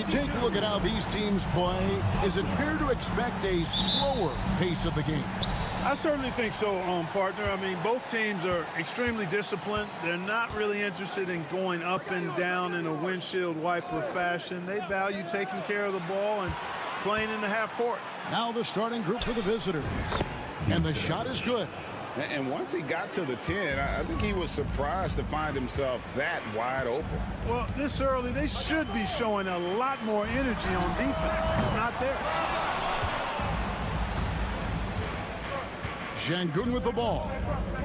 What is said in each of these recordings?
you take a look at how these teams play, is it fair to expect a slower pace of the game? I certainly think so, partner. I mean, both teams are extremely disciplined. They're not really interested in going up and down in a windshield wiper fashion. They value taking care of the ball and playing in the half court. Now the starting group for the visitors. And the shot is good. And once he got to the 10, I think he was surprised to find himself that wide open. Well, this early, they should be showing a lot more energy on defense. It's not there. Şengün with the ball.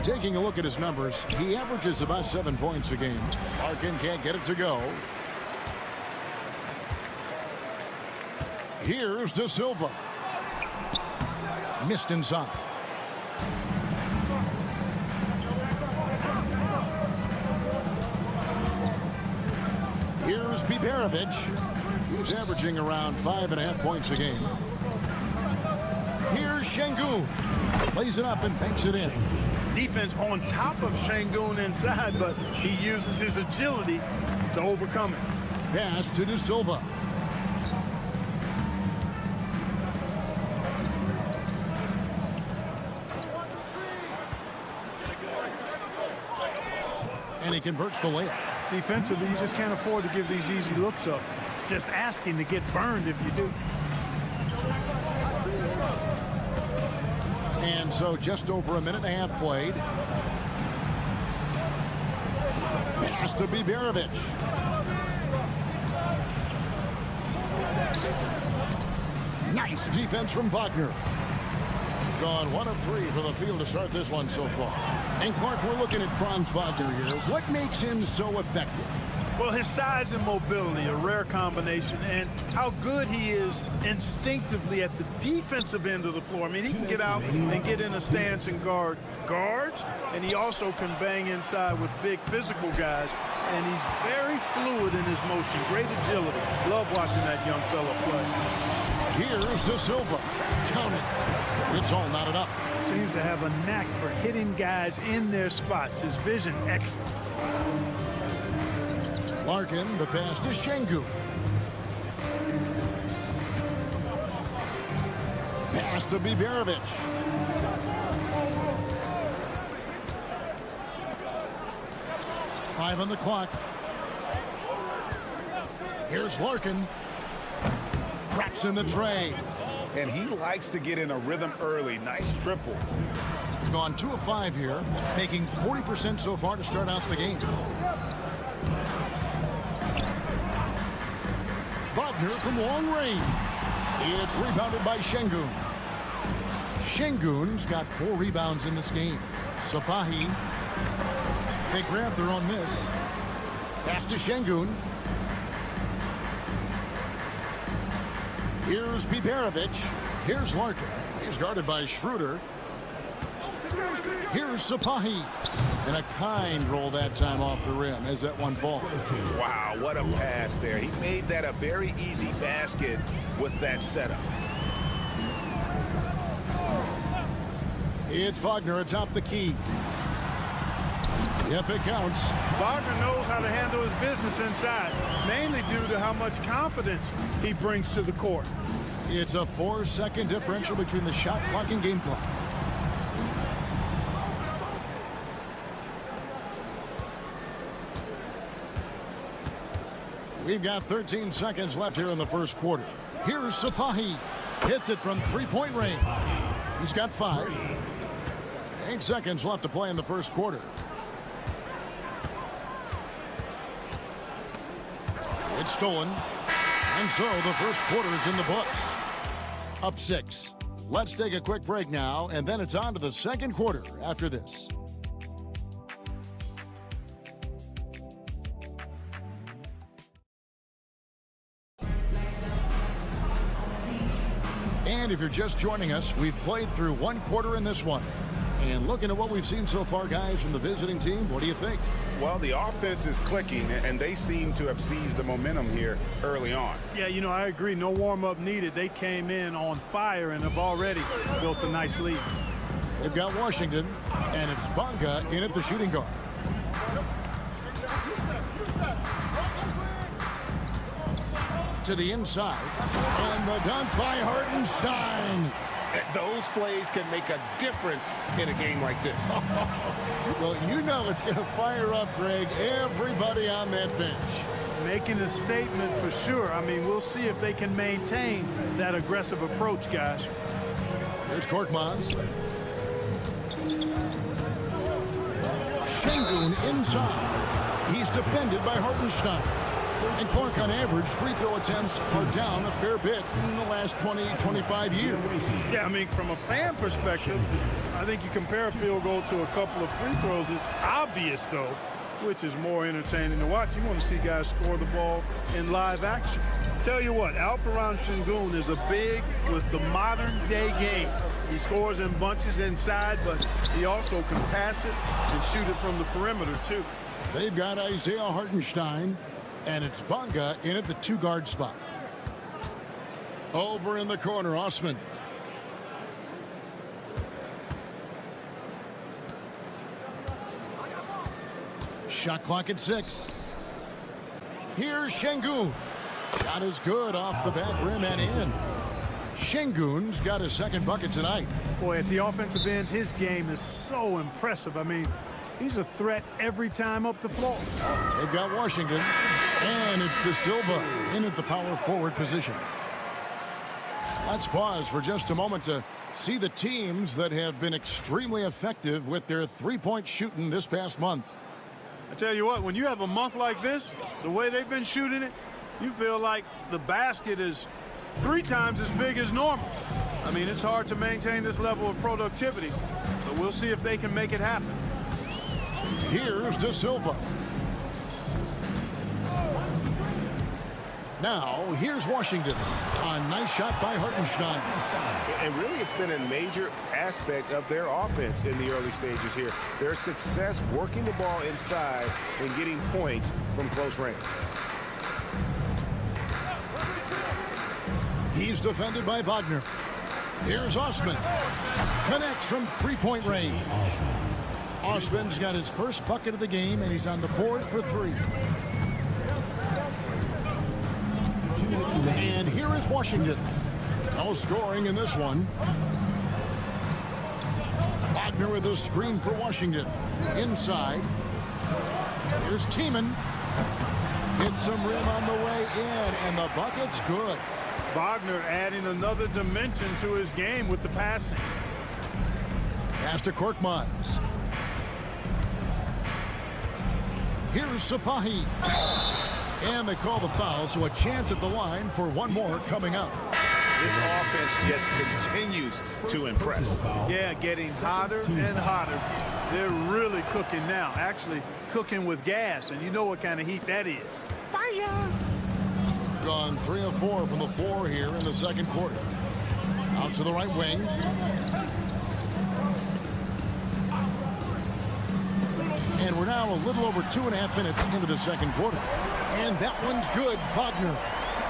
Taking a look at his numbers, he averages about 7 points a game. Larkin can't get it to go. Here's De Silva. Missed inside. Here's Biberovic, who's averaging around 5.5 points a game. Here's Şengün. Lays it up and banks it in. Defense on top of Şengün inside, but he uses his agility to overcome it. Pass to De Silva. And he converts the layup. Defensively, you just can't afford to give these easy looks up. Just asking to get burned if you do. And so just over 1.5 minutes played. Pass to Biberovic. Nice defense from Wagner. Gone 1 of 3 for the field to start this one so far. And Clark, we're looking at Franz Wagner here. What makes him so effective? Well, his size and mobility, a rare combination, and how good he is instinctively at the defensive end of the floor. I mean, he can get out and get in a stance and guard guards, and he also can bang inside with big physical guys, and he's very fluid in his motion, great agility. Love watching that young fella play. Here's De Silva. Count it. It's all knotted up. Seems to have a knack for hitting guys in their spots. His vision, excellent. Larkin, the pass to Şengün. Pass to Biberovic. Five on the clock. Here's Larkin. Traps in the tray. And he likes to get in a rhythm early. Nice triple. He's gone 2 of 5 here, making 40% so far to start out the game. Wagner from long range. It's rebounded by Şengün. Şengün's got 4 rebounds in this game. Sapahi. They grab their own miss. Pass to Şengün. Here's Biberovic. Here's Larkin. He's guarded by Schroeder. Here's Sapahi. And a kind roll that time off the rim as that one falls. Wow, what a pass there. He made that a very easy basket with that setup. It's Wagner atop the key. Yep, it counts. Wagner knows how to handle his business inside, mainly due to how much confidence he brings to the court. It's a 4-second differential between the shot clock and game clock. We've got 13 seconds left here in the first quarter. Here's Sapahi. Hits it from 3-point range. He's got 5. 8 seconds left to play in the first quarter. It's stolen. And so the first quarter is in the books. Up 6. Let's take a quick break now, and then it's on to the second quarter after this. And if you're just joining us, we've played through 1 quarter in this one. And looking at what we've seen so far, guys, from the visiting team, what do you think? Well, the offense is clicking, and they seem to have seized the momentum here early on. Yeah, you know, I agree. No warm-up needed. They came in on fire and have already built a nice lead. They've got Washington, and it's Bonga in at the shooting guard. to the inside. And the dunk by Hartenstein. Those plays can make a difference in a game like this. Well, you know it's going to fire up, Greg, everybody on that bench. Making a statement for sure. I mean, we'll see if they can maintain that aggressive approach, guys. Here's Korkmaz. Şengün inside. He's defended by Hartenstein. And Clark, on average, free throw attempts are down a fair bit in the last 20, 25 years. Yeah, I mean, from a fan perspective, I think you compare a field goal to a couple of free throws. It's obvious, though, which is more entertaining to watch. You want to see guys score the ball in live action. Tell you what, Alperen Şengün is a big with the modern-day game. He scores in bunches inside, but he also can pass it and shoot it from the perimeter, too. They've got Isaiah Hartenstein, and it's Bonga in at the two-guard spot. Over in the corner, Osman. Shot clock at 6. Here's Şengün. Shot is good off the back rim and in. Şengün's got his second bucket tonight. Boy, at the offensive end, his game is so impressive. I mean, he's a threat every time up the floor. They've got Washington, and it's De Silva in at the power forward position. Let's pause for just a moment to see the teams that have been extremely effective with their three-point shooting this past month. I tell you what, when you have a month like this, the way they've been shooting it, you feel like the basket is 3 times as big as normal. I mean, it's hard to maintain this level of productivity, but we'll see if they can make it happen. Here's De Silva. Now, here's Washington. A nice shot by Hartenstein. And really, it's been a major aspect of their offense in the early stages here. Their success working the ball inside and getting points from close range. He's defended by Wagner. Here's Osman. Connects from three-point range. Osman's got his first bucket of the game, and he's on the board for 3. And here is Washington. No scoring in this one. Wagner with a screen for Washington. Inside. Here's Tiemann. Hits some rim on the way in, and the bucket's good. Wagner adding another dimension to his game with the passing. Pass to Korkmaz. Here's Sapahi. And they call the foul, so a chance at the line for one more coming up. This offense just continues to impress. Yeah, getting hotter and hotter. They're really cooking now. Actually, cooking with gas, and you know what kind of heat that is. Fire! Gone 3 of 4 from the floor here in the second quarter. Out to the right wing. And we're now a little over 2.5 minutes into the second quarter. And that one's good.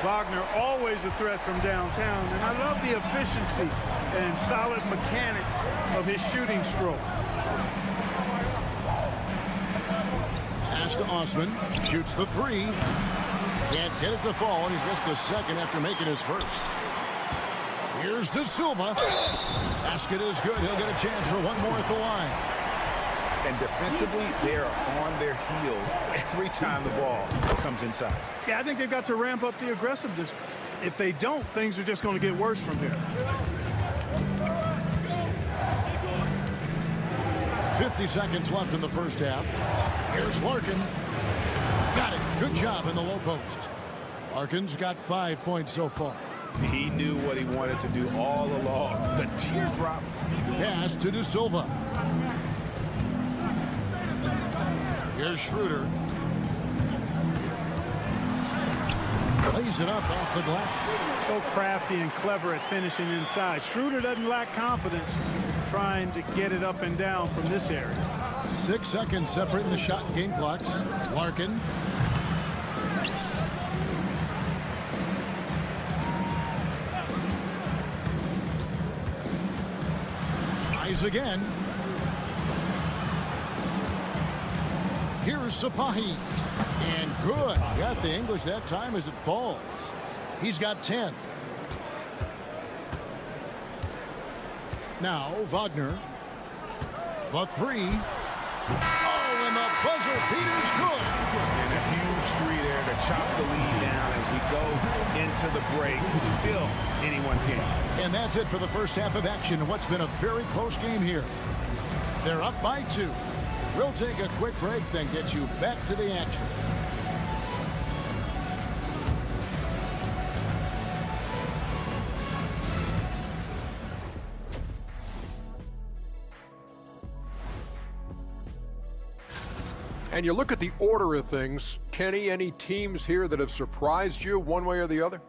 Wagner always a threat from downtown, and I love the efficiency and solid mechanics of his shooting stroke. Pass to Osman. Shoots the 3. Can't get it to fall, and he's missed the second after making his first. Here's De Silva. Basket is good. He'll get a chance for one more at the line. And defensively, they're on their heels every time the ball comes inside. Yeah, I think they've got to ramp up the aggressiveness. If they don't, things are just going to get worse from here. 50 seconds left in the first half. Here's Larkin. Got it. Good job in the low post. Larkin's got 5 points so far. He knew what he wanted to do all along. The teardrop. Pass to De Silva. Here's Schroeder. Lays it up off the glass. So crafty and clever at finishing inside. Schroeder doesn't lack confidence trying to get it up and down from this area. 6 seconds separating the shot and game clocks. Larkin. Tries again. Here's Sapahi. And good. Got the English that time as it falls. He's got 10. Now, Wagner. The three. Oh, and the buzzer beater's good. And a huge three there to chop the lead down as we go into the break. Still anyone's game. And that's it for the first half of action in what's been a very close game here. They're up by 2. We'll take a quick break, then get you back to the action. And you look at the order of things, Kenny, any teams here that have surprised you one way or the other?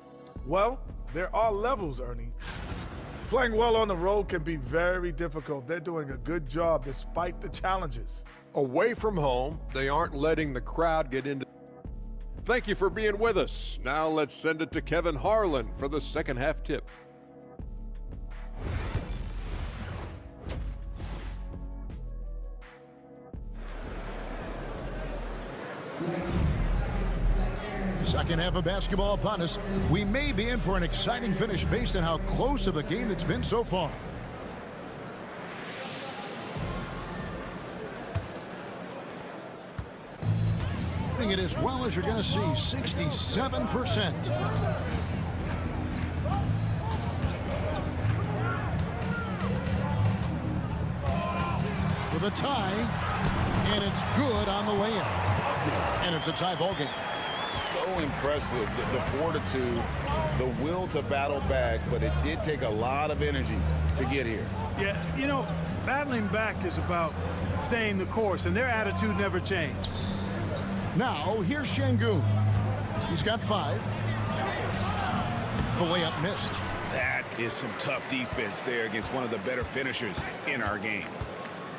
Well, there are levels, Ernie. Playing well on the road can be very difficult. They're doing a good job despite the challenges. Away from home, they aren't letting the crowd get into. Thank you for being with us. Now let's send it to Kevin Harlan for the second half tip. Second half of basketball upon us. We may be in for an exciting finish based on how close of a game it's been so far. It as well as you're going to see, 67%. For the tie, and it's good on the layup. And it's a tie ball game. So impressive, the fortitude, the will to battle back, but it did take a lot of energy to get here. Yeah, you know, battling back is about staying the course, and their attitude never changed. Now, here's Şengün. He's got 5. The layup missed. That is some tough defense there against one of the better finishers in our game.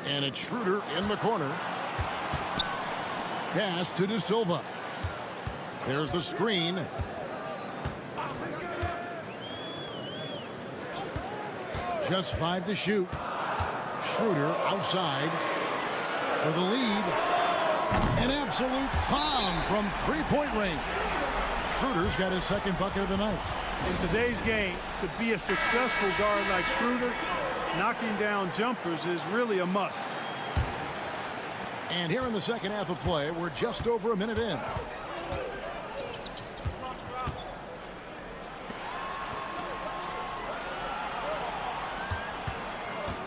And it's Schroeder in the corner. Pass to De Silva. There's the screen. Just 5 to shoot. Schroeder outside for the lead. An absolute bomb from three-point range. Schroeder's got his second bucket of the night. In today's game, to be a successful guard like Schroeder, knocking down jumpers is really a must. And here in the second half of play, we're just over a minute in.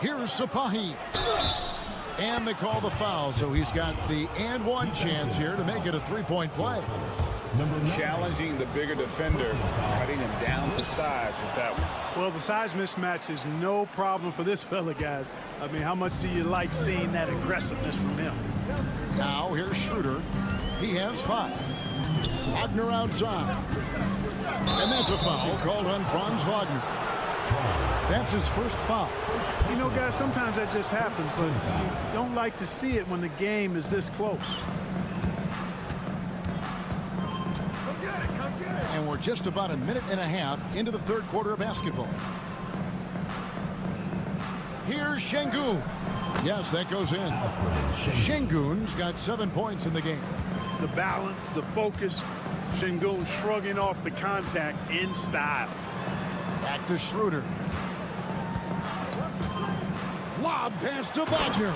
Here's Sapahi. And they call the foul, so he's got the and one chance here to make it a three-point play. Challenging the bigger defender, cutting him down to size with that one. Well, the size mismatch is no problem for this fella, guys. I mean, how much do you like seeing that aggressiveness from him? Now here's Schroeder. He has 5. Wagner outside. And that's a foul called on Franz Wagner. That's his first foul. You know, guys, sometimes that just happens, but you don't like to see it when the game is this close. And we're just about a minute and a half into the third quarter of basketball. Here's Şengün. Yes, that goes in. Şengün's got 7 points in the game. The balance, the focus, Şengün shrugging off the contact in style. Back to Schroeder. Lob pass to Wagner.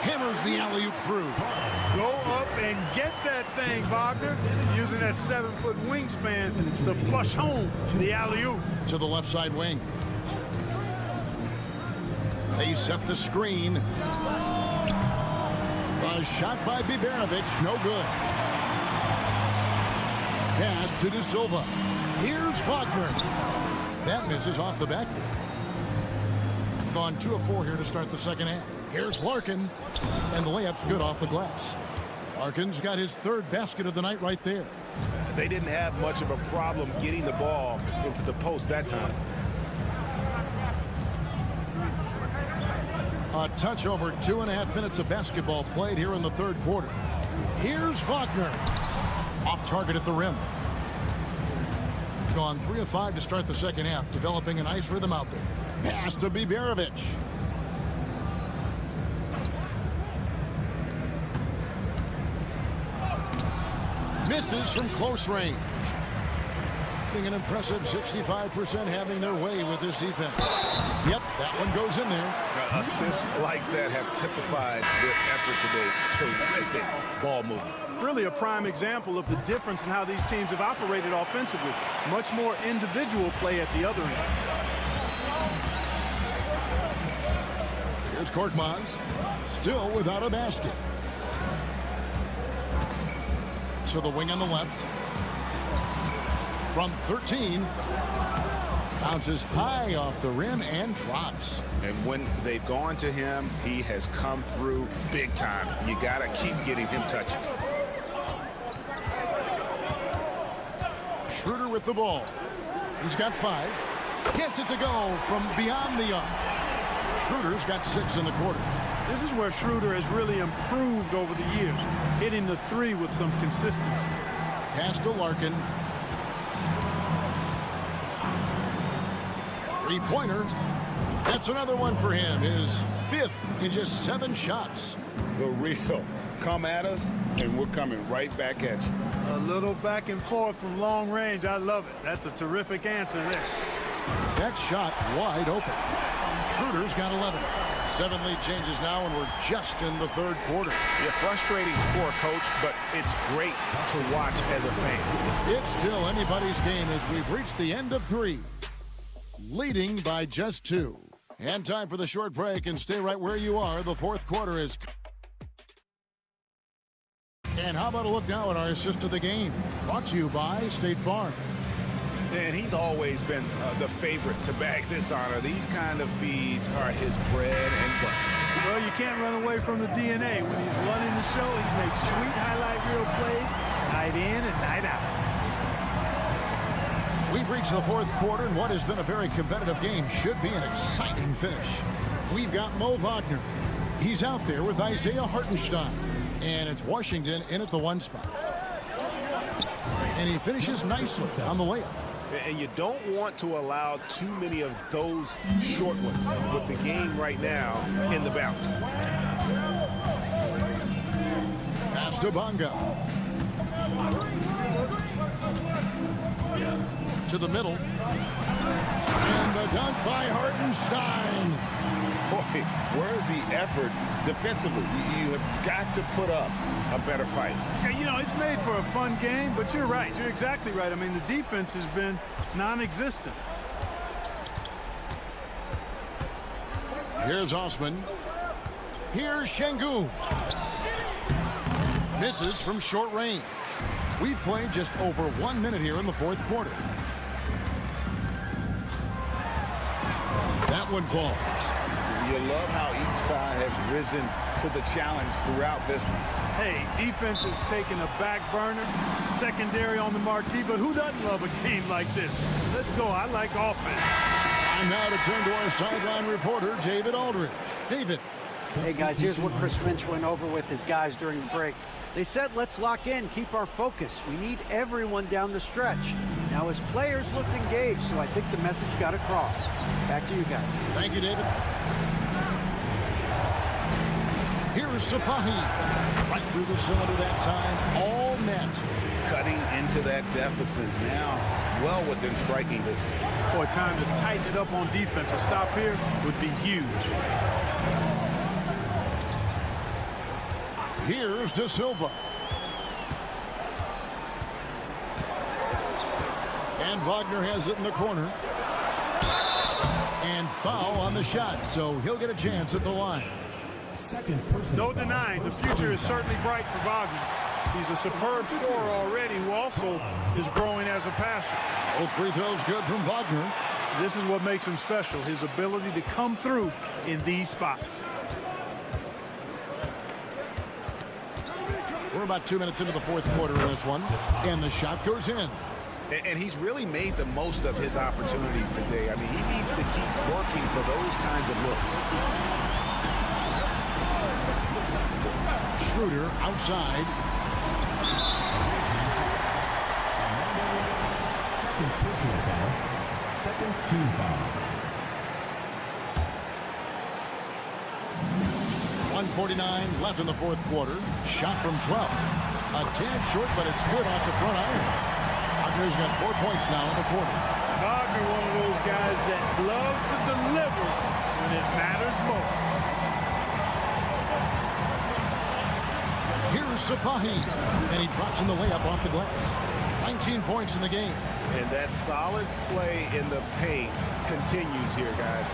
Hammers the alley-oop through. Go up and get that thing, Wagner, using that 7-foot wingspan to flush home the alley-oop. To the left side wing. They set the screen. A shot by Biberovic, no good. Pass to De Silva. Here's Wagner. That misses off the back. Gone 2 of 4 here to start the second half. Here's Larkin, and the layup's good off the glass. Larkin's got his 3rd basket of the night right there. They didn't have much of a problem getting the ball into the post that time. A touch over 2.5 minutes of basketball played here in the third quarter. Here's Wagner. Off target at the rim. Gone 3 of 5 to start the second half, developing a nice rhythm out there. Pass to Biberovic. Misses from close range. Shooting an impressive 65%, having their way with this defense. Yep, that one goes in there. Assists like that have typified their effort today. Terrific ball movement. Really a prime example of the difference in how these teams have operated offensively. Much more individual play at the other end. Here's Korkmaz, still without a basket. To the wing on the left. From 13. Bounces high off the rim and drops. And when they've gone to him, he has come through big time. You got to keep getting him touches. Schroeder with the ball. He's got 5. Gets it to go from beyond the arc. Schroeder's got 6 in the quarter. This is where Schroeder has really improved over the years, hitting the 3 with some consistency. Pass to Larkin. 3-pointer. That's another one for him. His 5th in just 7 shots. The real. Come at us, and we're coming right back at you. A little back and forth from long range. I love it. That's a terrific answer there. That shot wide open. Schroeder's got 11. 7 lead changes now, and we're just in the 3rd quarter. You're frustrating for a coach, but it's great to watch as a fan. It's still anybody's game as we've reached the end of 3. Leading by just 2. And time for the short break, and stay right where you are. The 4th quarter is... And how about a look now at our assist of the game? Brought to you by State Farm. And he's always been the favorite to bag this honor. These kind of feeds are his bread and butter. Well, you can't run away from the DNA. When he's running the show, he makes sweet highlight reel plays night in and night out. We've reached the 4th quarter, and what has been a very competitive game should be an exciting finish. We've got Mo Wagner. He's out there with Isaiah Hartenstein. And it's Washington in at the 1 spot. And he finishes nicely on the layup. And you don't want to allow too many of those short ones with the game right now in the balance. Pass to Bonga. To the middle. And the dunk by Hartenstein. Boy, where's the effort defensively? You have got to put up a better fight. Yeah, you know, it's made for a fun game, but you're right. You're exactly right. I mean, the defense has been non-existent. Here's Osman. Here's Şengün. Misses from short range. We've played just over 1 minute here in the 4th quarter. That one falls. You love how each side has risen to the challenge throughout this one. Hey, defense has taken a back burner, secondary on the marquee, but who doesn't love a game like this? Let's go. I like offense. And now to turn to our sideline reporter, David Aldridge. David. Hey, guys, here's what Chris Finch went over with his guys during the break. They said, let's lock in, keep our focus. We need everyone down the stretch. Now, his players looked engaged, so I think the message got across. Back to you guys. Thank you, David. Here's Sapahi. Right through the cylinder that time. All net. Cutting into that deficit now. Well within striking distance. Boy, time to tighten it up on defense. A stop here would be huge. Here's De Silva. And Wagner has it in the corner. And foul on the shot, so he'll get a chance at the line. No denying, the future is certainly bright for Wagner. He's a superb scorer already who also is growing as a passer. Both free throws good from Wagner. This is what makes him special, his ability to come through in these spots. We're about 2 minutes into the 4th quarter in this one. And the shot goes in. And he's really made the most of his opportunities today. I mean, he needs to keep working for those kinds of looks. Schroeder outside. Second personal foul. Second team foul. 1:49 left in the 4th quarter. Shot from 12. A tad short, but it's good off the front iron. Wagner Wagner's got 4 points now in the quarter. Wagner, one of those guys that loves to deliver when it matters most. Here's Sapahi, and he drops in the layup off the glass. 19 points in the game. And that solid play in the paint continues here, guys.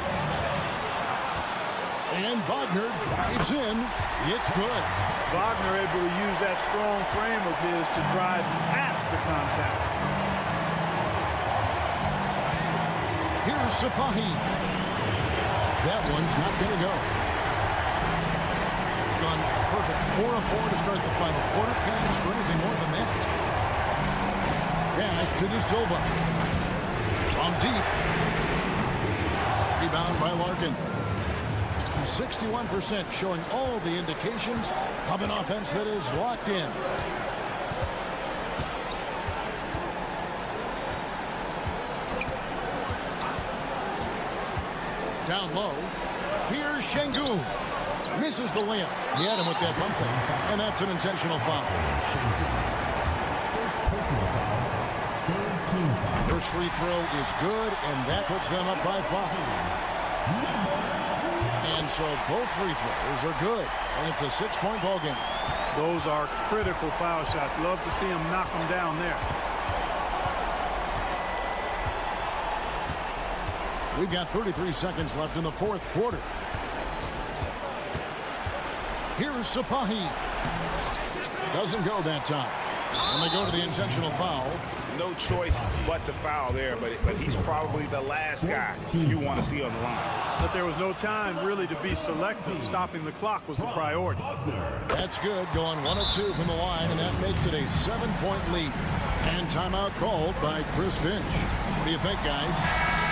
And Wagner drives in. It's good. Wagner able to use that strong frame of his to drive past the contact. Here's Sapahi. That one's not going to go. Gone a perfect 4 of 4 to start the final quarter. Can't ask for anything more than that. Pass to De Silva. From deep. Rebound by Larkin. 61% showing all the indications of an offense that is locked in. Down low. Here's Şengün. Misses the layup. He had him with that bump fake, and that's an intentional foul. First personal foul. Third team foul. First free throw is good, and that puts them up by 5. And so both free throws are good, and it's a 6-point ball game. Those are critical foul shots. Love to see him knock them down there. We've got 33 seconds left in the fourth quarter. Here's Sapahi. Doesn't go that time. And they go to the intentional foul. No choice but to foul there, but he's probably the last guy you want to see on the line. But there was no time really to be selective. Stopping the clock was the priority. That's good. Going 1 of 2 from the line, and that makes it a 7-point lead. And timeout called by Chris Finch. What do you think, guys?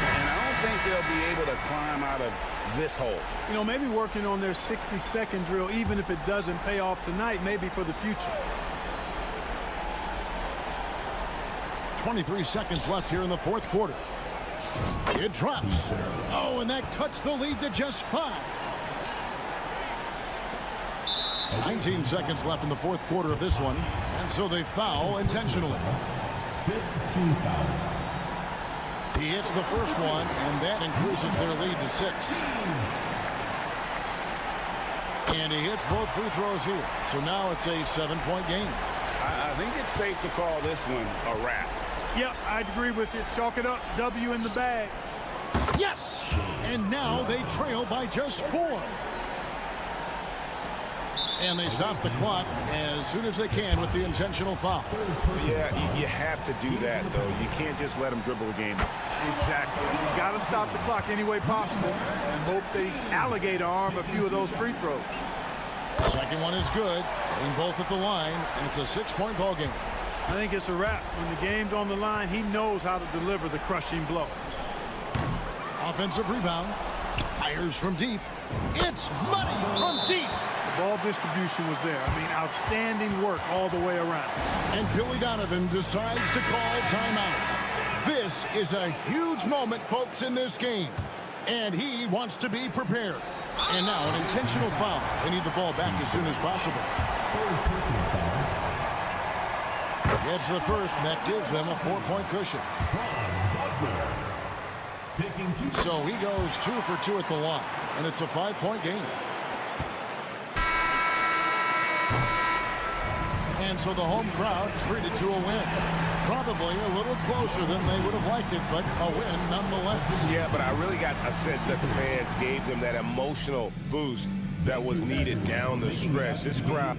And I don't think they'll be able to climb out of this hole. You know, maybe working on their 60-second drill, even if it doesn't pay off tonight, maybe for the future. 23 seconds left here in the fourth quarter. It drops. Oh, and that cuts the lead to just 5. 19 seconds left in the fourth quarter of this one. And so they foul intentionally. 15 foul. He hits the first one, and that increases their lead to 6. And he hits both free throws here. So now it's a 7-point game. I think it's safe to call this one a wrap. Yep, I'd agree with it. Chalk it up. W in the bag. Yes! And now they trail by just 4. And they stop the clock as soon as they can with the intentional foul. Yeah, you have to do that, though. You can't just let them dribble the game. Exactly. You got to stop the clock any way possible and hope they alligator arm a few of those free throws. Second one is good. Aim both at the line, and it's a 6-point ball game. I think it's a wrap. When the game's on the line, he knows how to deliver the crushing blow. Offensive rebound. Fires from deep. It's money from deep. The ball distribution was there. I mean, outstanding work all the way around. And Billy Donovan decides to call timeout. This is a huge moment, folks, in this game. And he wants to be prepared. And now an intentional foul. They need the ball back as soon as possible. Third personal foul. Gets the first, and that gives them a 4-point cushion. So he goes 2 for 2 at the line, and it's a 5-point game. And so the home crowd treated to a win. Probably a little closer than they would have liked it, but a win nonetheless. Yeah, but I really got a sense that the fans gave them that emotional boost that was needed down the stretch. This crowd.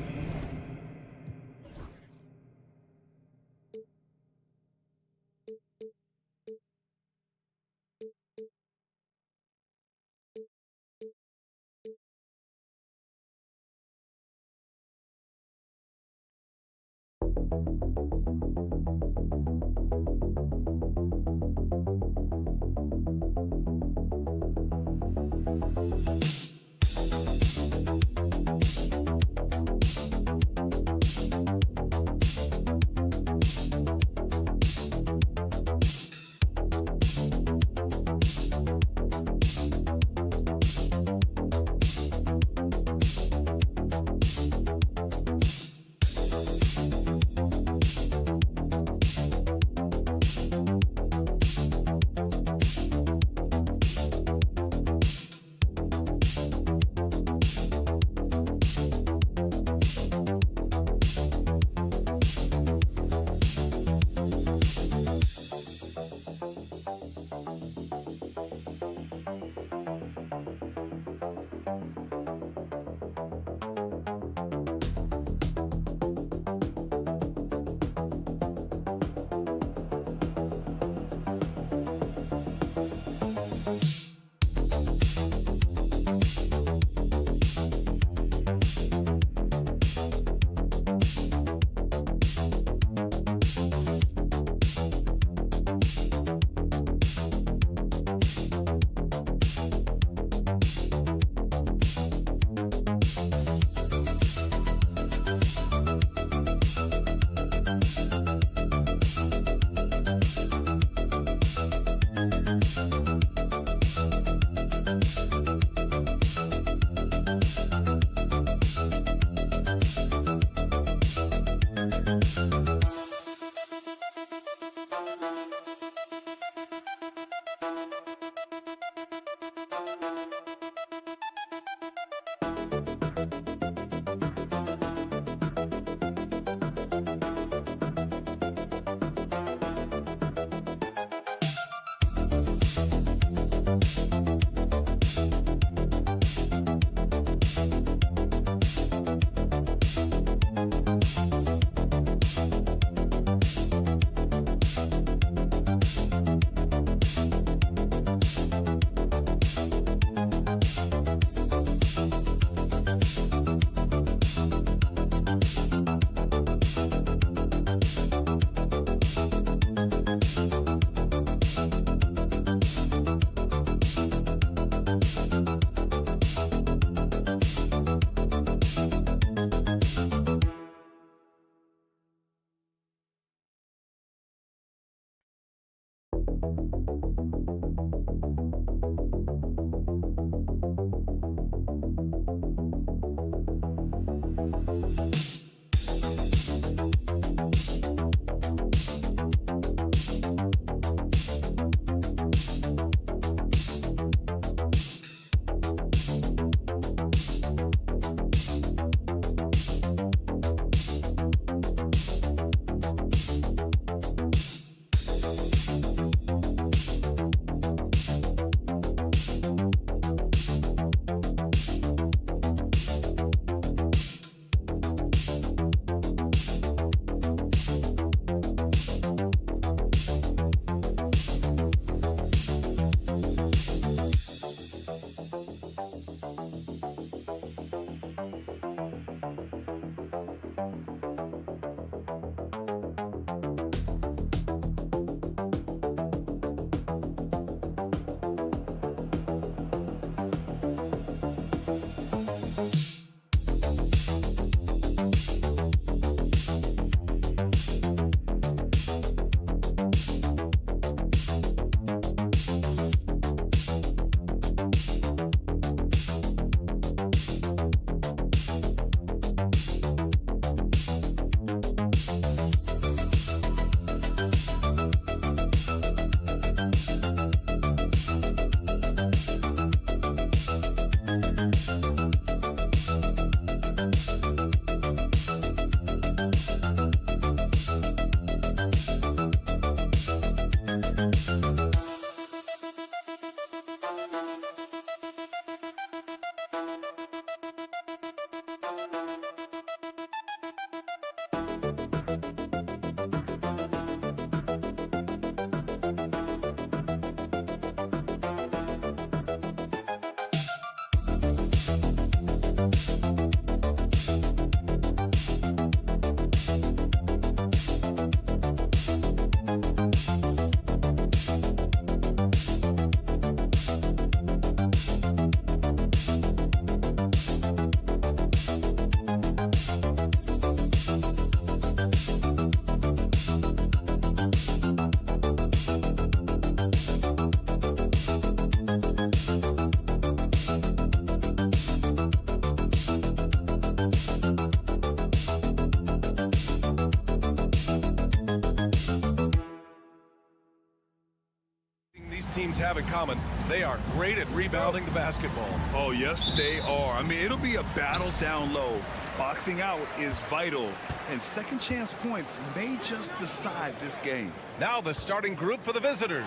Teams have in common, they are great at rebounding the basketball. Oh, yes, they are. I mean, it'll be a battle down low. Boxing out is vital, and second chance points may just decide this game. Now the starting group for the visitors.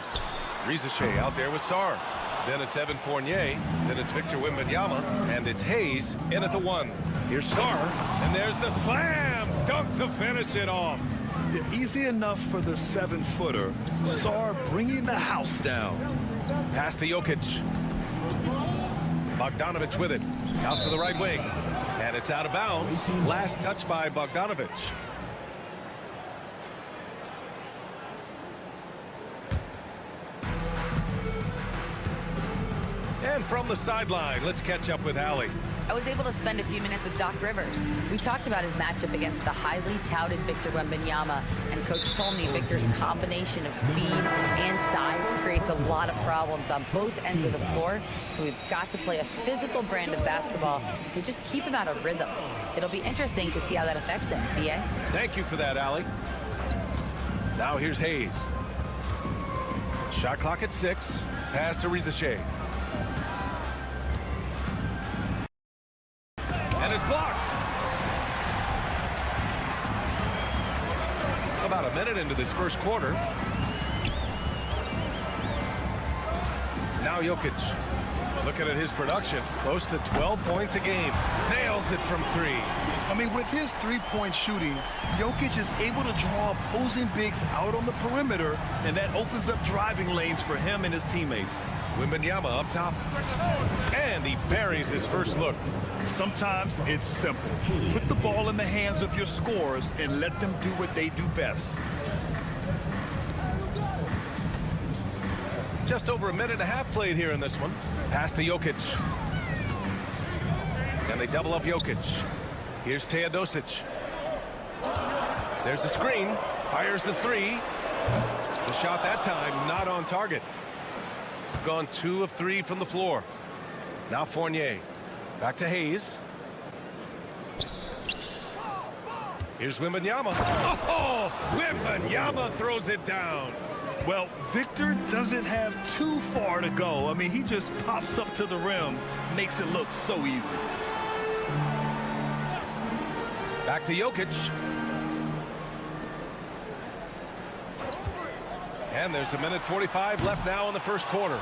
Rizachet out there with Sarr. Then it's Evan Fournier. Then it's Victor Wembanyama. And it's Hayes in at the 1. Here's Sarr. And there's the slam dunk to finish it off. Yeah, easy enough for the 7-footer. Sarr bringing the house down. Pass to Jokic. Bogdanovic with it. Out to the right wing. And it's out of bounds. Last touch by Bogdanovic. And from the sideline, let's catch up with Allie. I was able to spend a few minutes with Doc Rivers. We talked about his matchup against the highly touted Victor Wembanyama, and Coach told me Victor's combination of speed and size creates a lot of problems on both ends of the floor, so we've got to play a physical brand of basketball to just keep him out of rhythm. It'll be interesting to see how that affects him, B.A. Thank you for that, Allie. Now here's Hayes. Shot clock at 6. Pass to Rizachet. And it's blocked. About a minute into this first quarter. Now Jokic. Looking at his production, close to 12 points a game. Nails it from 3. I mean, with his three-point shooting, Jokic is able to draw opposing bigs out on the perimeter, and that opens up driving lanes for him and his teammates. Wembanyama up top. And he buries his first look. Sometimes it's simple. Put the ball in the hands of your scorers and let them do what they do best. Just over a minute and a half played here in this one. Pass to Jokic. And they double up Jokic. Here's Teodosic. There's the screen. Fires the 3. The shot that time not on target. Gone 2 of 3 from the floor. Now Fournier. Back to Hayes. Here's Wembanyama. Oh, Wembanyama throws it down. Well, Victor doesn't have too far to go. I mean, he just pops up to the rim, makes it look so easy. Back to Jokic. And there's 1:45 left now in the first quarter.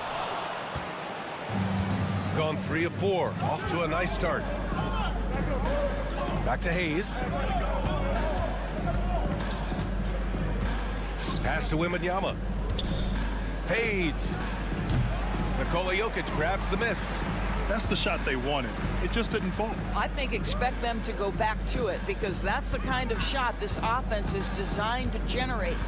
Gone 3 of 4. Off to a nice start. Back to Hayes. Pass to Wembanyama. Fades. Nikola Jokic grabs the miss. That's the shot they wanted. It just didn't fall. I think expect them to go back to it because that's the kind of shot this offense is designed to generate.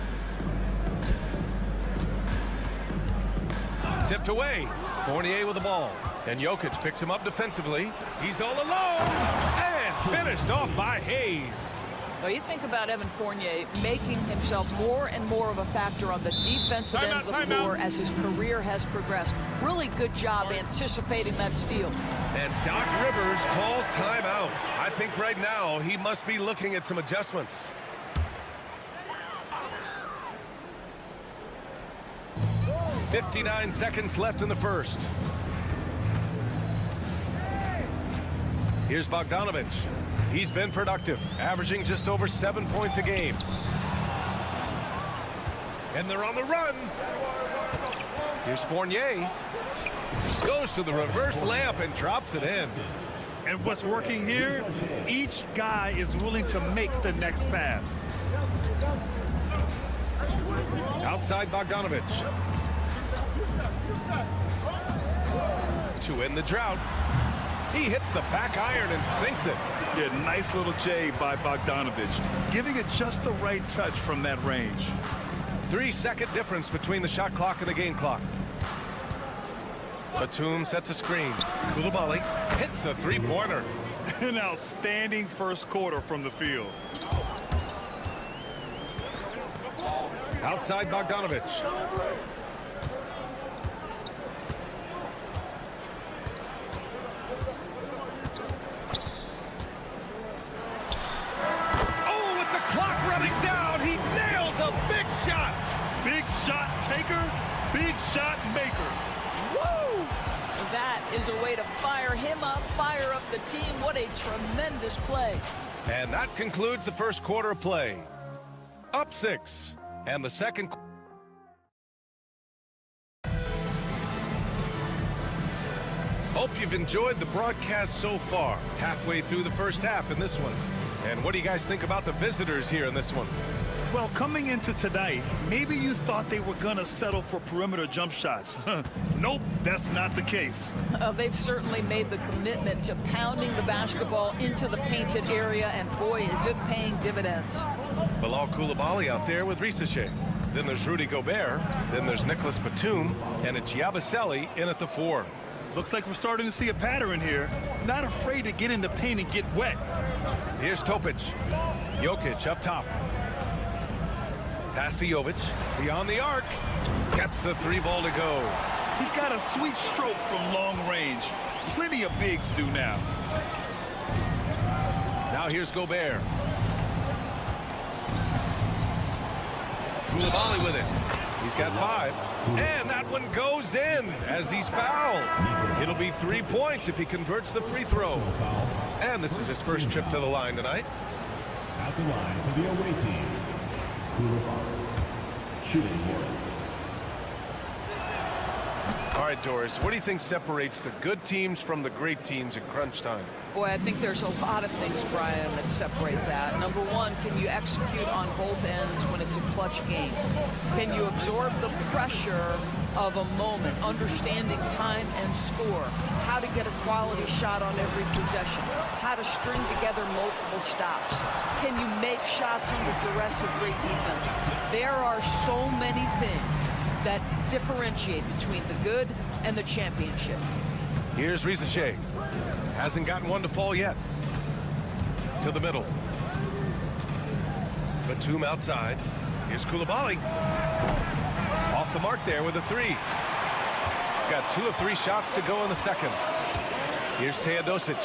Tipped away. Fournier with the ball. And Jokic picks him up defensively. He's all alone. And finished off by Hayes. Well, you think about Evan Fournier making himself more and more of a factor on the defensive end of the floor as his career has progressed. Really good job anticipating that steal. And Doc Rivers calls timeout. I think right now he must be looking at some adjustments. .59 seconds left in the first. Here's Bogdanovic. He's been productive, averaging just over 7 points a game. And they're on the run. Here's Fournier. Goes to the reverse layup and drops it in. And what's working here, each guy is willing to make the next pass. Outside Bogdanovic. To end the drought. He hits the back iron and sinks it. Yeah, nice little J by Bogdanovic, giving it just the right touch from that range. 3-second difference between the shot clock and the game clock. Batum sets a screen. Koulibaly hits a three-pointer. An outstanding first quarter from the field. Outside Bogdanovic. Big shot maker. Woo! That is a way to fire him up, fire up the team. What a tremendous play. And that concludes the first quarter of play. Up 6. And the second. Hope you've enjoyed the broadcast so far. Halfway through the first half in this one. And what do you guys think about the visitors here in this one? Well, coming into tonight, maybe you thought they were going to settle for perimeter jump shots. Nope, that's not the case. They've certainly made the commitment to pounding the basketball into the painted area, and boy, is it paying dividends. Bilal Koulibaly out there with Risache. Then there's Rudy Gobert. Then there's Nicholas Batum. And it's Yabusele in at the 4. Looks like we're starting to see a pattern here. Not afraid to get in the paint and get wet. Here's Topic. Jokic up top. Pass to Jovic, beyond the arc, gets the 3-ball to go. He's got a sweet stroke from long range. Plenty of bigs do now. Now here's Gobert. Koulibaly with it. He's got 5. And that one goes in as he's fouled. It'll be 3 points if he converts the free throw. And this is his first trip to the line tonight. At the line for the away team. Shooting board. All right, Doris, what do you think separates the good teams from the great teams in crunch time? Boy, I think there's a lot of things, Brian, that separate that. Number one, can you execute on both ends when it's a clutch game? Can you absorb the pressure of a moment, understanding time and score, how to get a quality shot on every possession, how to string together multiple stops? Can you make shots under duress of great defense? There are so many things that differentiate between the good and the championship. Here's Risache. Hasn't gotten one to fall yet. To the middle. Batum outside. Here's Koulibaly. Off the mark there with a three. Got 2 of 3 shots to go in the second. Here's Teodosic.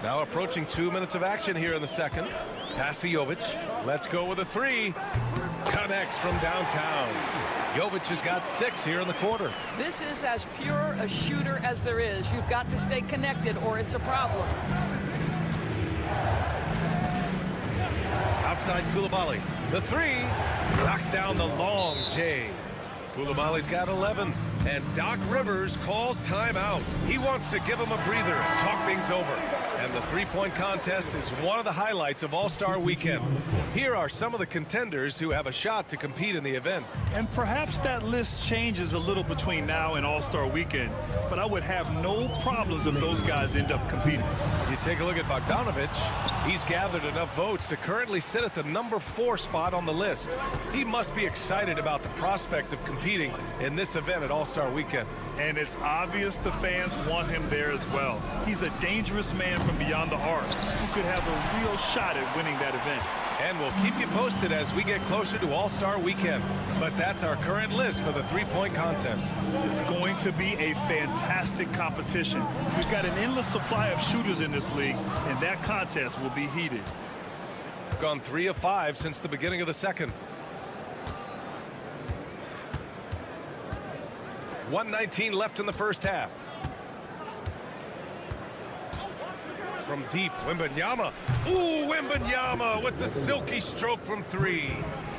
Now approaching 2 minutes of action here in the second. Pass to Jovic. Let's go with a three. Connects from downtown. Jovic has got 6 here in the quarter. This is as pure a shooter as there is. You've got to stay connected or it's a problem. Outside Koulibaly. The three knocks down the long J. Koulibaly's got 11. And Doc Rivers calls timeout. He wants to give him a breather and talk things over. And the three-point contest is one of the highlights of All-Star Weekend. Here are some of the contenders who have a shot to compete in the event. And perhaps that list changes a little between now and All-Star Weekend, but I would have no problems if those guys end up competing. You take a look at Bogdanovic. He's gathered enough votes to currently sit at the number 4 spot on the list. He must be excited about the prospect of competing in this event at All-Star Weekend. And it's obvious the fans want him there as well. He's a dangerous man from beyond the arc who could have a real shot at winning that event. And we'll keep you posted as we get closer to All-Star Weekend. But that's our current list for the three-point contest. It's going to be a fantastic competition. We've got an endless supply of shooters in this league, and that contest will be heated. Gone 3 of 5 since the beginning of the second. 1:19 left in the first half. From deep, Wembanyama. Ooh, Wembanyama with the silky stroke from 3.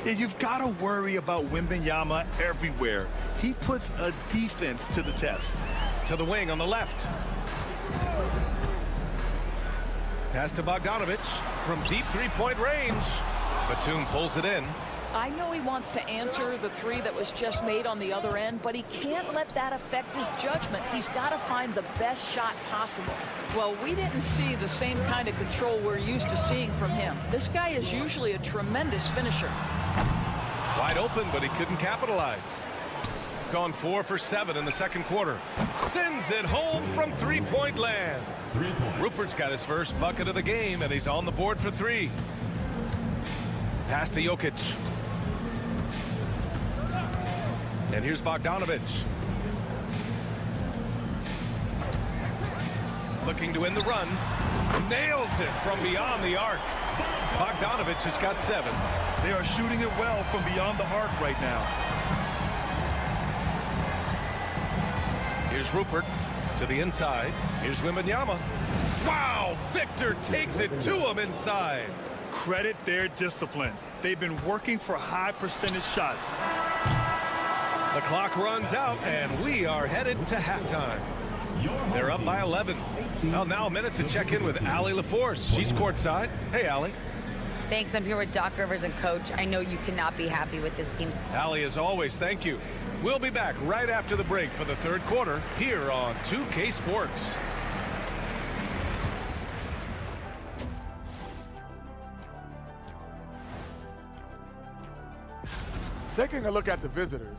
Yeah, you've got to worry about Wembanyama everywhere. He puts a defense to the test. To the wing on the left. Pass to Bogdanovic from deep three-point range. Batum pulls it in. I know he wants to answer the three that was just made on the other end, but he can't let that affect his judgment. He's got to find the best shot possible. Well, we didn't see the same kind of control we're used to seeing from him. This guy is usually a tremendous finisher. Wide open, but he couldn't capitalize. Gone 4 for 7 in the second quarter. Sends it home from three-point land. Rupert's got his first bucket of the game, and he's on the board for 3. Pass to Jokic. And here's Bogdanovic. Looking to win the run. Nails it from beyond the arc. Bogdanovic has got 7. They are shooting it well from beyond the arc right now. Here's Rupert to the inside. Here's Wembanyama. Wow! Victor takes it to him inside. Credit their discipline. They've been working for high percentage shots. The clock runs out, and we are headed to halftime. They're up by 11. Well, now a minute to check in with Allie LaForce. She's courtside. Hey, Allie. Thanks. I'm here with Doc Rivers and Coach. I know you cannot be happy with this team. Allie, as always, thank you. We'll be back right after the break for the third quarter here on 2K Sports. Taking a look at the visitors,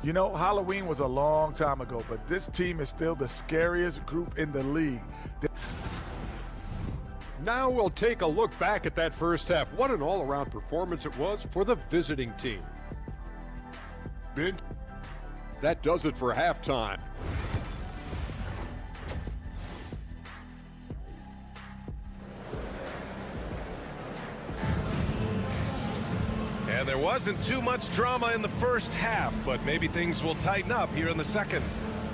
you know, Halloween was a long time ago, but this team is still the scariest group in the league. Now we'll take a look back at that first half. What an all-around performance it was for the visiting team. That does it for halftime. And there wasn't too much drama in the first half, but maybe things will tighten up here in the second.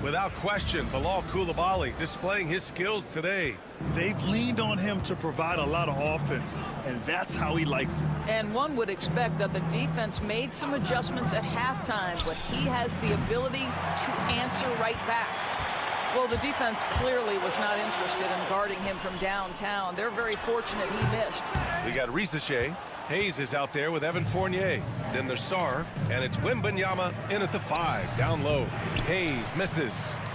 Without question, Bilal Koulibaly displaying his skills today. They've leaned on him to provide a lot of offense, and that's how he likes it. And one would expect that the defense made some adjustments at halftime, but he has the ability to answer right back. Well, the defense clearly was not interested in guarding him from downtown. They're very fortunate he missed. We got Risache. Hayes is out there with Evan Fournier. Then there's Sarr, and it's Wembanyama in at the 5, down low. Hayes misses.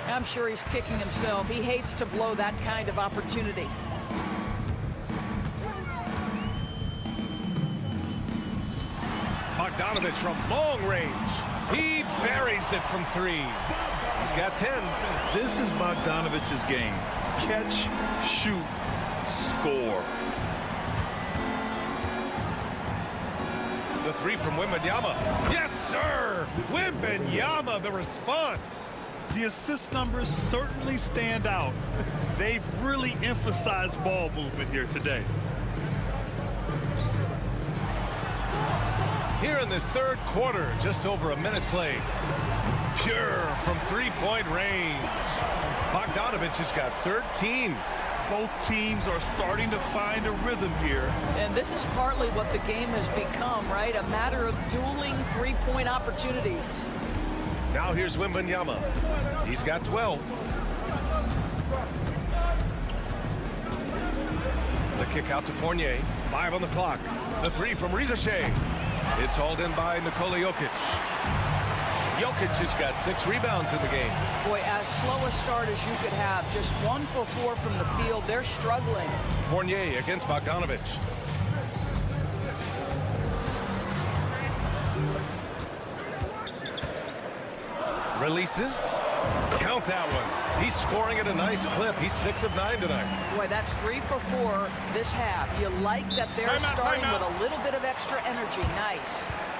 I'm sure he's kicking himself. He hates to blow that kind of opportunity. Bogdanovic from long range. He buries it from 3. He's got 10. This is Bogdanovic's game. Catch, shoot, score. The three from Wembanyama. Yes, sir! Wembanyama, the response. The assist numbers certainly stand out. They've really emphasized ball movement here today. Here in this third quarter, just over a minute played. Pure from three-point range. Bogdanovich has got 13. Both teams are starting to find a rhythm here. And this is partly what the game has become, right? A matter of dueling three-point opportunities. Now here's Wembanyama. He's got 12. The kick out to Fournier. 5 on the clock. The three from Rizashea. It's hauled in by Nikola Jokic. Jokic has got 6 rebounds in the game. Boy, as slow a start as you could have, just 1 for 4 from the field. They're struggling. Fournier against Bogdanovich. Releases. Count that one. He's scoring at a nice clip. He's 6 of 9 tonight. Boy, that's 3 for 4 this half. You like that they're starting with a little bit of extra energy. Nice.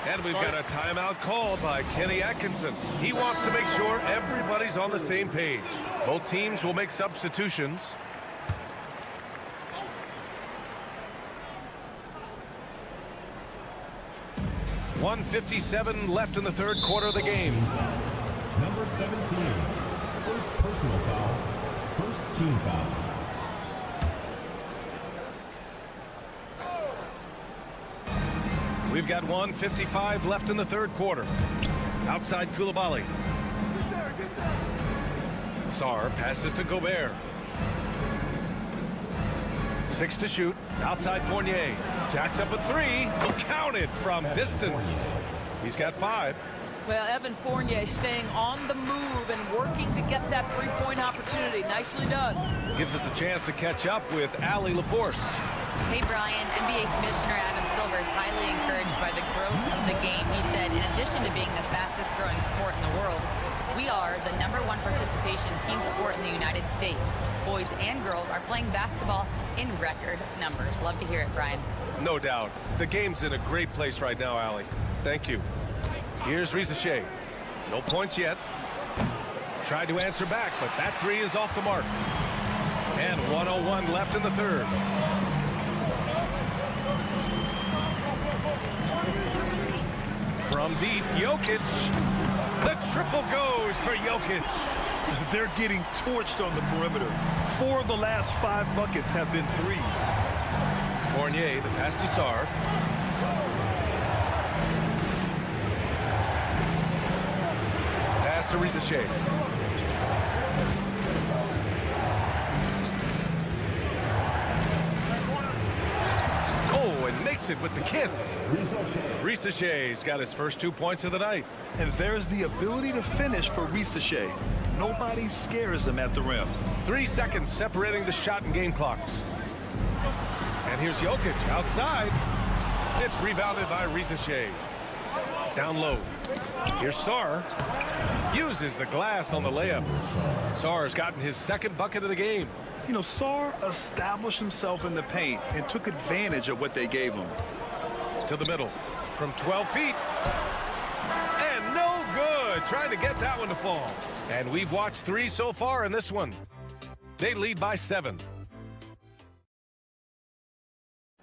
And we've got a timeout called by Kenny Atkinson. He wants to make sure everybody's on the same page. Both teams will make substitutions. .157 left in the third quarter of the game. Number 17. First personal foul. First team foul. We've got 1:55 left in the third quarter. Outside Koulibaly. Sarr passes to Gobert. 6 to shoot. Outside Fournier. Jacks up a 3. Counted from distance. He's got 5. Well, Evan Fournier staying on the move and working to get that three-point opportunity. Nicely done. Gives us a chance to catch up with Allie LaForce. Hey, Brian, NBA Commissioner Adam Silver is highly encouraged by the growth of the game. He said, in addition to being the fastest growing sport in the world, we are the #1 participation team sport in the United States. Boys and girls are playing basketball in record numbers. Love to hear it, Brian. No doubt. The game's in a great place right now, Allie. Thank you. Here's Rizashea. No points yet. Tried to answer back, but that 3 is off the mark. And 1:01 left in the third. From deep, Jokic. The triple goes for Jokic. They're getting torched on the perimeter. 4 of the last 5 buckets have been threes. Fournier, the pass to Sarr. Pass to Rizashea. Oh, and makes it with the kiss. Rizashea's got his first 2 points of the night. And there's the ability to finish for Rizashea. Nobody scares him at the rim. 3 seconds separating the shot and game clocks. And here's Jokic outside. It's rebounded by Rizashea. Down low. Here's Sarr. Uses the glass on the layup. Sarr's gotten his 2nd bucket of the game. You know, Sarr established himself in the paint and took advantage of what they gave him. To the middle. From 12 feet. And no good. Trying to get that one to fall. And we've watched 3 so far in this one. They lead by 7.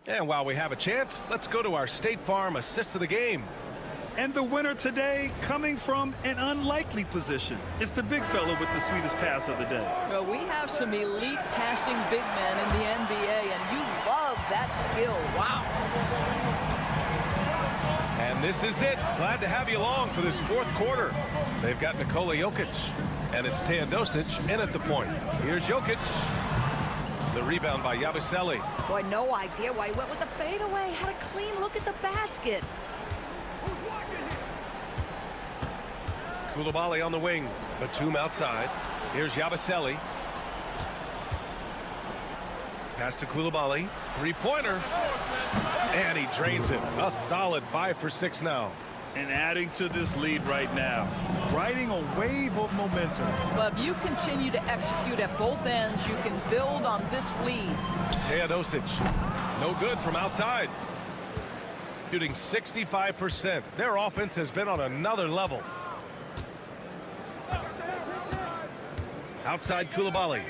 And while we have a chance, let's go to our State Farm assist of the game. And the winner today coming from an unlikely position. It's the big fella with the sweetest pass of the day. Well, we have some elite passing big men in the NBA, and you love that skill. Wow. And this is it. Glad to have you along for this 4th quarter. They've got Nikola Jokic, and it's Teodosic in at the point. Here's Jokic. The rebound by Yabusele. Boy, no idea why he went with the fadeaway. Had a clean look at the basket. Koulibaly on the wing. Batum outside. Here's Yabusele. Pass to Koulibaly. 3-pointer. And he drains it. A solid 5 for 6 now. And adding to this lead right now. Riding a wave of momentum. But if you continue to execute at both ends, you can build on this lead. Teodosic. No good from outside. shooting 65%. Their offense has been on another level. Outside Koulibaly.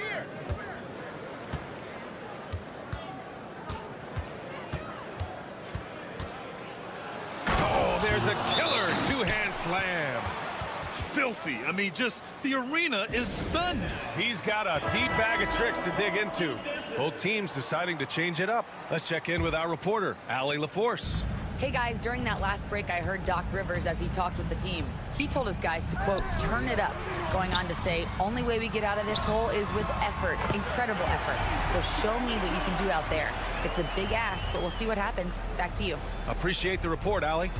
Oh, there's a killer two-hand slam. Filthy. I mean, just the arena is stunned. He's got a deep bag of tricks to dig into. Both teams deciding to change it up. Let's check in with our reporter, Allie LaForce. Hey guys, during that last break, I heard Doc Rivers as he talked with the team. He told his guys to, quote, turn it up, going on to say, only way we get out of this hole is with effort, incredible effort. So show me what you can do out there. It's a big ask, but we'll see what happens. Back to you. Appreciate the report, Allie.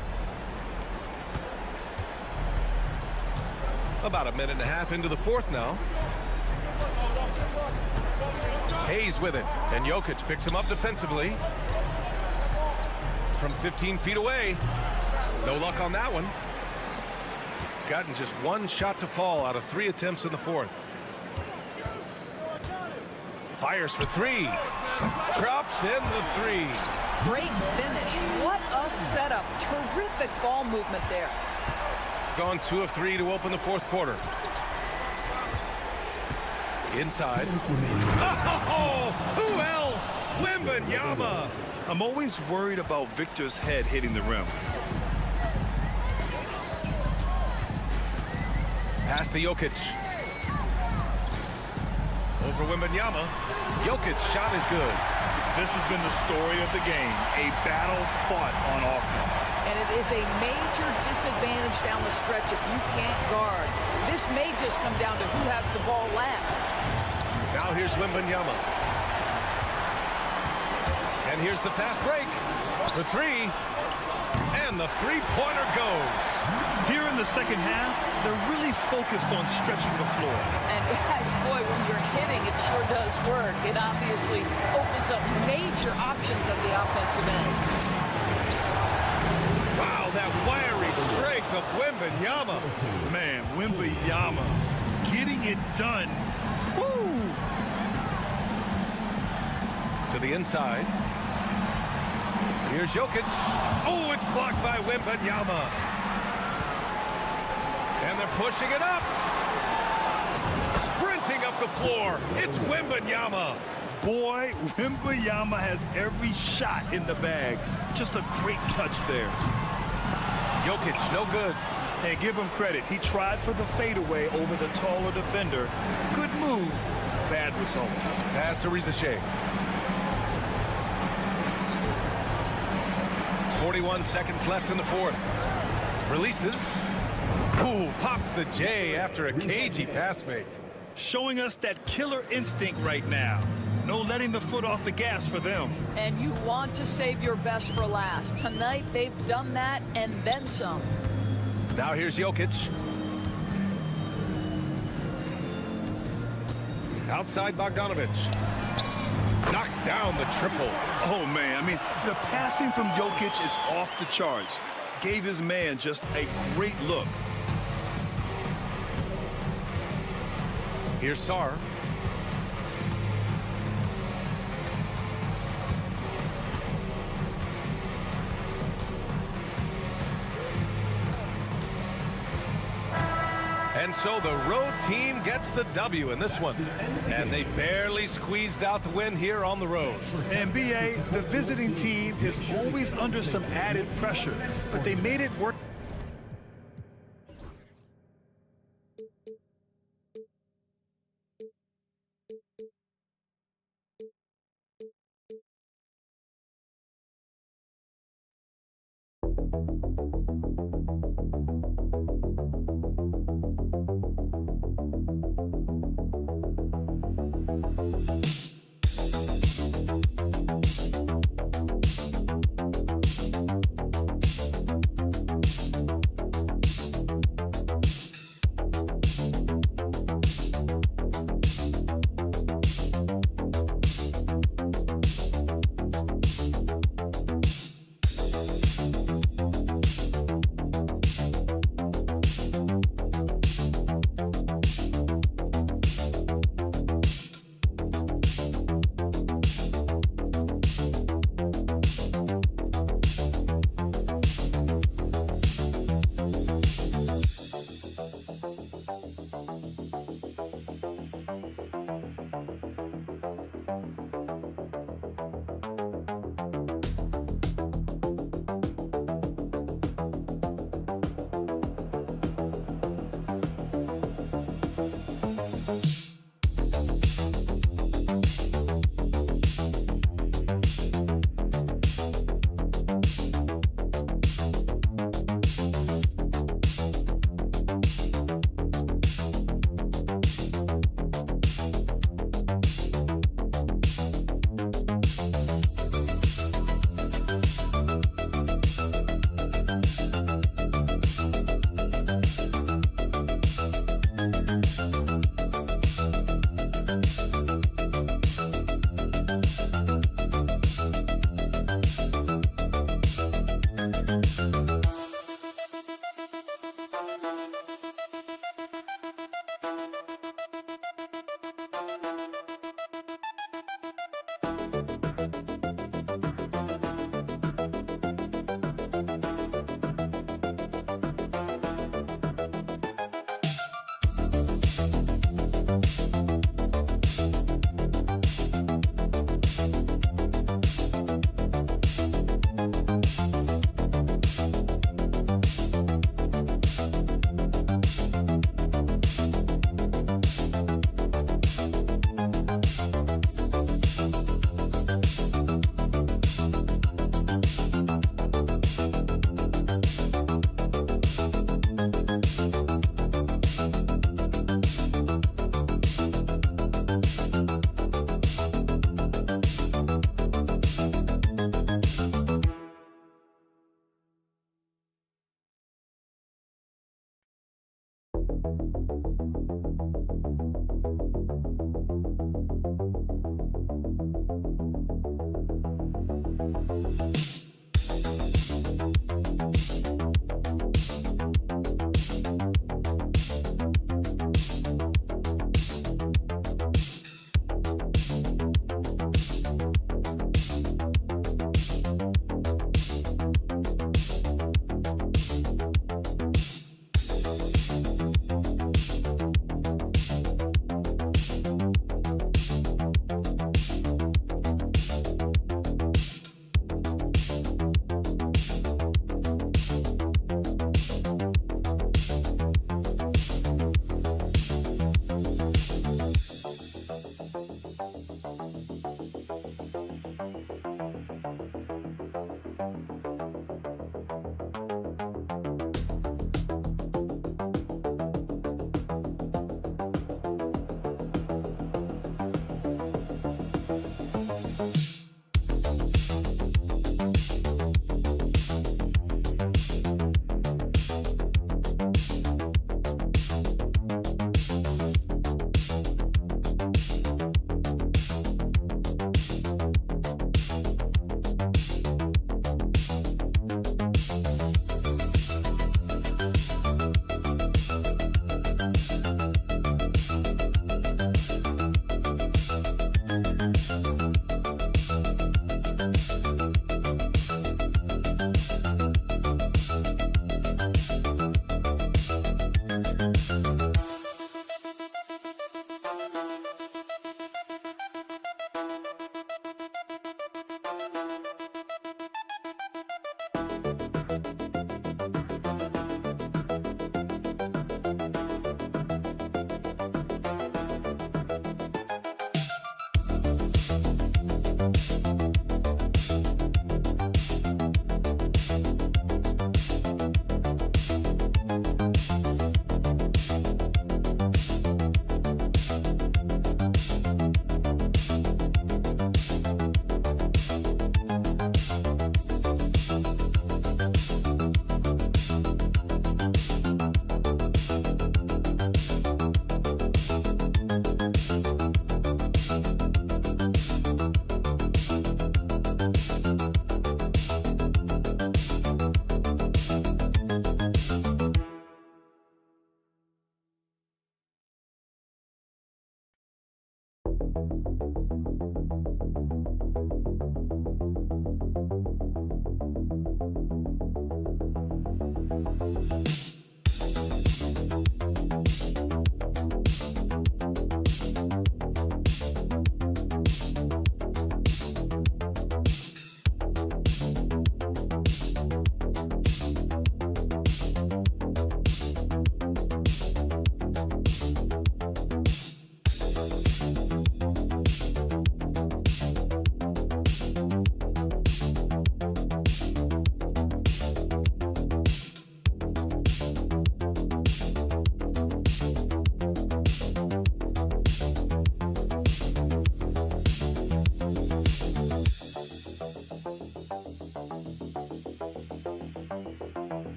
About a minute and a half into the fourth now. Hayes with it, and Jokic picks him up defensively. From 15 feet away. No luck on that one. Gotten just one shot to fall out of 3 attempts in the fourth. Fires for 3. Drops in the 3. Great finish. What a setup. Terrific ball movement there. Gone 2 of 3 to open the fourth quarter. Inside. Oh, who else? Wembanyama. I'm always worried about Victor's head hitting the rim. Pass to Jokic. Over Wembanyama. Jokic's shot is good. This has been the story of the game. A battle fought on offense. And it is a major disadvantage down the stretch if you can't guard. This may just come down to who has the ball last. Now here's Wembanyama. And here's the fast break for 3. And the three-pointer goes. Here in the second half, they're really focused on stretching the floor. And guys, boy, when you're hitting, it sure does work. It obviously opens up major options at the offensive end. Wow, that wiry strength of Wembanyama. Man, Wembanyama getting it done. Woo! To the inside. Here's Jokic. Oh, it's blocked by Wembanyama. And they're pushing it up. Sprinting up the floor. It's Wembanyama. Boy, Wembanyama has every shot in the bag. Just a great touch there. Jokic, no good. And give him credit. He tried for the fadeaway over the taller defender. Good move. Bad result. Pass to Riza. 41 seconds left in the fourth. Releases. Ooh, pops the J after a cagey pass fake. Showing us that killer instinct right now. No letting the foot off the gas for them. And you want to save your best for last. Tonight, they've done that and then some. Now here's Jokic. Outside Bogdanovic. Knocks down the triple. Oh, man. I mean, the passing from Jokic is off the charts. Gave his man just a great look. Here's Sarr. And so the road team gets the W in this one. And they barely squeezed out the win here on the road. And BA, the visiting team is always under some added pressure, but they made it work.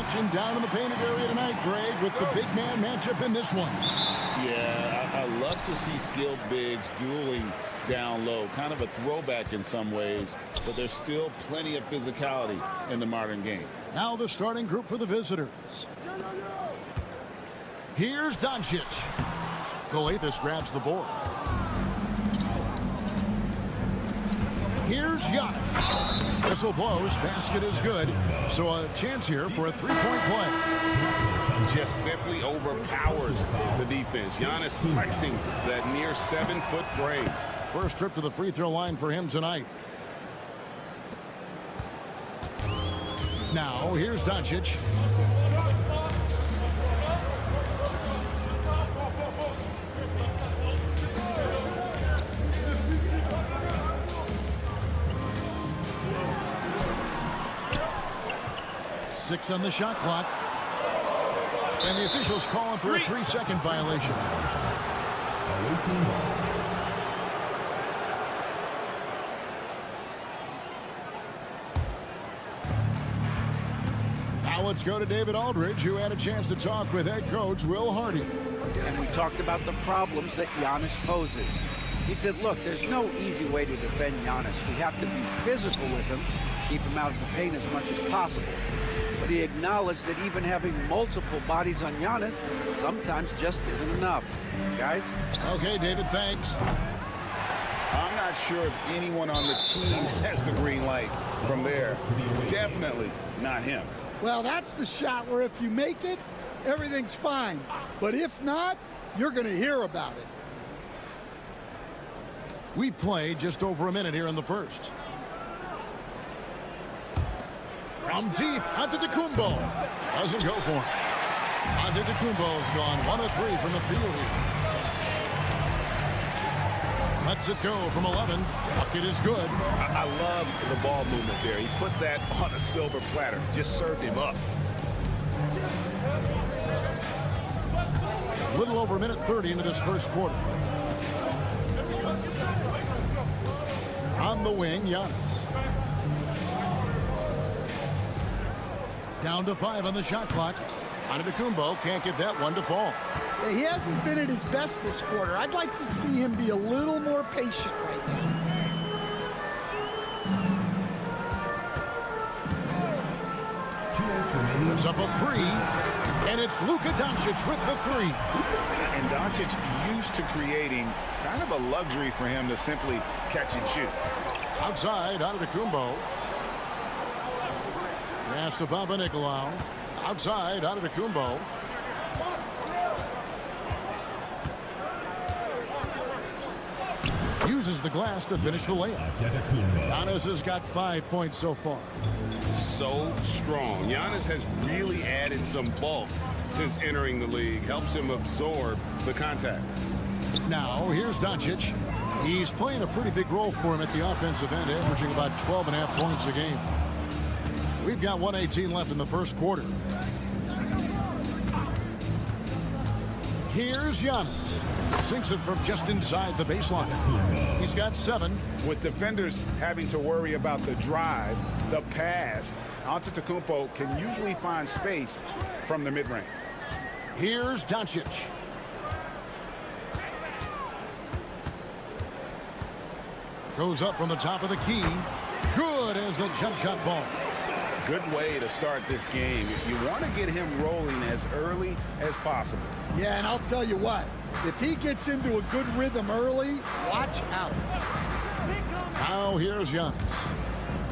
Action down in the painted area tonight, Greg, with the big man matchup in this one. Yeah, I love to see skilled bigs dueling down low. Kind of a throwback in some ways, but there's still plenty of physicality in the modern game. Now the starting group for the visitors. Here's Doncic. Galathis grabs the board. Here's Giannis. Whistle blows, basket is good. So a chance here for a three-point play. Just simply overpowers the defense. Giannis flexing that near 7-foot frame. First trip to the free throw line for him tonight. Now here's Doncic. Six on the shot clock. And the officials calling for a 3-second violation. Now let's go to David Aldridge, who had a chance to talk with head coach Will Hardy. And we talked about the problems that Giannis poses. He said, look, there's no easy way to defend Giannis. We have to be physical with him, keep him out of the paint as much as possible. But he acknowledged that even having multiple bodies on Giannis sometimes just isn't enough. Guys? Okay, David, thanks. I'm not sure if anyone on the team has the green light from there. Definitely not him. Well, that's the shot where if you make it, everything's fine. But if not, you're going to hear about it. We've played just over a minute here in the first. From deep, Antetokounmpo. Doesn't go for him. Antetokounmpo's gone 1 of 3 from the field here. Lets it go from 11. Bucket is good. I love the ball movement there. He put that on a silver platter. Just served him up. A little over a minute 30 into this first quarter. On the wing, Giannis. Down to 5 on the shot clock. Antetokounmpo can't get that one to fall. He hasn't been at his best this quarter. I'd like to see him be a little more patient right now. Puts up a 3, and it's Luka Doncic with the 3. And Doncic used to creating kind of a luxury for him to simply catch and shoot. Outside, Antetokounmpo. Pass to Papanikolaou. Outside, Antetokounmpo. uses the glass to finish the layup. Giannis has got 5 points so far. So strong. Giannis has really added some bulk since entering the league. Helps him absorb the contact. Now, here's Doncic. He's playing a pretty big role for him at the offensive end, averaging about 12.5 points a game. We've got 1:18 left in the first quarter. Here's Giannis. Sinks it from just inside the baseline. He's got 7. With defenders having to worry about the drive, the pass, Antetokounmpo can usually find space from the mid-range. Here's Doncic. Goes up from the top of the key. Good as the jump shot falls. Good way to start this game. You want to get him rolling as early as possible. Yeah, and I'll tell you what, if he gets into a good rhythm early, watch out. Now here's Giannis.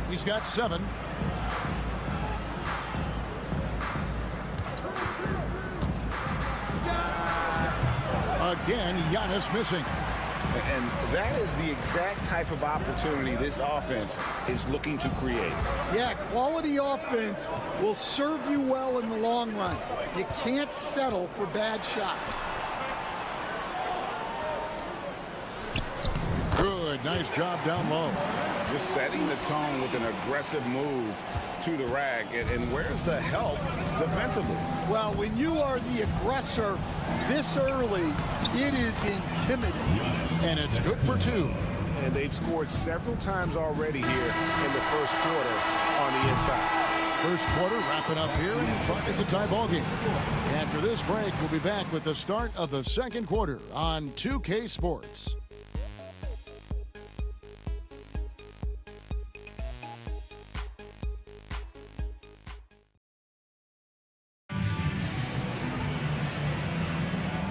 He's got 7. Again, Giannis missing. And that is the exact type of opportunity this offense is looking to create. Yeah, quality offense will serve you well in the long run. You can't settle for bad shots. Good, nice job down low. Just setting the tone with an aggressive move to the rack. And where's the help defensively? Well, when you are the aggressor this early, it is intimidating. And it's good for 2. And they've scored several times already here in the first quarter on the inside. First quarter wrapping up here. It's a tie ball game. After this break, we'll be back with the start of the second quarter on 2K Sports.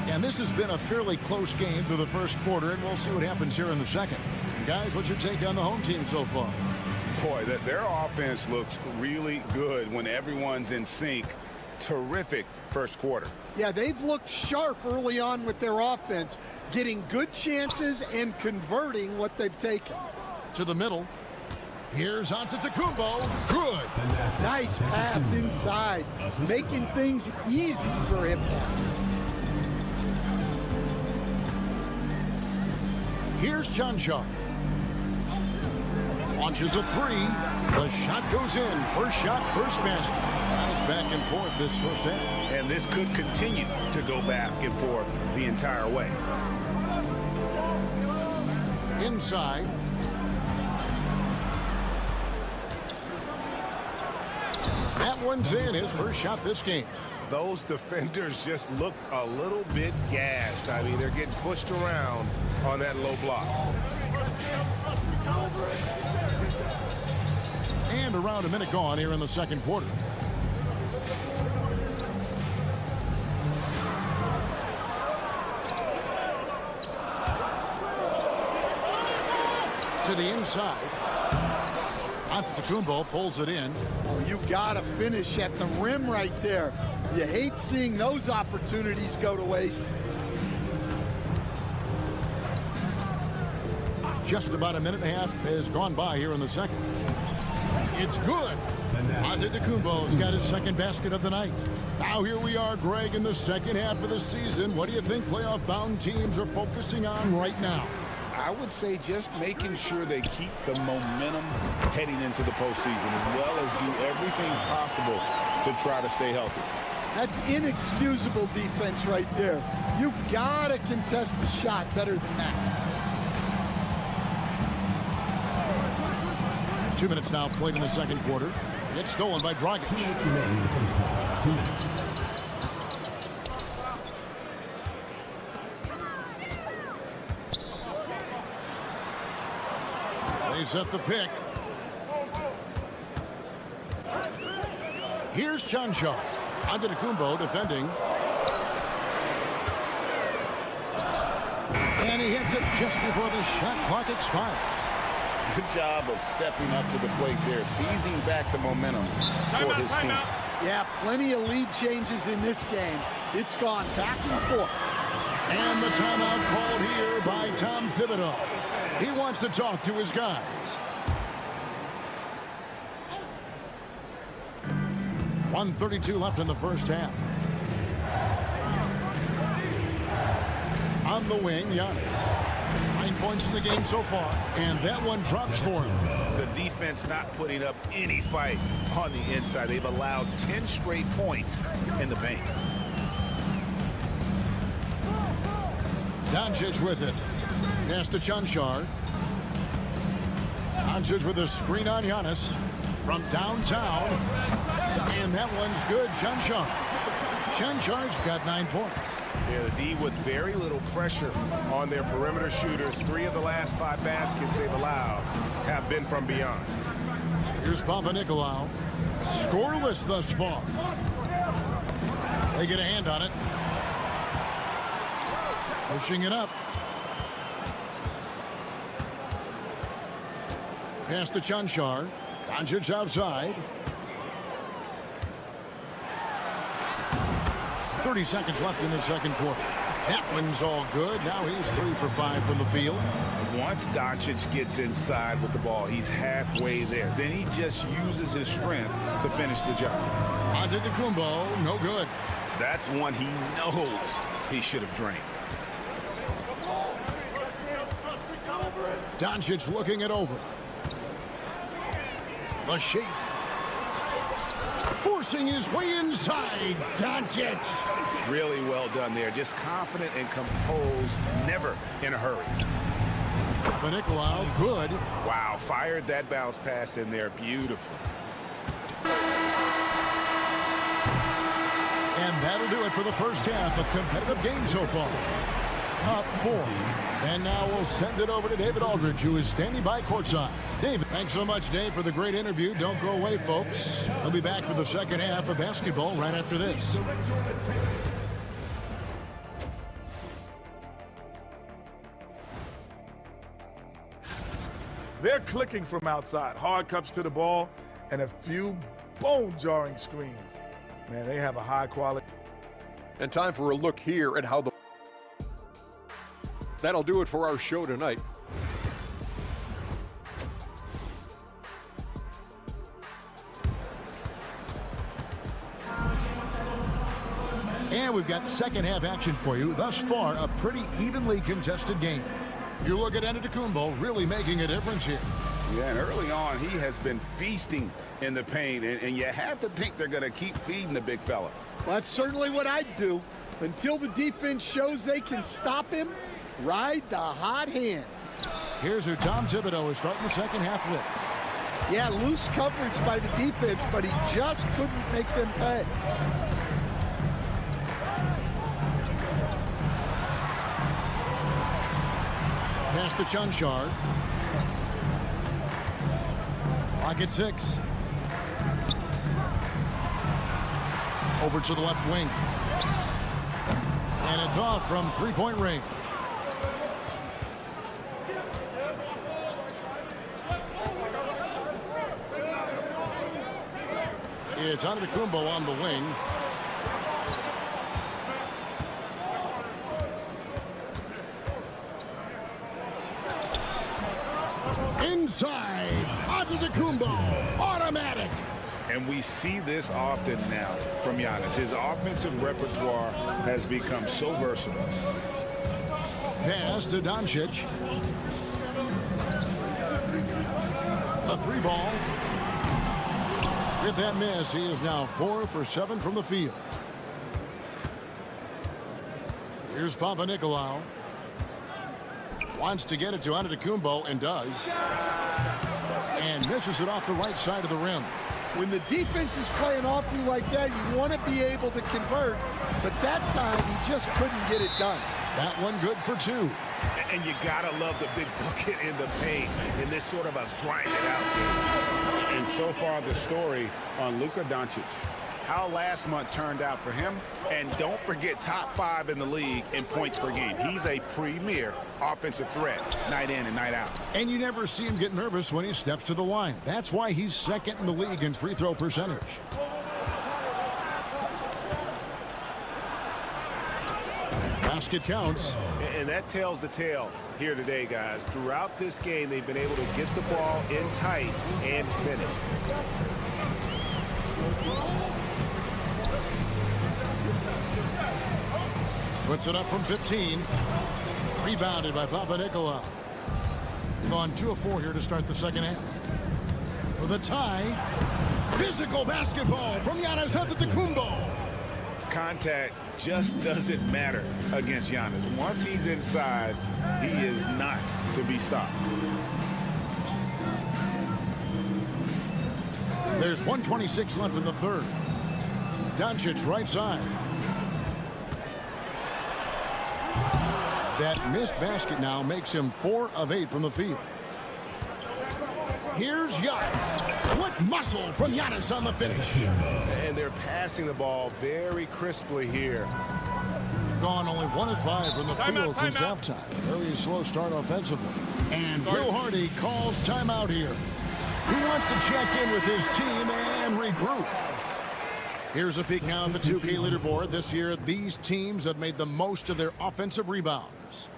And this has been a fairly close game through the first quarter, and we'll see what happens here in the second. Guys, what's your take on the home team so far? Boy, their offense looks really good when everyone's in sync. Terrific first quarter. Yeah, they've looked sharp early on with their offense, getting good chances and converting what they've taken. To the middle. Here's Antetokounmpo. Good. Nice pass inside, making things easy for him. Here's Chanshaw. Launches a 3. The shot goes in. First shot, first basket. Nice back and forth this first half. And this could continue to go back and forth the entire way. Inside. That one's in. His first shot this game. Those defenders just look a little bit gassed. I mean, they're getting pushed around on that low block. And around a minute gone here in the second quarter. To the inside. Antetokounmpo pulls it in. Oh, you gotta finish at the rim right there. You hate seeing those opportunities go to waste. Just about a minute and a half has gone by here in the second. It's good. Antetokounmpo's got his second basket of the night. Now here we are, Greg, in the second half of the season. What do you think playoff-bound teams are focusing on right now? I would say just making sure they keep the momentum heading into the postseason, as well as do everything possible to try to stay healthy. That's inexcusable defense right there. You gotta contest the shot better than that. 2 minutes now played in the second quarter. It's stolen by Dragic. 2 minutes remaining in the first half. 2 minutes. They set the pick. Here's Chanshaw. Antetokounmpo defending. And he hits it just before the shot clock expires. Good job of stepping up to the plate there, seizing back the momentum for his team. Yeah, plenty of lead changes in this game. It's gone back and forth. And the timeout called here by Tom Thibodeau. He wants to talk to his guys. .132 left in the first half. On the wing, Giannis. 9 points in the game so far, and that one drops for him. The defense not putting up any fight on the inside. They've allowed 10 straight points in the paint. Doncic with it. Pass to Chanchar. Doncic with a screen on Giannis from downtown. And that one's good. Chanchar. Chanchar's got 9 points. Yeah, the D with very little pressure on their perimeter shooters. 3 of the last 5 baskets they've allowed have been from beyond. Here's Papanikolaou. Scoreless thus far. They get a hand on it. Pushing it up. Pass to Chanchar. Doncic outside. 30 seconds left in the second quarter. That one's all good. Now he's 3 for 5 from the field. Once Doncic gets inside with the ball, he's halfway there. Then he just uses his strength to finish the job. Antetokounmpo, no good. That's one he knows he should have drained. Doncic looking it over. The shake. Forcing his way inside. Doncic. Really well done there. Just confident and composed. Never in a hurry. Papanikolaou, good. Wow, fired that bounce pass in there beautifully. And that'll do it for the first half. A competitive game so far. Up 4. And now we'll send it over to David Aldridge, who is standing by courtside. David, thanks so much, Dave, for the great interview. Don't go away, folks. We'll be back for the second half of basketball right after this. They're clicking from outside. Hard cups to the ball and a few bone-jarring screens. Man, they have a high quality. And time for a look here at how the... That'll do it for our show tonight. And we've got second half action for you. Thus far, a pretty evenly contested game. You look at Antetokounmpo really making a difference here. Yeah, and early on, he has been feasting in the paint, and you have to think they're going to keep feeding the big fella. Well, that's certainly what I'd do. Until the defense shows they can stop him, ride the hot hand. Here's who Tom Thibodeau is starting the second half with. Yeah, loose coverage by the defense, but he just couldn't make them pay. Pass to Chanchar. Clock at 6. Over to the left wing. And it's off from three-point range. It's Antetokounmpo on the wing. Inside, Antetokounmpo, automatic. And we see this often now from Giannis. His offensive repertoire has become so versatile. Pass to Doncic. A 3-ball. With that miss, he is now 4 for 7 from the field. Here's Papanikolaou. Wants to get it to Antetokounmpo and does. And misses it off the right side of the rim. When the defense is playing off you like that, you want to be able to convert. But that time, he just couldn't get it done. That one good for 2. And you gotta love the big bucket in the paint in this sort of a grind it out game. And so far the story on Luka Doncic. How last month turned out for him. And don't forget, top 5 in the league in points per game. He's a premier offensive threat night in and night out. And you never see him get nervous when he steps to the line. That's why he's second in the league in free throw percentage. Basket counts. And that tells the tale here today, guys. Throughout this game, they've been able to get the ball in tight and finish. Puts it up from 15. Rebounded by Papa Nicola. Gone 2 of 4 here to start the second half. For the tie, physical basketball from Giannis Antetokounmpo. Contact just doesn't matter against Giannis. Once he's inside, he is not to be stopped. There's 1:26 left in the third. Doncic right side. That missed basket now makes him 4 of 8 from the field. Here's Giannis. What muscle from Giannis on the finish. And they're passing the ball very crisply here. Gone only 1 of 5 from the field since halftime. Very slow start offensively. And Will Hardy calls timeout here. He wants to check in with his team and regroup. Here's a peek now at the 2K leaderboard. This year, these teams have made the most of their offensive rebounds.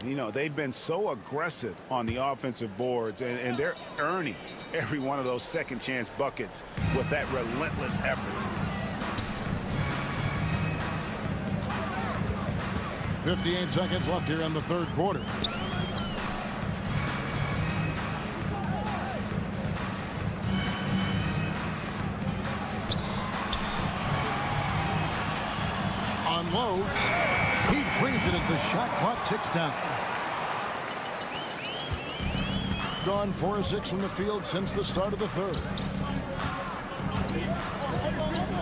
You know, they've been so aggressive on the offensive boards, and they're earning every one of those second chance buckets with that relentless effort. 58 seconds left here in the third quarter. Unloads. He drains it as the shot clock ticks down. Gone 4 of 6 from the field since the start of the third.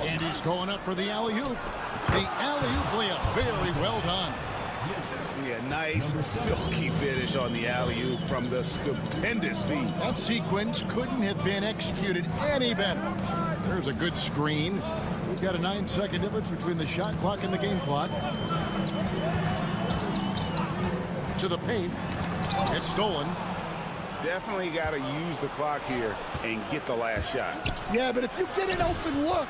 And he's going up for the alley-oop. The alley-oop layup. Very well done. Yeah, nice silky finish on the alley-oop from the stupendous feed. That sequence couldn't have been executed any better. There's a good screen. We've got a 9-second difference between the shot clock and the game clock. To the paint. It's stolen. Definitely got to use the clock here and get the last shot. Yeah, but if you get an open look,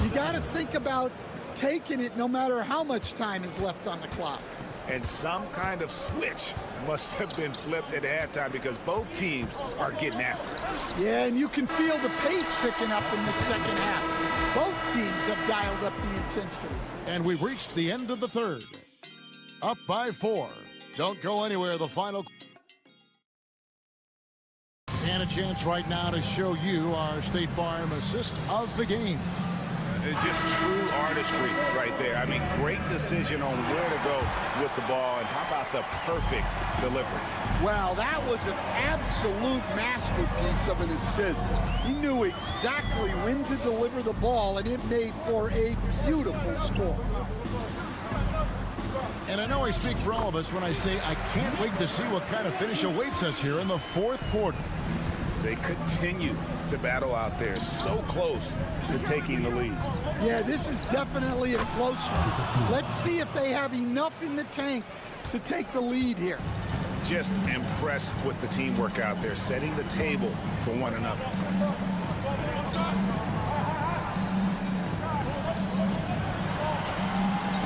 you got to think about taking it no matter how much time is left on the clock. And some kind of switch must have been flipped at halftime because both teams are getting after it. Yeah, and you can feel the pace picking up in the second half. Both teams have dialed up the intensity. And we've reached the end of the third. Up by 4. Don't go anywhere. The final. And a chance right now to show you our State Farm assist of the game. Just true artistry right there. I mean, great decision on where to go with the ball, and how about the perfect delivery? Wow, that was an absolute masterpiece of an assist. He knew exactly when to deliver the ball, and it made for a beautiful score. And I know I speak for all of us when I say I can't wait to see what kind of finish awaits us here in the fourth quarter. They continue to battle out there, so close to taking the lead. Yeah, this is definitely a close one. Let's see if they have enough in the tank to take the lead here. Just impressed with the teamwork out there, setting the table for one another.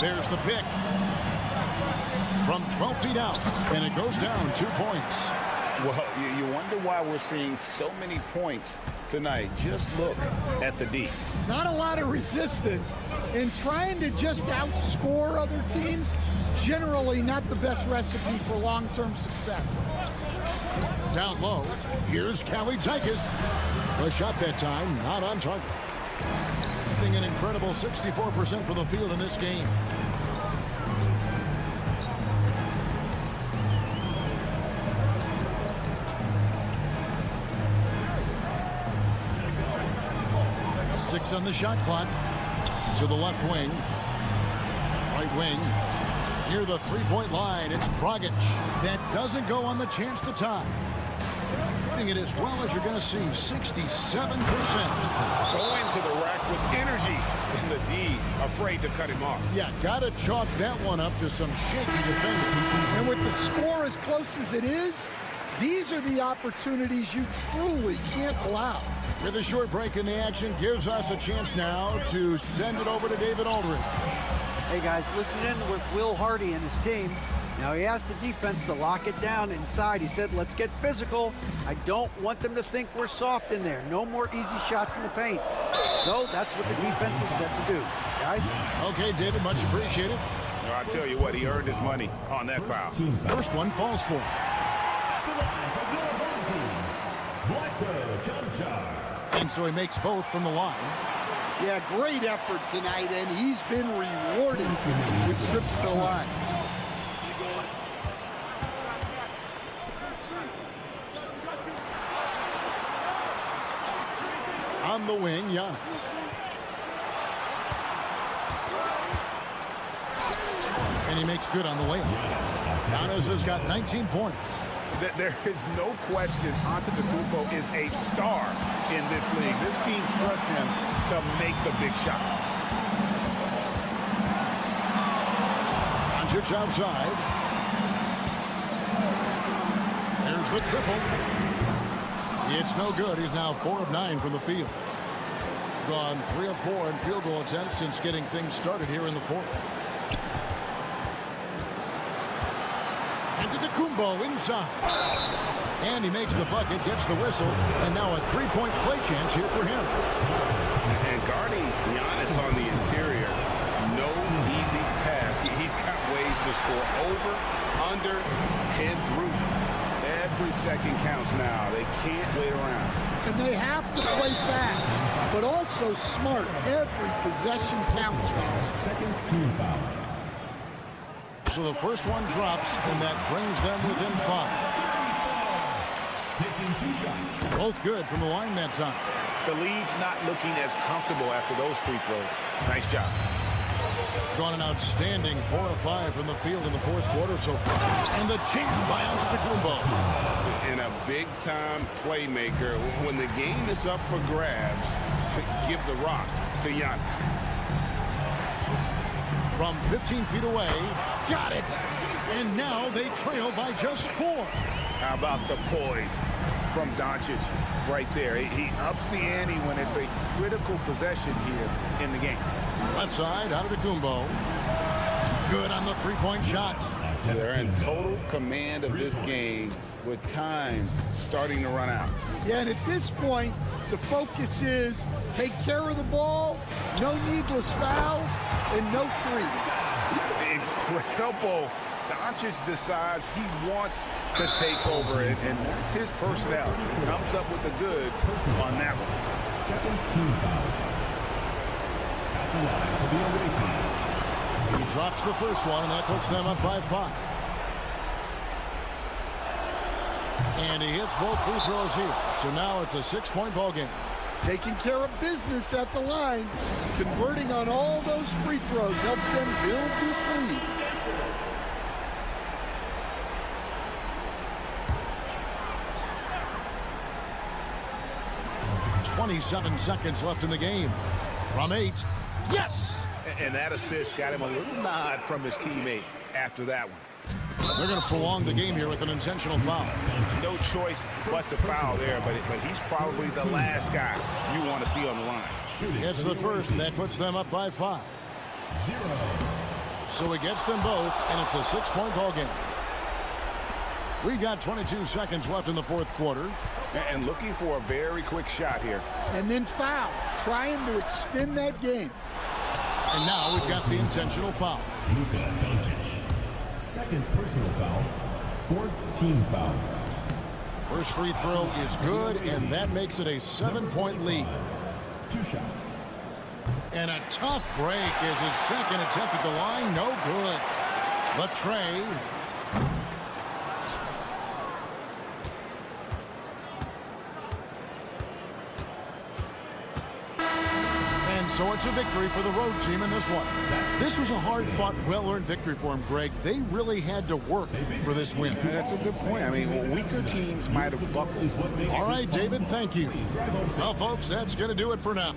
There's the pick. From 12 feet out, and it goes down 2 points. Well, you wonder why we're seeing so many points tonight. Just look at the D. Not a lot of resistance, and trying to just outscore other teams, generally not the best recipe for long-term success. Down low, here's Kalitzakis. The shot that time, not on target. An incredible 64% for the field in this game. Six on the shot clock. To the left wing. Right wing. Near the three-point line, it's Dragic. That doesn't go on the chance to tie. Doing it as well as you're going to see, 67%. Go into the rack with energy. And the D afraid to cut him off. Yeah, got to chalk that one up to some shaky defending. And with the score as close as it is, these are the opportunities you truly can't allow. With a short break in the action, gives us a chance now to send it over to David Aldridge. Hey guys, listen in with Will Hardy and his team. Now he asked the defense to lock it down inside. He said, let's get physical. I don't want them to think we're soft in there. No more easy shots in the paint. So that's what the defense is set to do. Guys? Okay, David, much appreciated. Well, I tell you what, he earned his money on that foul. First one falls for him. And so he makes both from the line. Yeah, great effort tonight, and he's been rewarded with trips to the line. On the wing, Giannis. And he makes good on the layup. Giannis has got 19 points. There is no question Antetokounmpo is a star in this league. This team trusts him to make the big shot. Doncic outside. There's the triple. It's no good. He's now 4 of 9 from the field. Gone 3 of 4 in field goal attempts since getting things started here in the fourth. Antetokounmpo inside. And he makes the bucket, gets the whistle, and now a three-point play chance here for him. And guarding Giannis on the interior, no easy task. He's got ways to score over, under, and through. Every second counts now. They can't wait around. And they have to play fast, but also smart. Every possession counts. Second team foul. So the first one drops, and that brings them within 5. Taking 2 shots. Both good from the line that time. The lead's not looking as comfortable after those free throws. Nice job. Gone an outstanding 4 of 5 from the field in the fourth quarter so far. And the jam by Antetokounmpo. And a big-time playmaker. When the game is up for grabs, give the rock to Giannis. From 15 feet away, got it. And now they trail by just 4. How about the poise from Doncic right there? He ups the ante when it's a critical possession here in the game. Left side, Antetokounmpo. Good on the three-point shots. They're in total command of this game with time starting to run out. Yeah, and at this point, the focus is take care of the ball, no needless fouls, and no threes. Incredible. Doncic decides he wants to take over, and that's his personality. He comes up with the goods on that one. Second team foul. At the line for the away team. He drops the first one, and that puts them up by 5. And he hits both free throws here. So now it's a 6-point ball game. Taking care of business at the line, converting on all those free throws helps them build this lead. .27 seconds left in the game. From 8. Yes! And that assist got him a little nod from his teammate after that one. They're going to prolong the game here with an intentional foul. No choice but to foul there, but he's probably the last guy you want to see on the line. Hits the first, and that puts them up by 5. 0. So he gets them both, and it's a 6-point ball game. We've got 22 seconds left in the fourth quarter. And looking for a very quick shot here. And then foul, trying to extend that game. And now we've got the intentional foul. Luka Doncic. Second personal foul. Fourth team foul. First free throw is good, and that makes it a 7-point lead. 2 shots. And a tough break is his second attempt at the line. No good. The tray. So it's a victory for the road team in this one. This was a hard-fought, well-earned victory for him, Greg. They really had to work for this win. That's a good point. I mean, weaker teams might have buckled. All right, David, thank you. Well, folks, that's going to do it for now.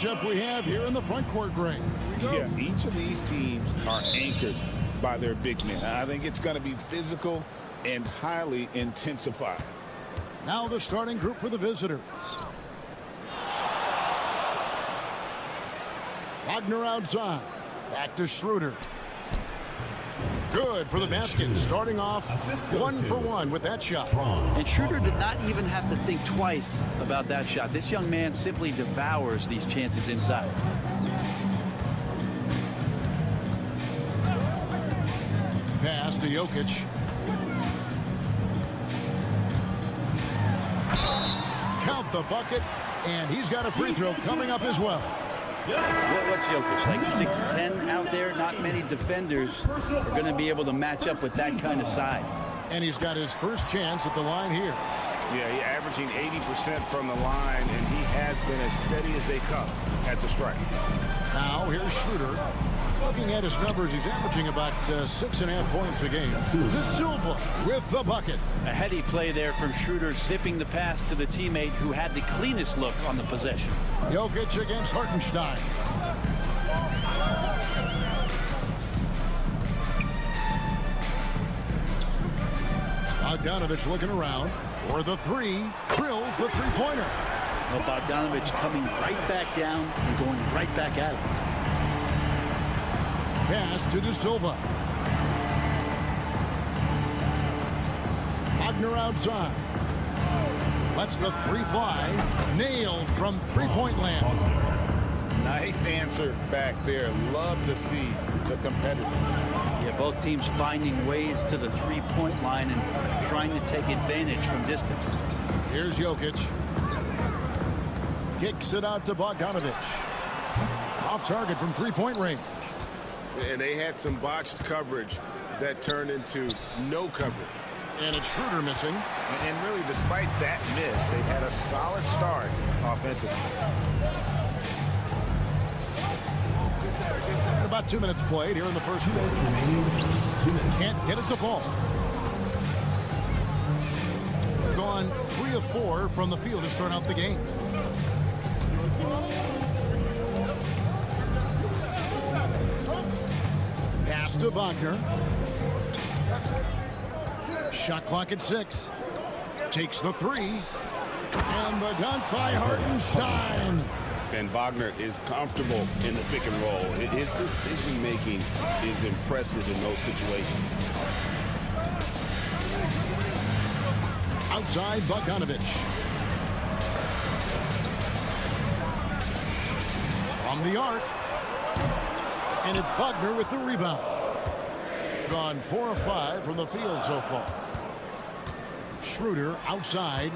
matchup we have here in the front court, Greg. Yeah, each of these teams are anchored by their big men. I think it's going to be physical and highly intensified. Now the starting group for the visitors. Wagner outside. Back to Schroeder. Good for the basket, starting off 1 for 1 with that shot. And Schroeder did not even have to think twice about that shot. This young man simply devours these chances inside. Pass to Jokic. Count the bucket, and he's got a free throw coming up as well. What's Jokic, like 6'10" out there? Not many defenders are going to be able to match up with that kind of size. And he's got his first chance at the line here. Yeah, he's averaging 80% from the line, and he has been as steady as they come at the stripe. Now, here's Schroeder. Looking at his numbers, he's averaging about 6.5 points a game. De Silva with the bucket. A heady play there from Schroeder, zipping the pass to the teammate who had the cleanest look on the possession. Jokic against Hartenstein. Bogdanovich looking around for the three. Drills the three-pointer. Well, Bogdanovich coming right back down and going right back at him. Pass to De Silva. Wagner outside. Lets the three fly. Nailed from three-point land. Nice answer back there. Love to see the competitors. Yeah, both teams finding ways to the three-point line and trying to take advantage from distance. Here's Jokic. Kicks it out to Bogdanovich. Off target from three-point range. And they had some botched coverage that turned into no coverage. And it's Schroeder missing. And really, despite that miss, they've had a solid start offensively. About 2 minutes played here in the first quarter. Can't get it to fall. Gone 3 of 4 from the field to start out the game. Pass to Wagner. Shot clock at 6. Takes the three. And the dunk by Hartenstein. And Wagner is comfortable in the pick and roll. His decision-making is impressive in those situations. Outside Bogdanovich. From the arc. And it's Wagner with the rebound. Gone 4 of 5 from the field so far. Schroeder outside.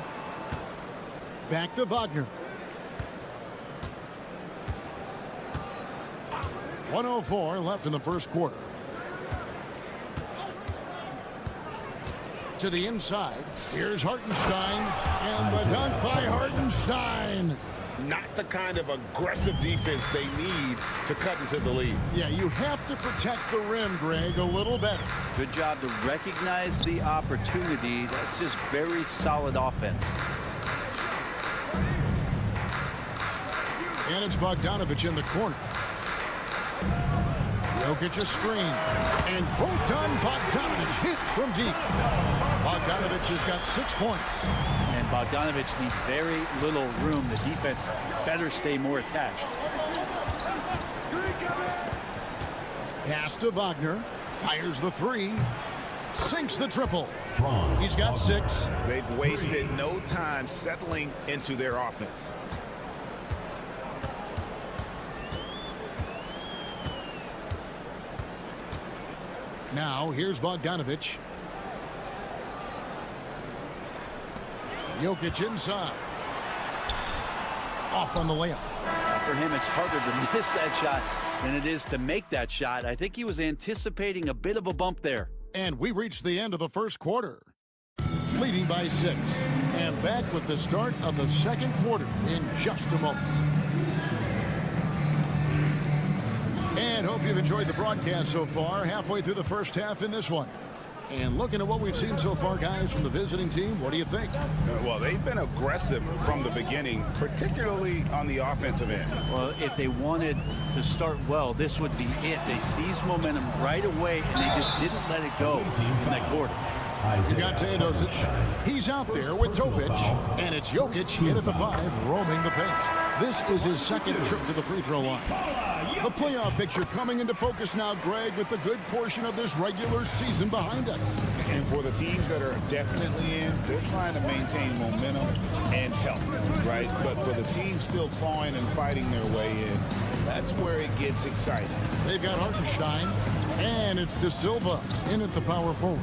Back to Wagner. 1:04 left in the first quarter. To the inside. Here's Hartenstein. And the dunk by Hartenstein. Not the kind of aggressive defense they need to cut into the lead. Yeah, you have to protect the rim, Greg, a little better. Good job to recognize the opportunity. That's just very solid offense. And it's Bogdanovich in the corner. Jokic a screen. And both done. Bogdanovich hits from deep. Bogdanovich has got 6 points. And Bogdanovich needs very little room. The defense better stay more attached. Pass to Wagner. Fires the three. Sinks the triple. He's got 6. They've wasted no time settling into their offense. Now, here's Bogdanovich. Jokic inside. Off on the layup. For him, it's harder to miss that shot than it is to make that shot. I think he was anticipating a bit of a bump there. And we reached the end of the first quarter. Leading by 6. And back with the start of the second quarter in just a moment. And hope you've enjoyed the broadcast so far. Halfway through the first half in this one. And looking at what we've seen so far, guys, from the visiting team, what do you think? Well, they've been aggressive from the beginning, particularly on the offensive end. Well, if they wanted to start well, this would be it. They seized momentum right away, and they just didn't let it go in that quarter. You got Teodosic. He's out there with Topic, and it's Jokic in at the 5, roaming the paint. This is his second trip to the free throw line. The playoff picture coming into focus now, Greg, with a good portion of this regular season behind us. And for the teams that are definitely in, they're trying to maintain momentum and help, right? But for the teams still clawing and fighting their way in, that's where it gets exciting. They've got Hartenstein, and it's De Silva in at the power forward.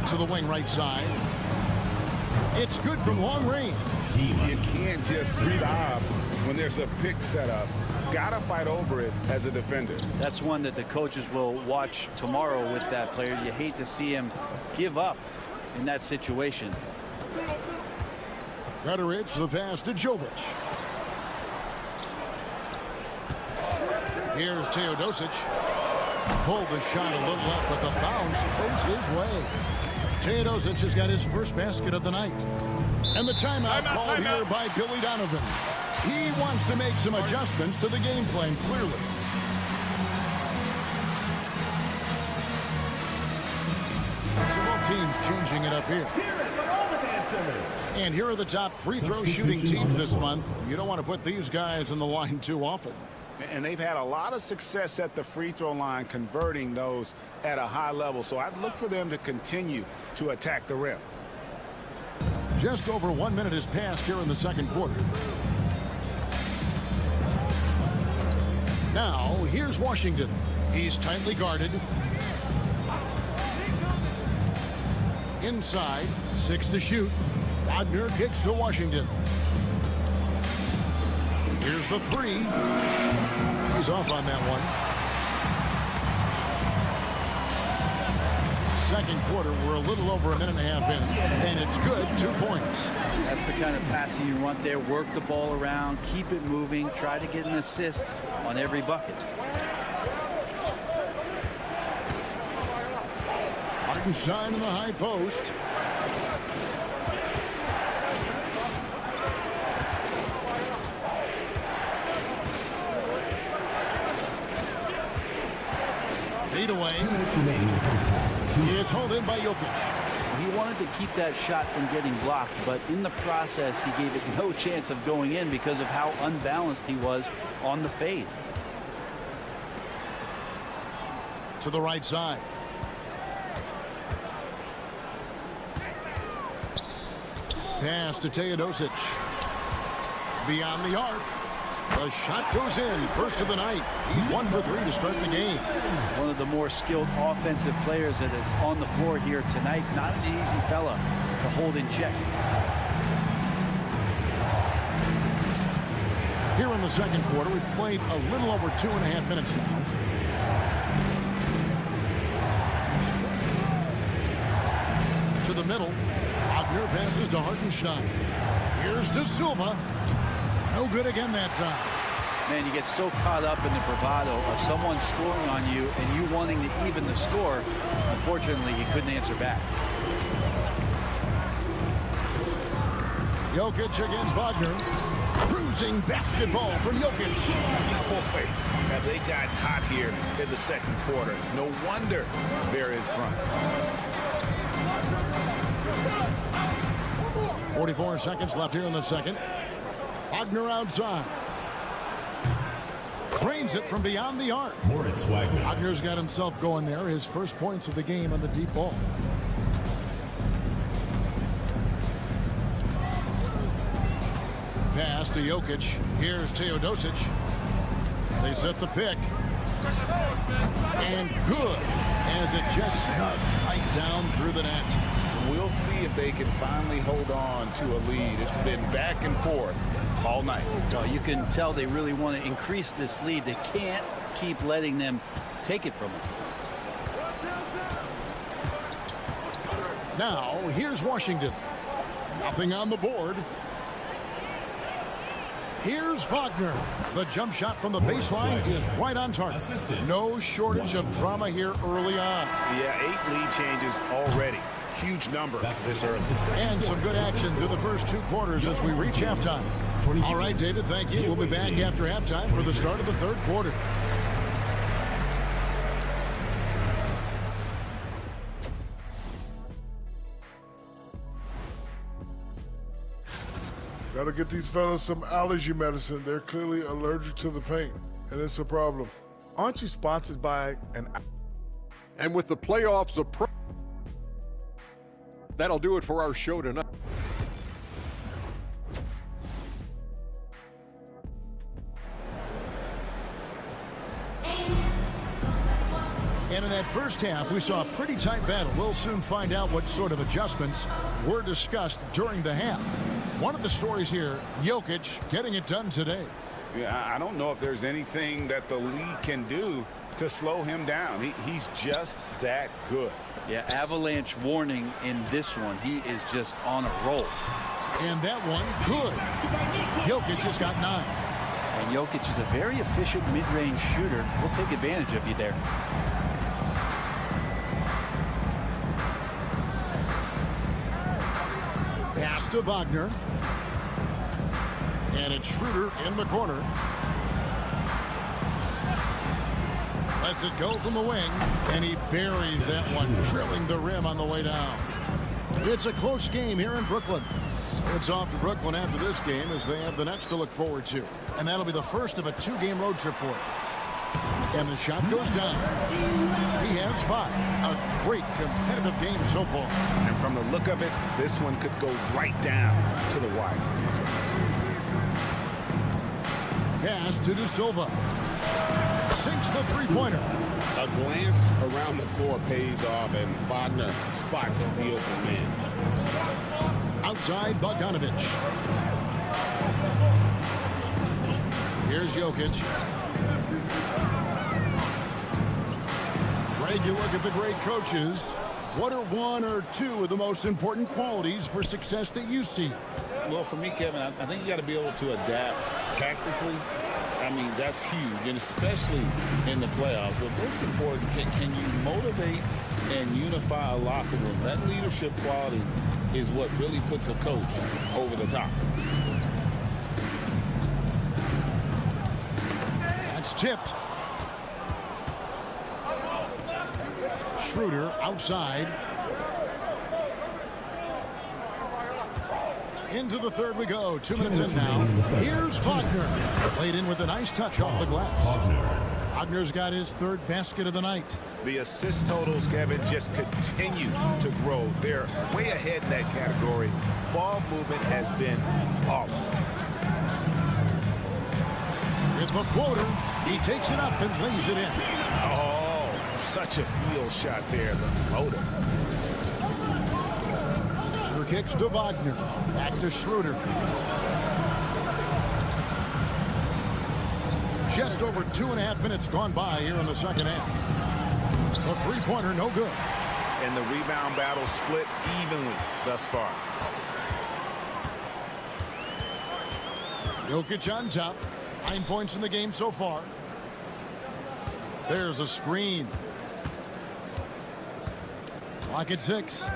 To the wing right side. It's good from long range. You can't just stop when there's a pick set up. Gotta fight over it as a defender. That's one that the coaches will watch tomorrow with that player. You hate to see him give up in that situation. Gutteridge, the pass to Jovic. Here's Teodosic. Pulled the shot a little up, but the bounce goes his way. Teodosic has got his first basket of the night. And the timeout called here by Billy Donovan. He wants to make some adjustments to the game plan, clearly. So both teams changing it up here. And here are the top free throw shooting teams this month. You don't want to put these guys in the line too often. And they've had a lot of success at the free throw line, converting those at a high level. So I'd look for them to continue to attack the rim. Just over 1 minute has passed here in the second quarter. Now, here's Washington. He's tightly guarded. Inside, 6 to shoot. Wagner kicks to Washington. Here's the 3. He's off on that one. Second quarter, we're a little over a minute and a half in, and it's good, 2 points. That's the kind of passing you want there. Work the ball around, keep it moving, try to get an assist on every bucket. Hartenstein in the high post. Feed away. It's hauled in by Jokic. He wanted to keep that shot from getting blocked, but in the process, he gave it no chance of going in because of how unbalanced he was on the fade. To the right side. Pass to Teodosic. Beyond the arc. The shot goes in. First of the night. He's 1 for 3 to start the game. One of the more skilled offensive players that is on the floor here tonight. Not an easy fella to hold in check. Here in the second quarter, we've played a little over 2.5 minutes now. To the middle. Wagner passes to Hartenstein. Here's De Silva. No good again that time. Man, you get so caught up in the bravado of someone scoring on you and you wanting to even the score. Unfortunately, he couldn't answer back. Jokic against Wagner. Cruising basketball from Jokic. Boy, have they gotten hot here in the second quarter. No wonder they're in front. 44 seconds left here in the second. Wagner outside. Cranes it from beyond the arc. Wagner's got himself going there. His first points of the game on the deep ball. Pass to Jokic. Here's Teodosic. They set the pick. And good as it just snugs right down through the net. We'll see if they can finally hold on to a lead. It's been back and forth all night. Oh, you can tell they really want to increase this lead. They can't keep letting them take it from them. Now, here's Washington. Nothing on the board. Here's Wagner. The jump shot from the baseline is right on target. No shortage of drama here early on. Yeah, 8 lead changes already. Huge number this early. And some good action through the first 2 quarters as we reach halftime. All right, David, thank you. We'll be back after halftime for the start of the third quarter. Gotta get these fellas some allergy medicine. They're clearly allergic to the paint, and it's a problem. Aren't you sponsored by an... And with the playoffs approaching, that'll do it for our show tonight. And in that first half, we saw a pretty tight battle. We'll soon find out what sort of adjustments were discussed during the half. One of the stories here, Jokic getting it done today. Yeah, I don't know if there's anything that the league can do to slow him down. He's just that good. Yeah, avalanche warning in this one. He is just on a roll. And that one, good. Jokic just got 9. And Jokic is a very efficient mid-range shooter. We'll take advantage of you there. Pass to Wagner. And it's Schroeder in the corner. Lets it go from the wing. And he buries that one, drilling the rim on the way down. It's a close game here in Brooklyn. So it's off to Brooklyn after this game as they have the Nets to look forward to. And that'll be the first of a 2-game road trip for it. And the shot goes down. He has 5. A great competitive game so far. And from the look of it, this one could go right down to the wire. Pass to De Silva. Sinks the three-pointer. A glance around the floor pays off, and Wagner spots the open man. Outside Bogdanovic. Here's Jokic. Greg, you look at the great coaches. What are 1 or 2 of the most important qualities for success that you see? Well, for me, Kevin, I think you got to be able to adapt tactically. I mean, that's huge, and especially in the playoffs. But most important, can you motivate and unify a locker room? That leadership quality is what really puts a coach over the top. That's tipped. Schroeder outside. Into the third we go. 2 minutes in now. Here's Wagner. Played in with a nice touch off the glass. Wagner's got his 3rd basket of the night. The assist totals, Kevin, just continue to grow. They're way ahead in that category. Ball movement has been flawless. With the floater, he takes it up and lays it in. Oh, such a field shot there, the floater. Kicks to Wagner. Back to Schroeder. Just over 2.5 minutes gone by here in the second half. The three-pointer no good. And the rebound battle split evenly thus far. Jokic on top. 9 points in the game so far. There's a screen. Clock at 6.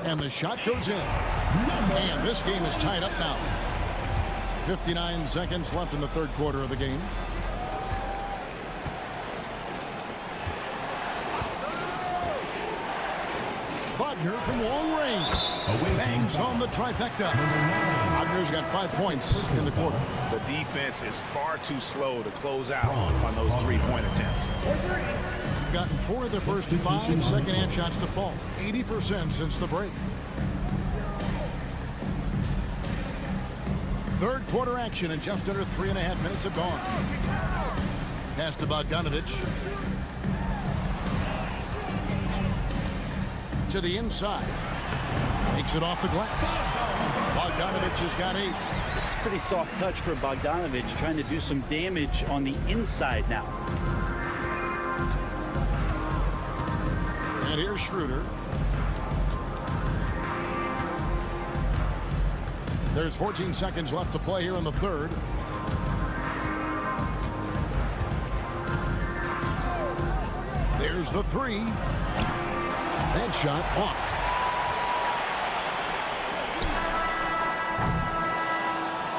And the shot goes in. And this game is tied up now. 59 seconds left in the third quarter of the game. Wagner from long range. Bangs on the trifecta. Wagner's got 5 points in the quarter. The defense is far too slow to close out on those three-point attempts. Gotten 4 of the first 5 second-half shots to fall. 80% since the break. Third quarter action and just under 3.5 minutes have gone. Pass to Bogdanovic. To the inside. Makes it off the glass. Bogdanovic has got 8. It's a pretty soft touch for Bogdanovic, trying to do some damage on the inside now. And here's Schroeder. There's 14 seconds left to play here in the third. There's the 3. That shot off.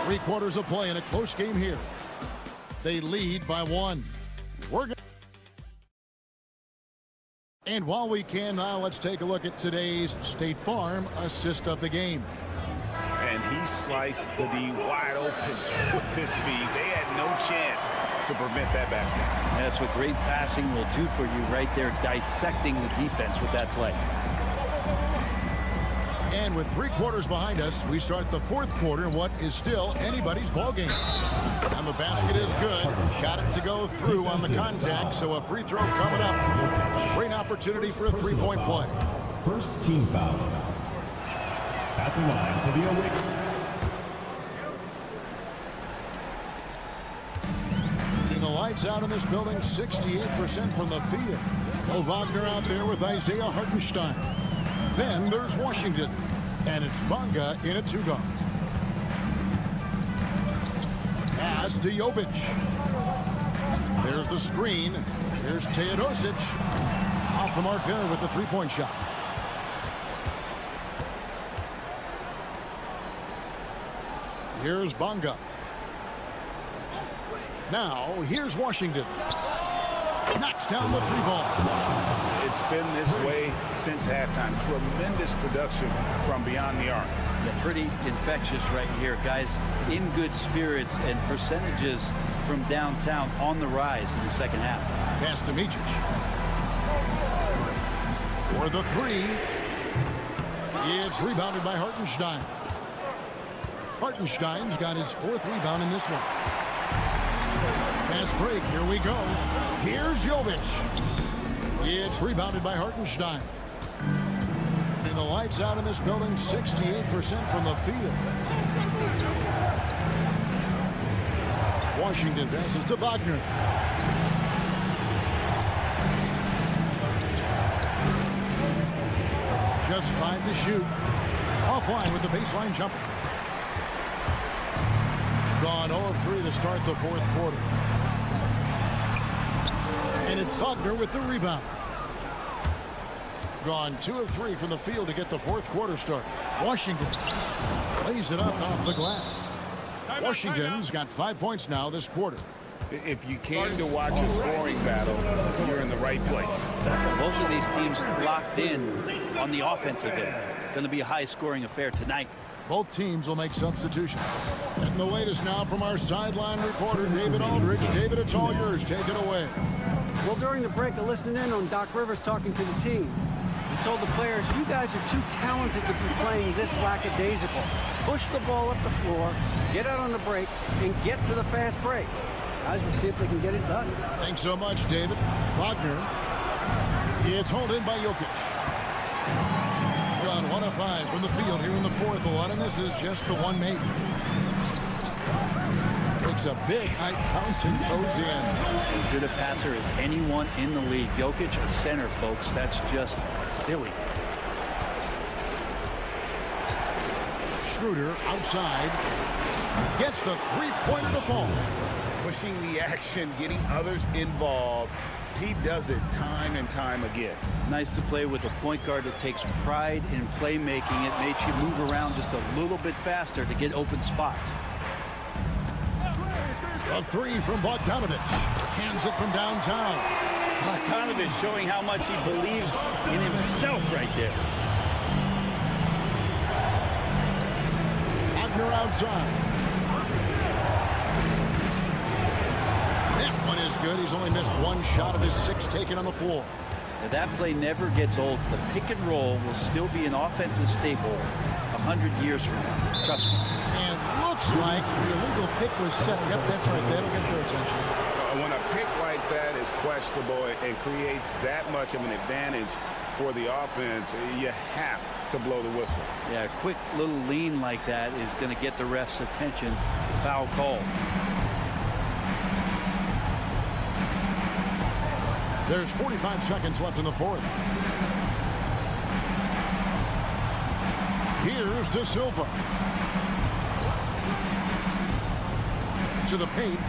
Three-quarters of play in a close game here. They lead by 1. And while we can now, let's take a look at today's State Farm assist of the game. And he sliced the D wide open with his feet. They had no chance to prevent that basket. And that's what great passing will do for you right there, dissecting the defense with that play. And with 3 quarters behind us, we start the 4th quarter in what is still anybody's ball game. And the basket is good. Got it to go through on the contact, so a free throw coming up. Great opportunity for a 3-point play. First team foul. At the line for the away. The lights out in this building, 68% from the field. Mo Wagner out there with Isaiah Hartenstein. Then there's Washington, and it's Bonga in a 2-guard. Pass to Jovic. There's the screen. Here's Teodosic. Off the mark there with the 3-point shot. Here's Bonga. Now, here's Washington. Knocks down the 3-ball. It's been this way since halftime. Tremendous production from beyond the arc. Yeah, pretty infectious right here. Guys in good spirits and percentages from downtown on the rise in the second half. Pass to Micic. For the 3. It's rebounded by Hartenstein. Hartenstein's got his 4th rebound in this one. Pass break, here we go. Here's Jovic. It's rebounded by Hartenstein. And the lights out in this building, 68% from the field. Washington passes to Wagner. Just 5 to shoot. Offline with the baseline jumper. Gone 0 of 3 to start the 4th quarter. And it's Wagner with the rebound. Gone 2 of 3 from the field to get the 4th quarter started. Washington lays it up off the glass. Washington's got 5 points now this quarter. If you came to watch a scoring battle, you're in the right place. Both of these teams locked in on the offensive end. Going to be a high-scoring affair tonight. Both teams will make substitutions. Getting the latest now from our sideline reporter, David Aldridge. David, it's all yours. Take it away. Well, during the break, I listened in on Doc Rivers talking to the team. He told the players, you guys are too talented to be playing this lackadaisical. Push the ball up the floor, get out on the break, and get to the fast break. Guys, we'll see if they can get it done. Thanks so much, David. Wagner. It's hauled in by Jokic. Gone 1 of 5 from the field here in the 4th. A lot of this is just the one made. Takes a big height bounce and goes in. As good a passer as anyone in the league. Jokic, a center, folks. That's just silly. Schroeder outside. Gets the 3-pointer to fall. Pushing the action, getting others involved. He does it time and time again. Nice to play with a point guard that takes pride in playmaking. It makes you move around just a little bit faster to get open spots. A 3 from Bogdanovic. Hands it from downtown. Bogdanovic showing how much he believes in himself right there. Wagner outside. That one is good. He's only missed 1 shot of his 6 taken on the floor. Now that play never gets old. The pick and roll will still be an offensive staple 100 years from now. Trust me. And looks like the illegal pick was set. Yep, that's right. That'll get their attention. When a pick like that is questionable and creates that much of an advantage for the offense, you have to blow the whistle. Yeah, a quick little lean like that is going to get the ref's attention. Foul call. There's 45 seconds left in the 4th. Here's De Silva. To the paint.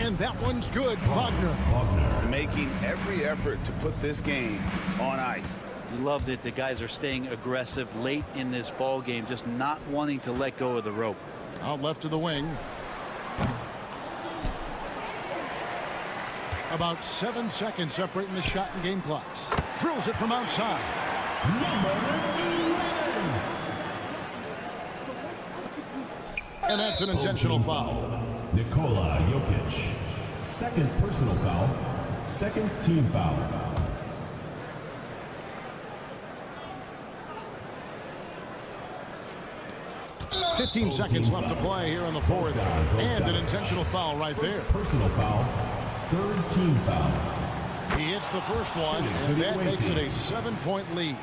And that one's good. Wagner. Making every effort to put this game on ice. You love that the guys are staying aggressive late in this ball game, just not wanting to let go of the rope. Out left to the wing. About 7 seconds separating the shot and game clocks. Drills it from outside. And that's an intentional foul. Nikola Jokic. Second personal foul. Second team foul. 15 seconds left to play here in the fourth. And an intentional foul right there. Personal foul. Third team foul. He hits the first one, and that makes it a 7-point lead.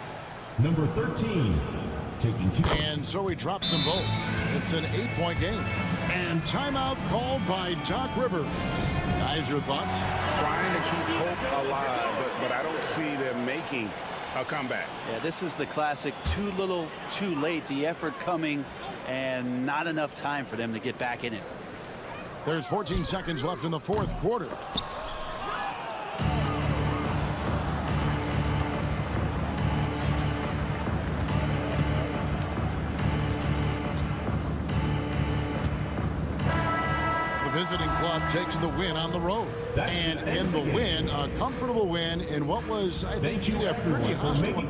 Number 13, taking 2. And so he drops them both. It's an 8-point game. And timeout called by Doc Rivers. Guys, your thoughts? Trying to keep hope alive, but I don't see them making a comeback. Yeah, this is the classic too little, too late. The effort coming and not enough time for them to get back in it. There's 14 seconds left in the fourth quarter. Visiting club takes the win on the road. And in the win, a comfortable win in what was, I think, a pretty hostile.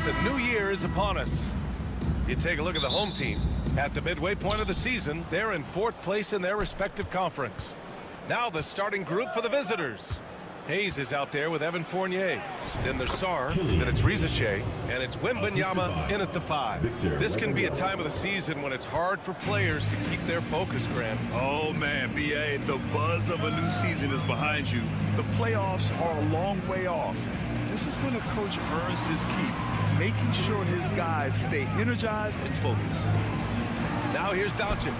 The new year is upon us. You take a look at the home team. At the midway point of the season, they're in 4th place in their respective conference. Now the starting group for the visitors. Hayes is out there with Evan Fournier. Then there's Sarr, then it's Rizachet, and it's Wembanyama in at the 5. This can be a time of the season when it's hard for players to keep their focus, Grant. Oh, man, B.A., the buzz of a new season is behind you. The playoffs are a long way off. This is when a coach earns his keep, making sure his guys stay energized and focused. Now here's Doncic,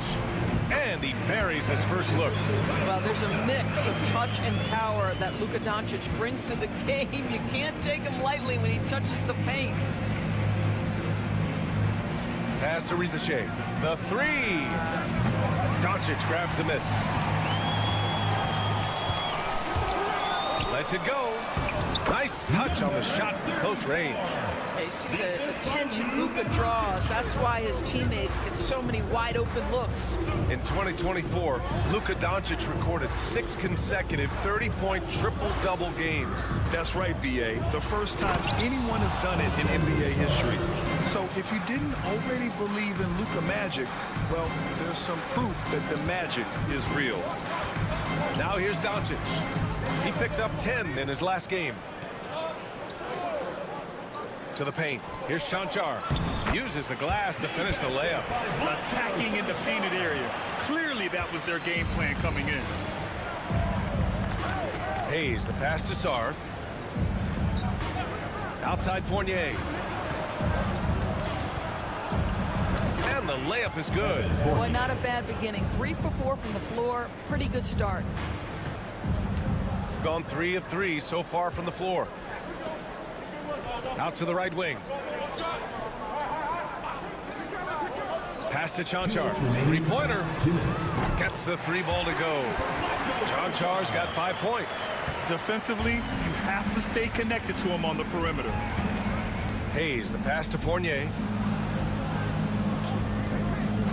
and he buries his first look. Well, there's a mix of touch and power that Luka Doncic brings to the game. You can't take him lightly when he touches the paint. Pass to Rizachet. The 3. Doncic grabs the miss. Lets it go. Nice touch on the shot from close range. Hey, see the attention Luka draws. That's why his teammates get so many wide open looks. In 2024, Luka Doncic recorded 6 consecutive 30-point triple-double games. That's right, B.A. The first time anyone has done it in NBA history. So if you didn't already believe in Luka magic, well, there's some proof that the magic is real. Now here's Doncic. He picked up 10 in his last game. To the paint. Here's Chanchar. Uses the glass to finish the layup. Attacking in the painted area. Clearly that was their game plan coming in. Hayes, the pass to Sarr. Outside Fournier. And the layup is good. Boy, not a bad beginning. 3 for 4 from the floor. Pretty good start. Gone 3 of 3 so far from the floor. Out to the right wing. Pass to Chanchar. 3-pointer. Gets the 3 ball to go. Chanchar's got 5 points. Defensively, you have to stay connected to him on the perimeter. Hayes, the pass to Fournier.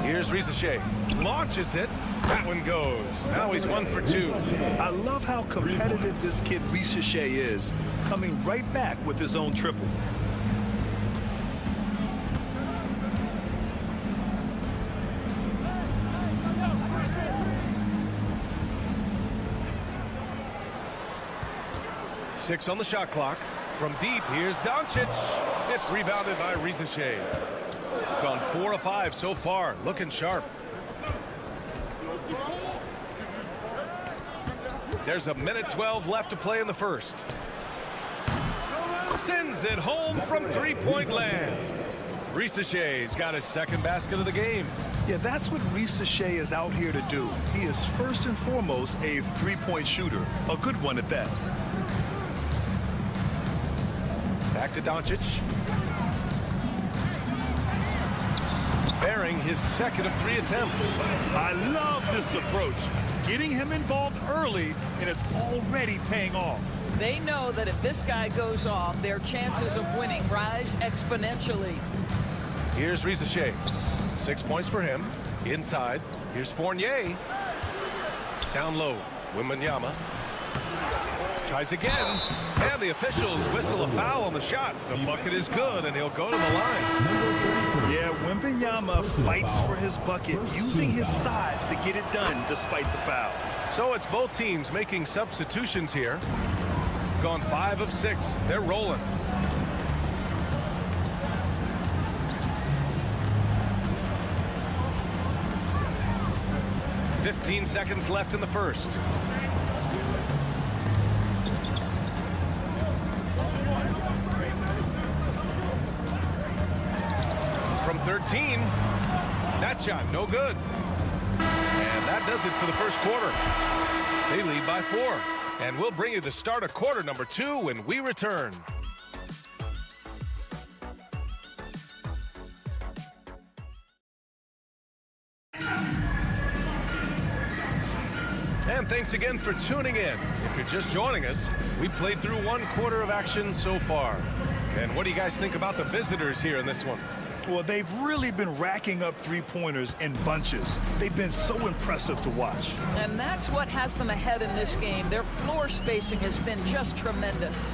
Here's Rizachet. Launches it. That one goes. Now he's 1 for 2. I love how competitive this kid Rizachet is, coming right back with his own triple. Six on the shot clock. From deep, here's Doncic. It's rebounded by Rizachet. Gone 4 of 5 so far. Looking sharp. There's a minute 12 left to play in the first. Sends it home from three-point land. Rizachet's got his second basket of the game. Yeah, that's what Rizachet is out here to do. He is first and foremost a three-point shooter. A good one at that. Back to Doncic. Bearing his second of 3 attempts. I love this approach. Getting him involved early, and it's already paying off. They know that if this guy goes off, their chances of winning rise exponentially. Here's Rizachet. 6 points for him. Inside. Here's Fournier. Down low. Wembanyama. Tries again. And the officials whistle a foul on the shot. The bucket is good, and he'll go to the line. Yeah, Wembanyama fights for his bucket, using his size to get it done despite the foul. So it's both teams making substitutions here. Gone 5 of 6. They're rolling. "15 seconds left in the first. From 13, that shot no good. And that does it for the first quarter. They lead by 4. And we'll bring you the start of quarter number 2 when we return. And thanks again for tuning in. If you're just joining us, we played through 1 quarter of action so far. And what do you guys think about the visitors here in this one? Well, they've really been racking up three-pointers in bunches. They've been so impressive to watch. And that's what has them ahead in this game. Their floor spacing has been just tremendous.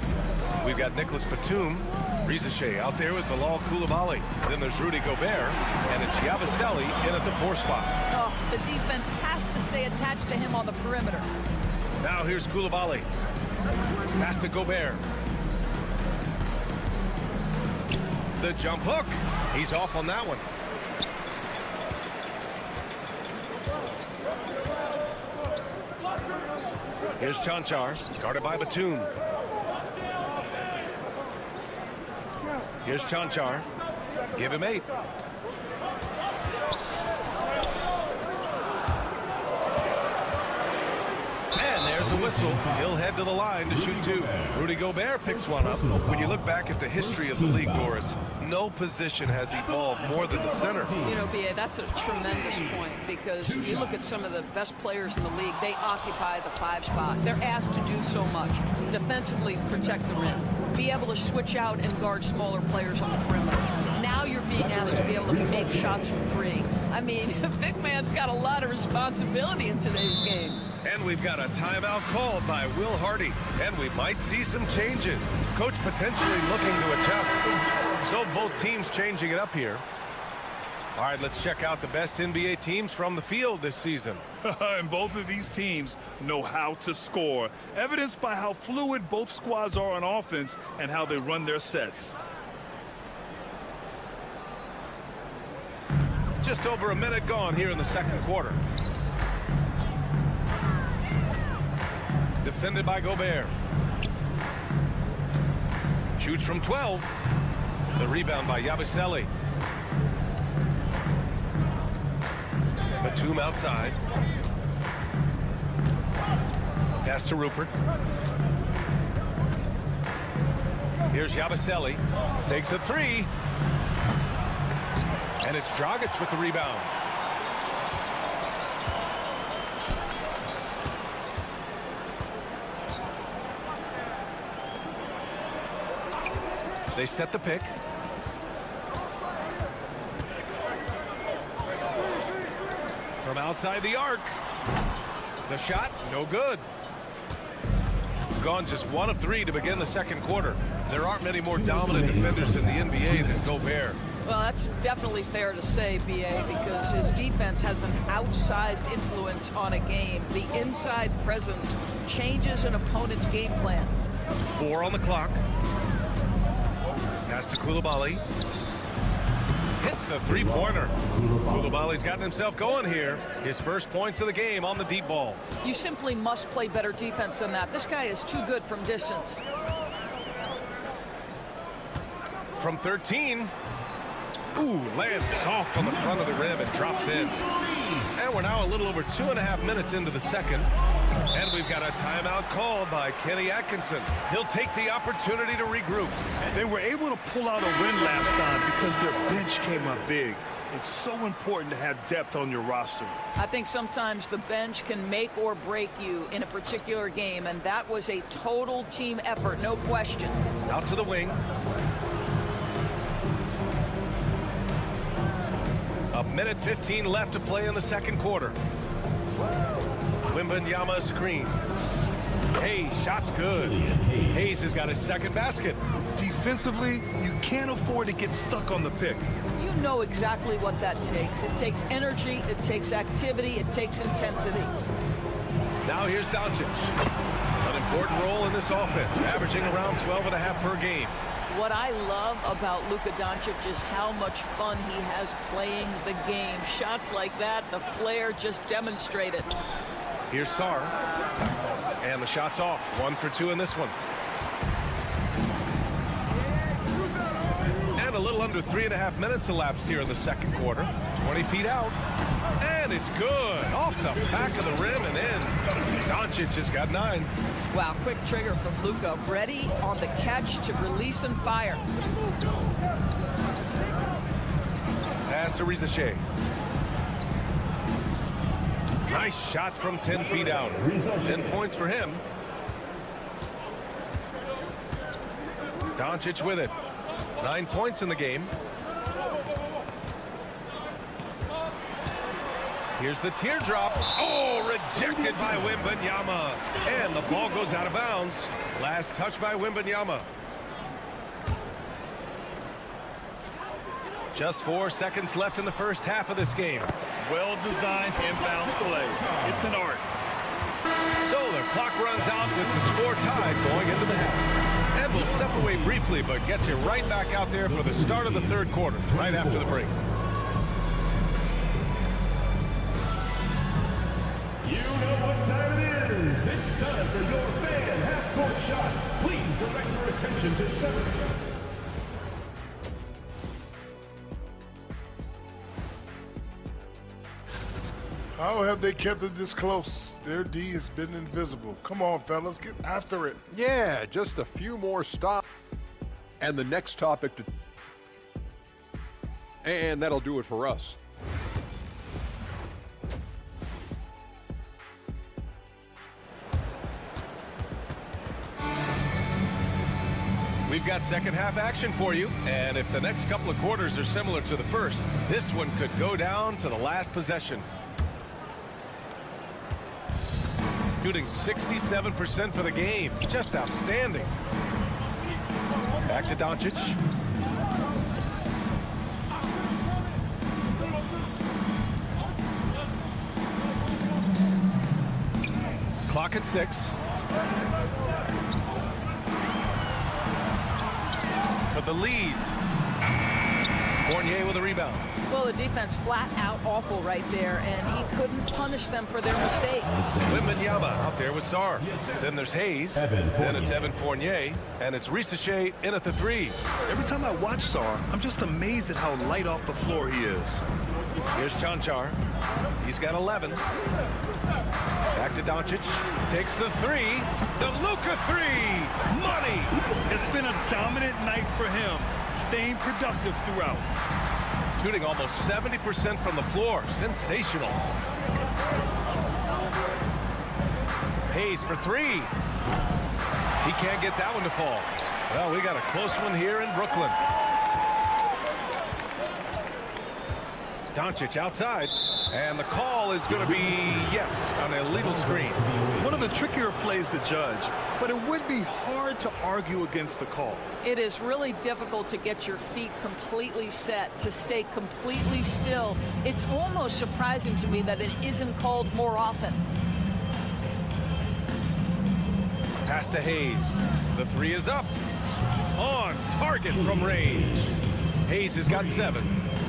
We've got Nicholas Batum, Rizachet out there with Bilal Coulibaly. Then there's Rudy Gobert, and it's Yabusele in at the 4 spot. Oh, the defense has to stay attached to him on the perimeter. Now here's Coulibaly. Pass to Gobert. The jump hook. He's off on that one. Here's Chanchar, guarded by Batum. Here's Chanchar. Give him 8. And there's a whistle. He'll head to the line to shoot 2. Rudy Gobert picks one up. When you look back at the history of the league, Boris, no position has evolved more than the center. You know, B.A., that's a tremendous point, because if you look at some of the best players in the league, they occupy the 5 spot. They're asked to do so much. Defensively, protect the rim. Be able to switch out and guard smaller players on the perimeter. Now you're being asked to be able to make shots from 3. I mean, big man's got a lot of responsibility in today's game. And we've got a timeout called by Will Hardy. And we might see some changes. Coach potentially looking to adjust. So both teams changing it up here. All right, let's check out the best NBA teams from the field this season. And both of these teams know how to score, evidenced by how fluid both squads are on offense and how they run their sets. Just over a minute gone here in the second quarter. Defended by Gobert. Shoots from 12. The rebound by Yabusele. Batum outside. Pass to Rupert. Here's Yabusele. Takes a 3. And it's Dragic with the rebound. They set the pick. From outside the arc. The shot, no good. Gone just 1 of 3 to begin the second quarter. There aren't many more dominant defenders in the NBA than Gobert. Well, that's definitely fair to say, B.A., because his defense has an outsized influence on a game. The inside presence changes an opponent's game plan. 4 on the clock. Pass to Koulibaly. Hits a three-pointer. Koulibaly's gotten himself going here. His first points of the game on the deep ball. You simply must play better defense than that. This guy is too good from distance. From 13. Ooh, lands soft on the front of the rim and drops in. And we're now a little over 2.5 minutes into the second. And we've got a timeout called by Kenny Atkinson. He'll take the opportunity to regroup. They were able to pull out a win last time because their bench came up big. It's so important to have depth on your roster. I think sometimes the bench can make or break you in a particular game, and that was a total team effort, no question. Out to the wing. A minute 15 left to play in the second quarter. Wembanyama screen. Hayes, shot's good. Hayes has got his second basket. Defensively, you can't afford to get stuck on the pick. You know exactly what that takes. It takes energy, it takes activity, it takes intensity. Now here's Doncic. An important role in this offense, averaging around 12.5 per game. What I love about Luka Doncic is how much fun he has playing the game. Shots like that, the flair just demonstrated. Here's Sarr. And the shot's off. 1 for 2 in this one. And a little under 3.5 minutes elapsed here in the second quarter. 20 feet out. And it's good. Off the back of the rim and in. Doncic has got 9. Wow, quick trigger from Luka. Ready on the catch to release and fire. Pass to Rizachet. Nice shot from 10 feet out. 10 points for him. Doncic with it. 9 points in the game. Here's the teardrop. Oh, rejected by Wembanyama. And the ball goes out of bounds. Last touch by Wembanyama. Just 4 seconds left in the first half of this game. Well-designed inbound plays. It's an art. So the clock runs out with the score tied going into the half. And we'll step away briefly, but get you right back out there for the start of the third quarter, right after the break. You know what time it is. It's time for your fan half-court shot. Please direct your attention to center. How have they kept it this close? Their D has been invisible. Come on, fellas, get after it. Yeah, just a few more stops. And the next topic and that'll do it for us. We've got second half action for you, and if the next couple of quarters are similar to the first, this one could go down to the last possession. Shooting 67% for the game. Just outstanding. Back to Doncic. Clock at 6. For the lead. Fournier with a rebound. Well, the defense flat out awful right there, and he couldn't punish them for their mistake. Wembanyama out there with Sarr. Then there's Hayes. Then it's Evan Fournier. And it's Rizachet in at the 3. Every time I watch Sarr, I'm just amazed at how light off the floor he is. Here's Chanchar. He's got 11. Back to Doncic. Takes the 3. The Luka 3. Money. It's been a dominant night for him. Staying productive throughout. Shooting almost 70% from the floor. Sensational. Hayes for 3. He can't get that one to fall. Well, we got a close one here in Brooklyn. Doncic outside. And the call is going to be, yes, an illegal screen. One of the trickier plays to judge, but it would be hard to argue against the call. It is really difficult to get your feet completely set, to stay completely still. It's almost surprising to me that it isn't called more often. Pass to Hayes. The three is up. On target from range. Hayes has got 7.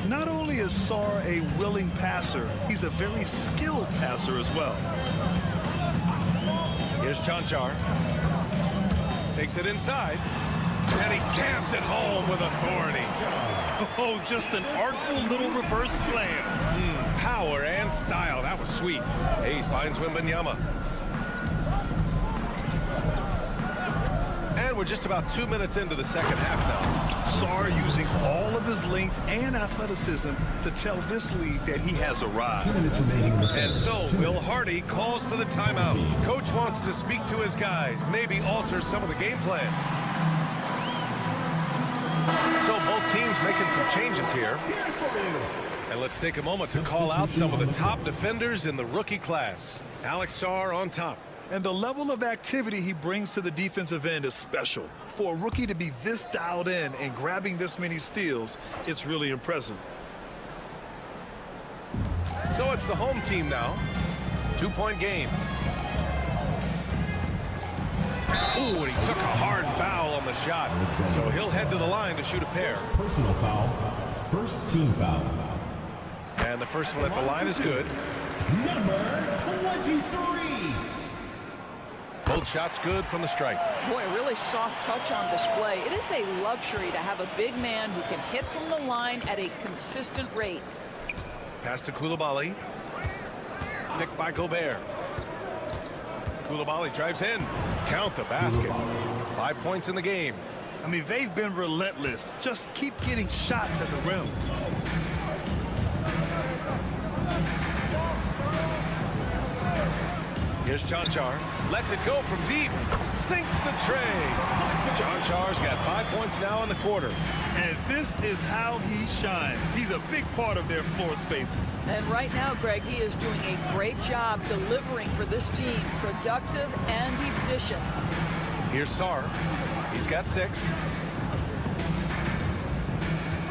Not only is Sar a willing passer, he's a very skilled passer as well. Here's Chanchar. Takes it inside. And he jams it home with authority. Oh, just an artful little reverse slam. Power and style. That was sweet. Hayes finds Wembanyama. And we're just about 2 minutes into the second half now. Sar using all of his length and athleticism to tell this league that he has arrived. And so Will Hardy calls for the timeout. Coach wants to speak to his guys, maybe alter some of the game plan. So both teams making some changes here. And let's take a moment to call out some of the top defenders in the rookie class. Alex Sar on top. And the level of activity he brings to the defensive end is special. For a rookie to be this dialed in and grabbing this many steals, it's really impressive. So it's the home team now. 2-point game. Ooh, and he took a hard foul on the shot. So he'll head to the line to shoot a pair. Personal foul. First team foul. And the first one at the line is good. Number 23. Both shots good from the stripe. Boy, a really soft touch on display. It is a luxury to have a big man who can hit from the line at a consistent rate. Pass to Coulibaly. Picked by Gobert. Coulibaly drives in. Count the basket. 5 points in the game. I mean, they've been relentless. Just keep getting shots at the rim. Here's Chanchar. Lets it go from deep. Sinks the tray. Chanchar's got 5 points now in the quarter. And this is how he shines. He's a big part of their floor spacing. And right now, Greg, he is doing a great job delivering for this team. Productive and efficient. Here's Sar. He's got 6.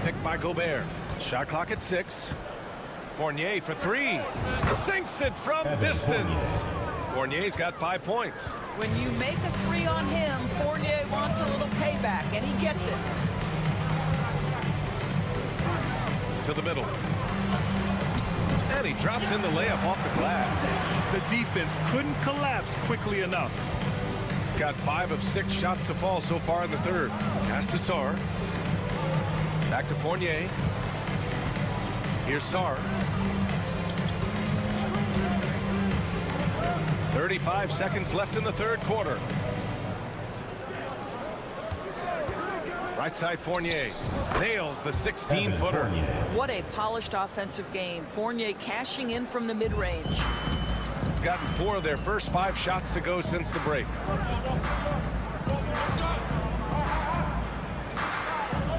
Picked by Gobert. Shot clock at 6. Fournier for 3. Sinks it from distance. Fournier's got 5 points. When you make a 3 on him, Fournier wants a little payback, and he gets it. To the middle. And he drops in the layup off the glass. The defense couldn't collapse quickly enough. Got 5 of 6 shots to fall so far in the third. Pass to Sar. Back to Fournier. Here's Sar. 35 seconds left in the third quarter. Right side Fournier nails the 16-footer. What a polished offensive game. Fournier cashing in from the mid-range. Gotten 4 of their first 5 shots to go since the break.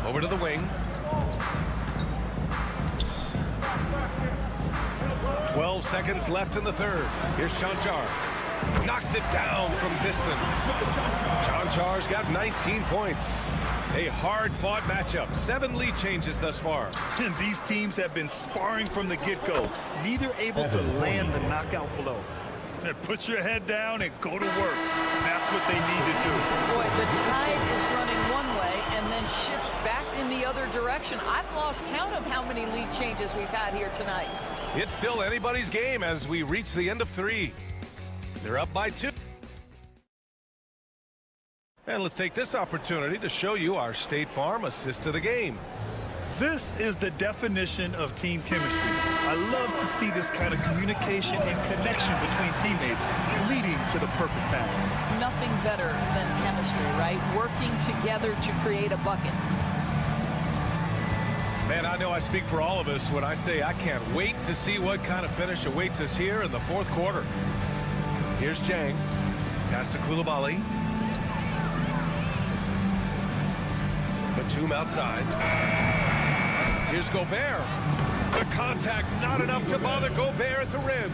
Over to the wing. 12 seconds left in the third. Here's Chanchar. Knocks it down from distance. Chanchar's got 19 points. A hard-fought matchup. 7 lead changes thus far. And these teams have been sparring from the get-go. Neither able to land the knockout blow. And put your head down and go to work. That's what they need to do. Boy, the tide is running one way and then shifts back in the other direction. I've lost count of how many lead changes we've had here tonight. It's still anybody's game as we reach the end of 3. They're up by 2. And let's take this opportunity to show you our State Farm assist of the game. This is the definition of team chemistry. I love to see this kind of communication and connection between teammates leading to the perfect pass. Nothing better than chemistry, right? Working together to create a bucket. Man, I know I speak for all of us when I say I can't wait to see what kind of finish awaits us here in the fourth quarter. Here's Jang. Pass to Coulibaly. Batum outside. Here's Gobert. The The contact not enough to bother Gobert at the rim.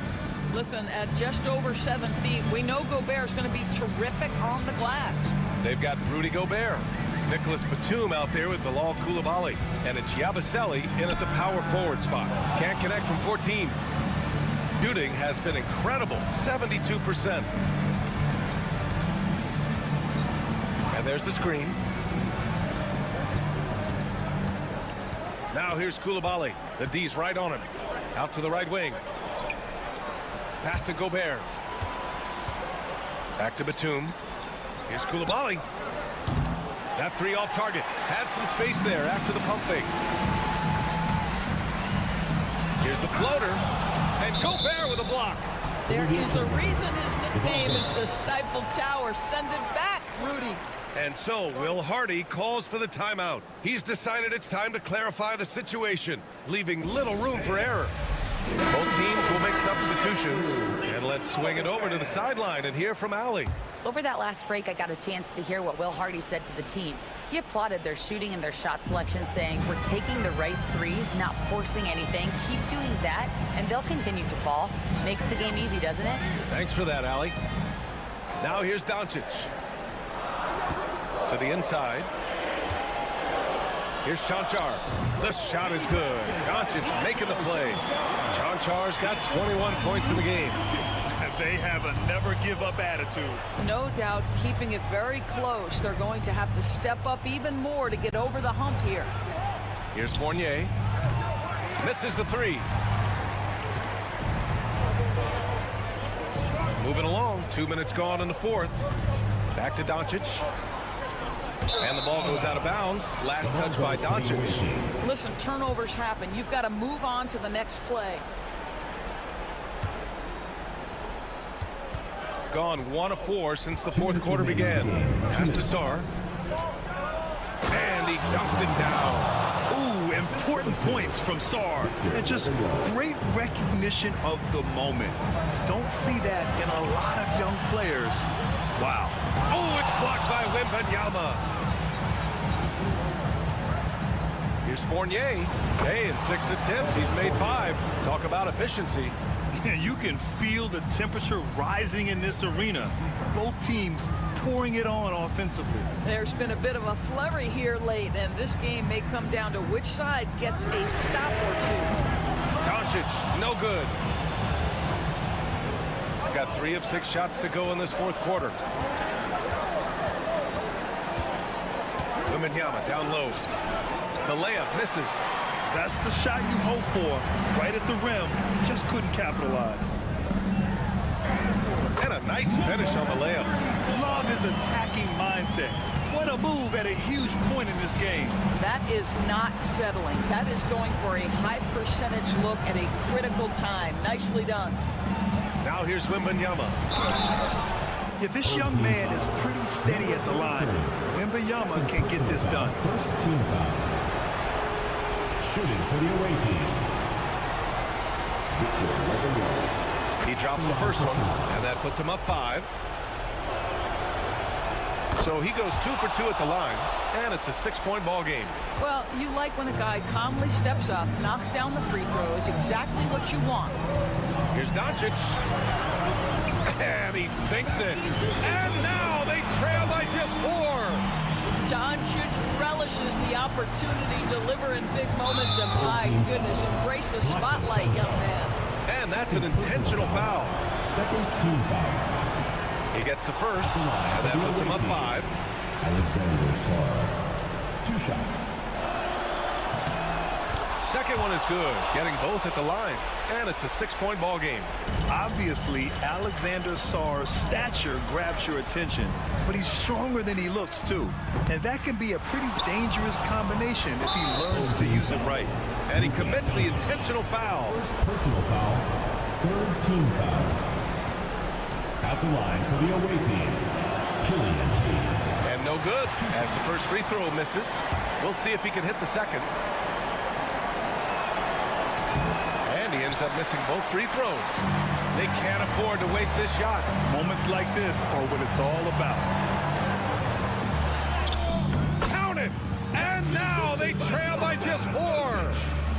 Listen, at just over 7 feet, we know Gobert's going to be terrific on the glass. They've got Rudy Gobert, Nicholas Batum out there with Bilal Coulibaly, and it's Yabusele in at the power forward spot. Can't connect from 14. Shooting has been incredible, 72%. And there's the screen. Now here's Coulibaly. The D's right on him. Out to the right wing. Pass to Gobert. Back to Batum. Here's Coulibaly. That three off target. Had some space there after the pump fake. Here's the floater. And Gobert with a block. There is a reason his nickname is the Stifle Tower. Send it back, Rudy. And so Will Hardy calls for the timeout. He's decided it's time to clarify the situation, leaving little room for error. Both teams will make substitutions. And let's swing it over to the sideline and hear from Allie. Over that last break, I got a chance to hear what Will Hardy said to the team. He applauded their shooting and their shot selection, saying, "We're taking the right threes, not forcing anything. Keep doing that, and they'll continue to fall." Makes the game easy, doesn't it? Thanks for that, Allie. Now here's Doncic. To the inside. Here's Chanchar. The shot is good. Doncic making the play. Chanchar's got 21 points in the game. They have a never-give-up attitude. No doubt, keeping it very close. They're going to have to step up even more to get over the hump here. Here's Fournier. Misses the three. Moving along. 2 minutes gone in the fourth. Back to Doncic. And the ball goes out of bounds. Last touch by Doncic. Listen, turnovers happen. You've got to move on to the next play. Gone 1 of 4 since the fourth quarter began. Pass to Sarr. And he dumps it down. Ooh, important points from Sarr. And just great recognition of the moment. Don't see that in a lot of young players. Wow. Oh, it's blocked by Wembanyama. Here's Fournier. Hey, in 6 attempts, he's made 5. Talk about efficiency. You can feel the temperature rising in this arena. Both teams pouring it on offensively. There's been a bit of a flurry here late, and this game may come down to which side gets a stop or two. Doncic, no good. Got 3 of 6 shots to go in this fourth quarter. Wembanyama down low. The layup misses. That's the shot you hope for. Right at the rim. Just couldn't capitalize. And a nice finish on the layup. Love his attacking mindset. What a move at a huge point in this game. That is not settling. That is going for a high percentage look at a critical time. Nicely done. Now here's Wembanyama. Yeah, this young man is pretty steady at the line. Wembanyama can get this done. First team foul. Shooting for the away team. He drops the first one, and that puts him up 5. So he goes 2 for 2 at the line, and it's a 6-point ball game. Well, you like when a guy calmly steps up, knocks down the free throws, exactly what you want. Here's Doncic. And he sinks it. And now they trail by just 4. Doncic relishes the opportunity to deliver in big moments, and my goodness, embrace the spotlight, young man. And that's an intentional foul. Second team foul. He gets the first, and that puts him up 5. Alexander Sarr. 2 shots. Second one is good, getting both at the line, and it's a 6-point ball game. Obviously, Alexander Sarr's stature grabs your attention, but he's stronger than he looks, too. And that can be a pretty dangerous combination if he learns to use it right. And he commits the intentional foul. First personal foul. Third team foul. At the line for the away team, Killian Hayes. And no good, as the first free throw misses. We'll see if he can hit the second. And he ends up missing both free throws. They can't afford to waste this shot. Moments like this are what it's all about. Count it! And now they trail by just 4.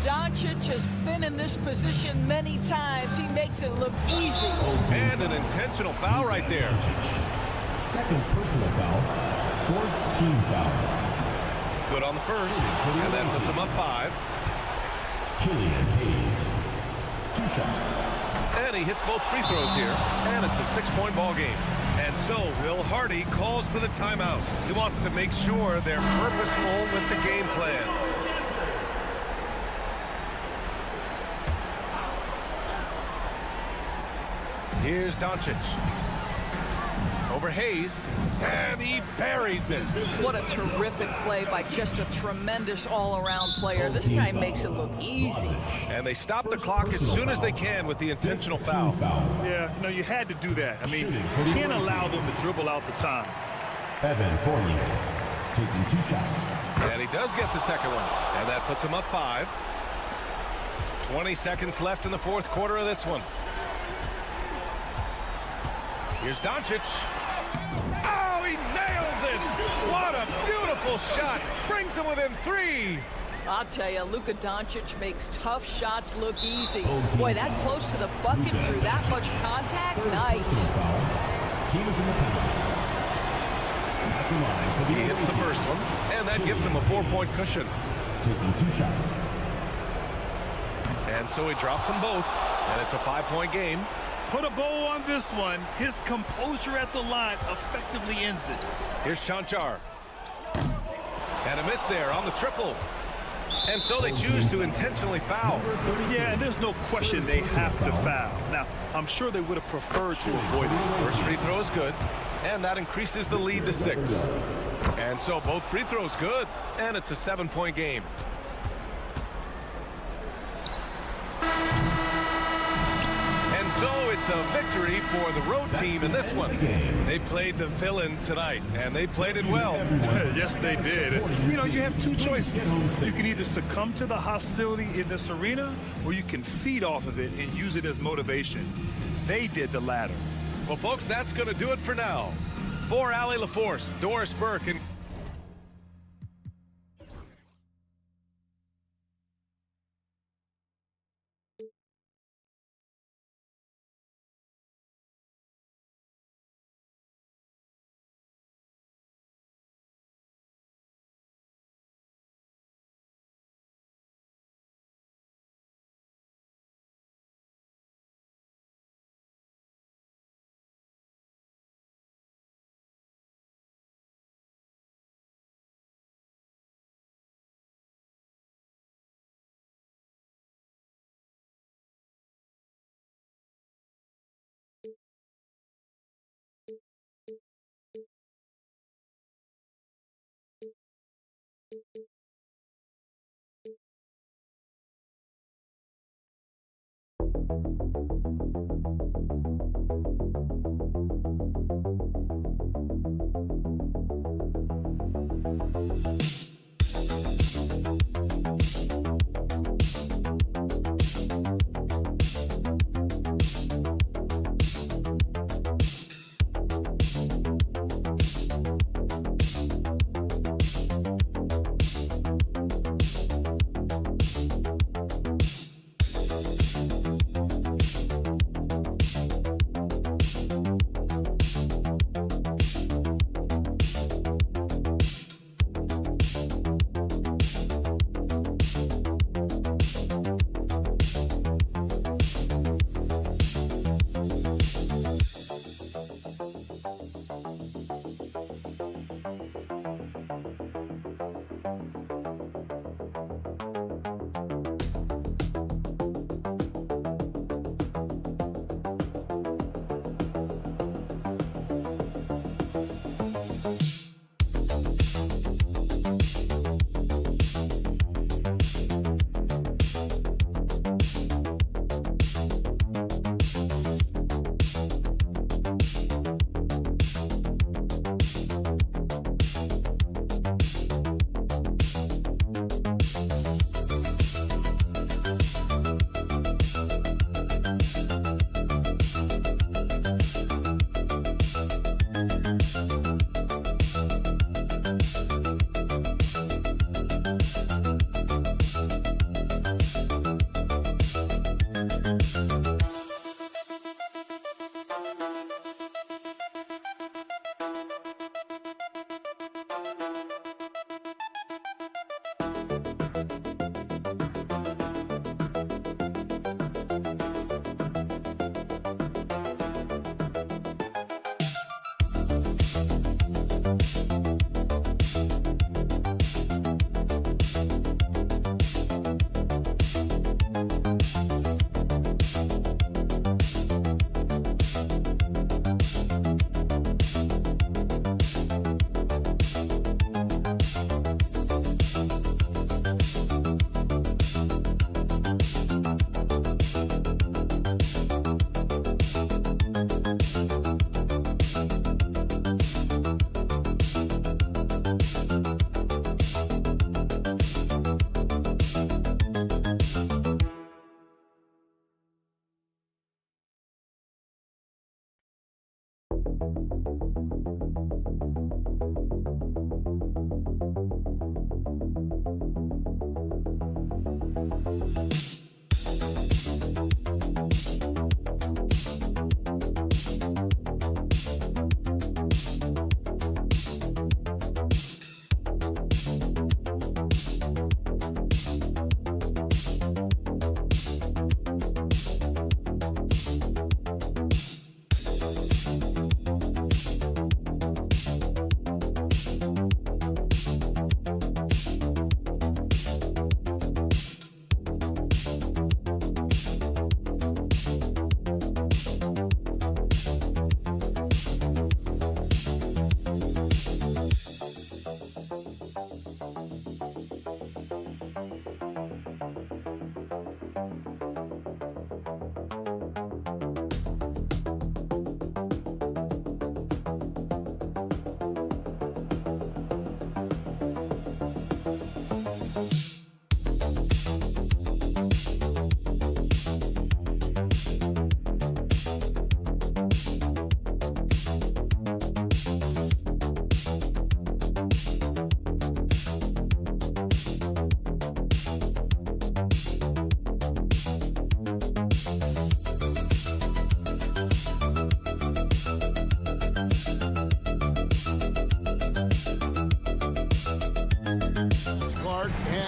Doncic has finished been in this position many times. He makes it look easy. And an intentional foul right there. Second personal foul. Fourth team foul. Good on the first. And that puts him up 5. Killian Hayes. 2 shots. And he hits both free throws here. And it's a 6-point ball game. And so Will Hardy calls for the timeout. He wants to make sure they're purposeful with the game plan. Here's Doncic. Over Hayes, and he buries it. What a terrific play by just a tremendous all-around player. This guy makes it look easy. And they stop the clock as soon as they can with the intentional foul. Yeah, no, you had to do that. I mean, you can't allow them to dribble out the time. Evan Fournier taking 2 shots. And he does get the second one, and that puts him up 5. 20 seconds left in the fourth quarter of this one. Here's Doncic. Oh, he nails it! What a beautiful shot! Brings him within 3. I'll tell you, Luka Doncic makes tough shots look easy. Boy, that close to the bucket through that much contact, nice. Team is in the penalty. At the line for the He hits the first one, and that gives him a 4-point cushion. Taking 2 shots. And so he drops them both, and it's a 5-point game. Put a bow on this one. His composure at the line effectively ends it. Here's Chanchar. And a miss there on the triple. And so they choose to intentionally foul. Yeah, and there's no question they have to foul. Now, I'm sure they would have preferred to avoid it. First free throw is good, and that increases the lead to 6. And so both free throws good, and it's a 7-point game. So it's a victory for the road team in this one. They played the villain tonight, and they played it well. Yes, they did. You know, you have 2 choices. You can either succumb to the hostility in this arena, or you can feed off of it and use it as motivation. They did the latter. Well, folks, that's going to do it for now. For Allie LaForce, Doris Burke, and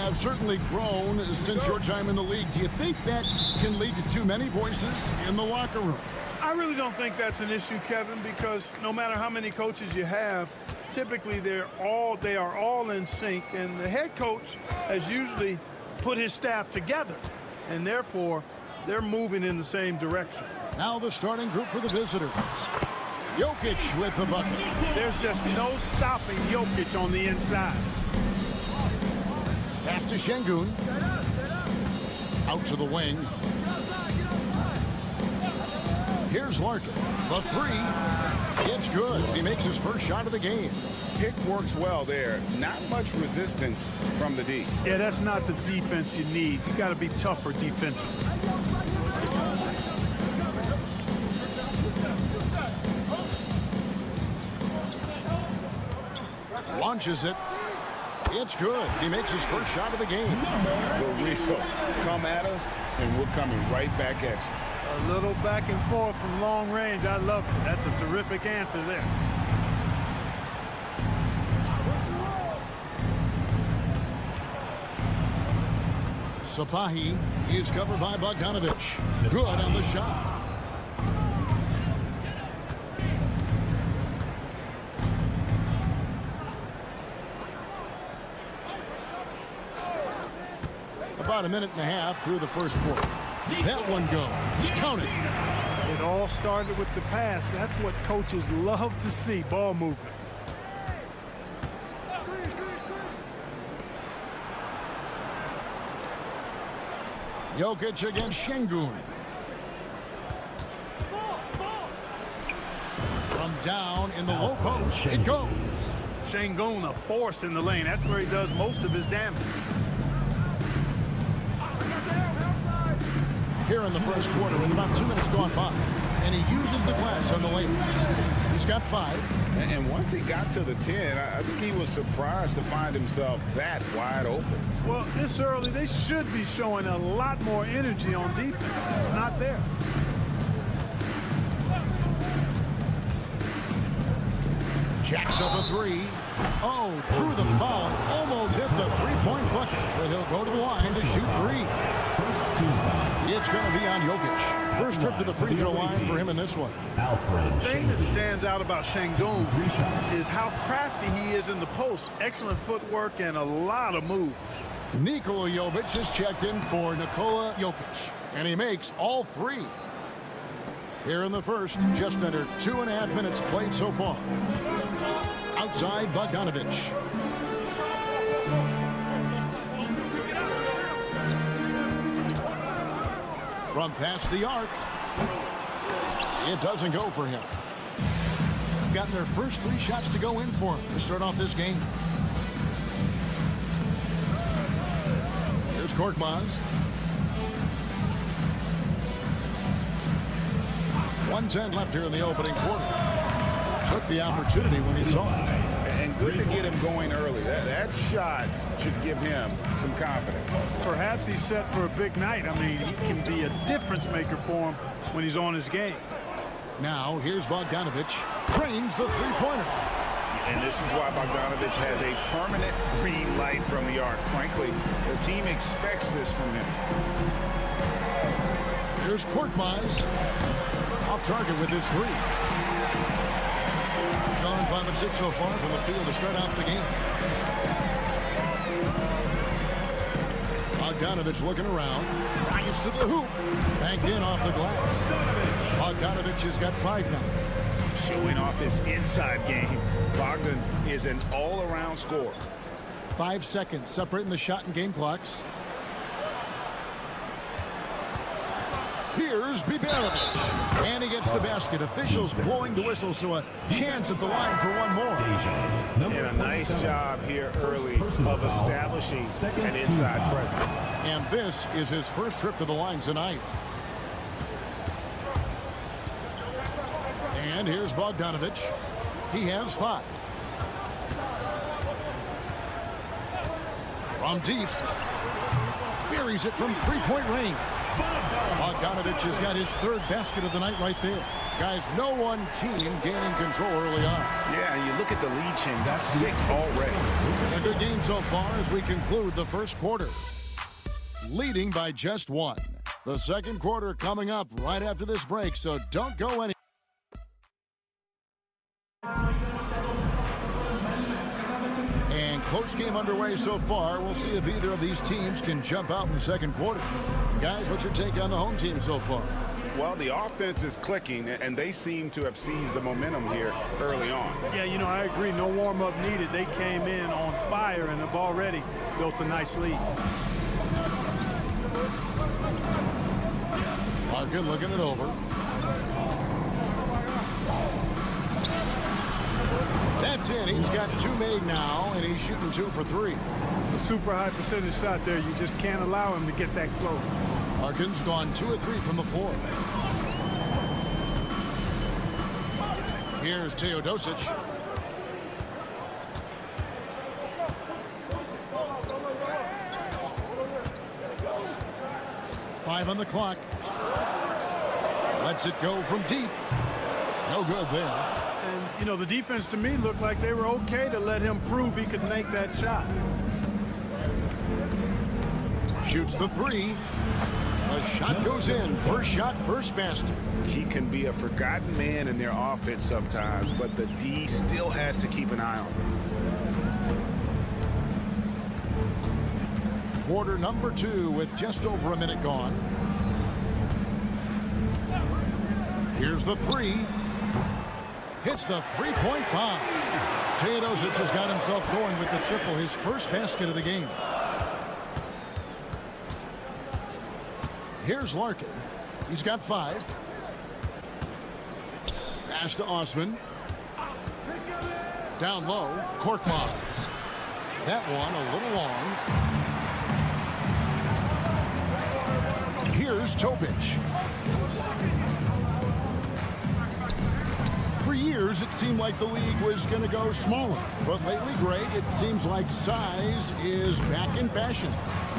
Have certainly grown since your time in the league. Do you think that can lead to too many voices in the locker room? I really don't think that's an issue, Kevin, because no matter how many coaches you have, typically they are all in sync, and the head coach has usually put his staff together, and therefore they're moving in the same direction. Now the starting group for the visitors. Jokic with the bucket. There's just no stopping Jokic on the inside. Pass to Şengün. Out to the wing. Here's Larkin. The three. It's good. He makes his first shot of the game. Pick works well there. Not much resistance from the D. Yeah, that's not the defense you need. You got to be tougher defensively. Launches it. It's good. He makes his first shot of the game. The real come at us, and we're coming right back at you. A little back and forth from long range. I love it. That's a terrific answer there. Sapahi is covered by Bogdanovic. Good on the shot. About a minute and a half through the first quarter. That one goes. Count it. It all started with the pass. That's what coaches love to see, ball movement. Jokic against Şengün. From down in the low post, it goes. Şengün, a force in the lane. That's where he does most of his damage. Here in the first quarter with about 2 minutes gone by. And he uses the glass on the lane. He's got 5. And once he got to the 10, I think he was surprised to find himself that wide open. Well, this early, they should be showing a lot more energy on defense. It's not there. Jacks up a 3. Oh, drew the foul and almost hit the three-point bucket. But he'll go to the line to shoot 3. It's going to be on Jokic. First trip to the free throw line for him in this one. The thing that stands out about Şengün is how crafty he is in the post. Excellent footwork and a lot of moves. Nikola Jovic has checked in for Nikola Jokic. And he makes all 3. Here in the first, just under 2.5 minutes played so far. Outside Bogdanovic. From past the arc. It doesn't go for him. Gotten their first 3 shots to go in for him to start off this game. Here's Korkmaz. 1:10 left here in the opening quarter. took the opportunity when he saw it. And good to get him going early. That shot should give him some confidence. Perhaps he's set for a big night. I mean, he can be a difference maker for him when he's on his game. Now, here's Bogdanovic. Trains the three-pointer. And this is why Bogdanovic has a permanent green light from the arc. Frankly, the team expects this from him. Here's Korkmaz. Off target with his three. Gone 5 of 6 so far from the field to start out the game. Bogdanovic looking around. Drives to the hoop. Banked in off the glass. Bogdanovic has got 5 now. Showing off his inside game. Bogdan is an all-around scorer. 5 seconds separating the shot and game clocks. Here's Bibanovic. And he gets the basket. Officials blowing the whistle, so a chance at the line for one more. And a nice job here early of establishing an inside presence. And this is his first trip to the line tonight. And here's Bogdanovic. He has 5. From deep. Buries it from three-point range. Bogdanovic has got his 3rd basket of the night right there. Guys, no one team gaining control early on. Yeah, and you look at the lead change. That's 6 already. A good game so far as we conclude the first quarter. Leading by just 1. The second quarter coming up right after this break, so don't go anywhere. And close game underway so far. We'll see if either of these teams can jump out in the second quarter. Guys, what's your take on the home team so far? Well, the offense is clicking, and they seem to have seized the momentum here early on. Yeah, you know, I agree. No warm-up needed. They came in on fire and have already built a nice lead. Larkin looking it over. That's it. He's got 2 made now, and he's shooting 2 for 3. A super high percentage shot there. You just can't allow him to get that close. Larkin's gone 2 of 3 from the floor. Here's Teodosic. Five on the clock. Lets it go from deep. No good there. And, you know, the defense to me looked like they were okay to let him prove he could make that shot. Shoots the 3. A shot goes in. First shot, first basket. He can be a forgotten man in their offense sometimes, but the D still has to keep an eye on him. Quarter number 2 with just over a minute gone. Here's the 3. Hits the three-point bomb. Teodosic has got himself going with the triple, his first basket of the game. Here's Larkin. He's got 5. Pass to Osman. Down low, Korkmaz. That one a little long. Here's Topic. For years, it seemed like the league was going to go smaller. But lately, Greg, it seems like size is back in fashion.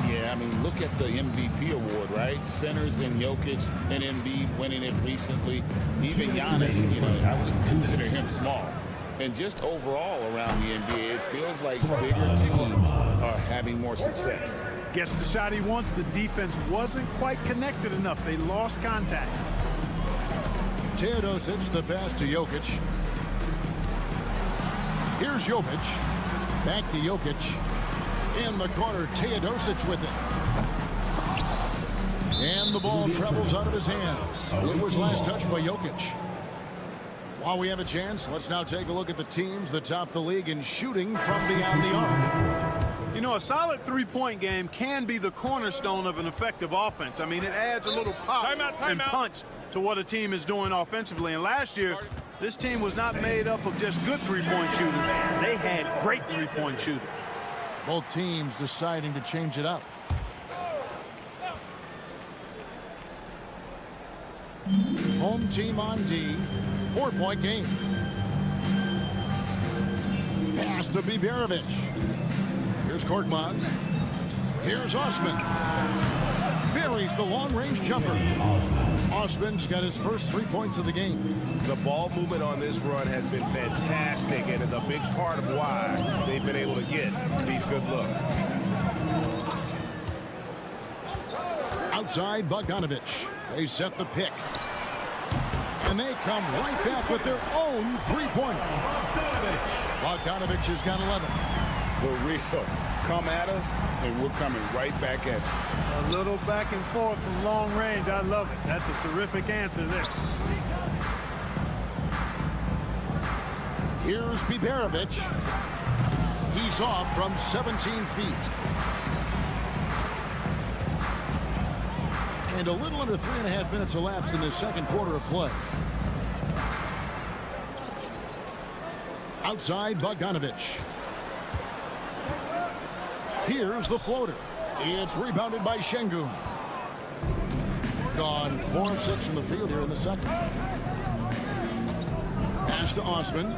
Yeah, I mean, look at the MVP award, right? Centers and Jokic and Embiid winning it recently. Even Giannis, you know, I would consider him small. And just overall around the NBA, it feels like bigger teams are having more success. Gets the shot he wants. The defense wasn't quite connected enough. They lost contact. Teodosic, the pass to Jokic. Here's Jovic. Back to Jokic. In the corner, Teodosic with it. And the ball travels out of his hands. It was last touched by Jokic. While we have a chance, let's now take a look at the teams that top the league in shooting from beyond the arc. You know, a solid three-point game can be the cornerstone of an effective offense. I mean, it adds a little pop and punch to what a team is doing offensively. And last year, this team was not made up of just good three-point shooters. They had great three-point shooters. Both teams deciding to change it up. Home team on D. 4-point game. Pass to Biberovic. Here's Korkmaz. Here's Osman. Buries the long-range jumper. Osman's got his first 3 points of the game. The ball movement on this run has been fantastic and is a big part of why they've been able to get these good looks. Outside Bogdanovic. They set the pick. And they come right back with their own three-pointer. Bogdanovic has got 11. The real come at us, and we're coming right back at you. A little back and forth from long range. I love it. That's a terrific answer there. Here's Biberovic. He's off from 17 feet. And a little under 3.5 minutes elapsed in this second quarter of play. Outside Bogdanovic. Here's the floater. It's rebounded by Şengün. Gone 4 of 6 from the field here in the second. Pass to Osman.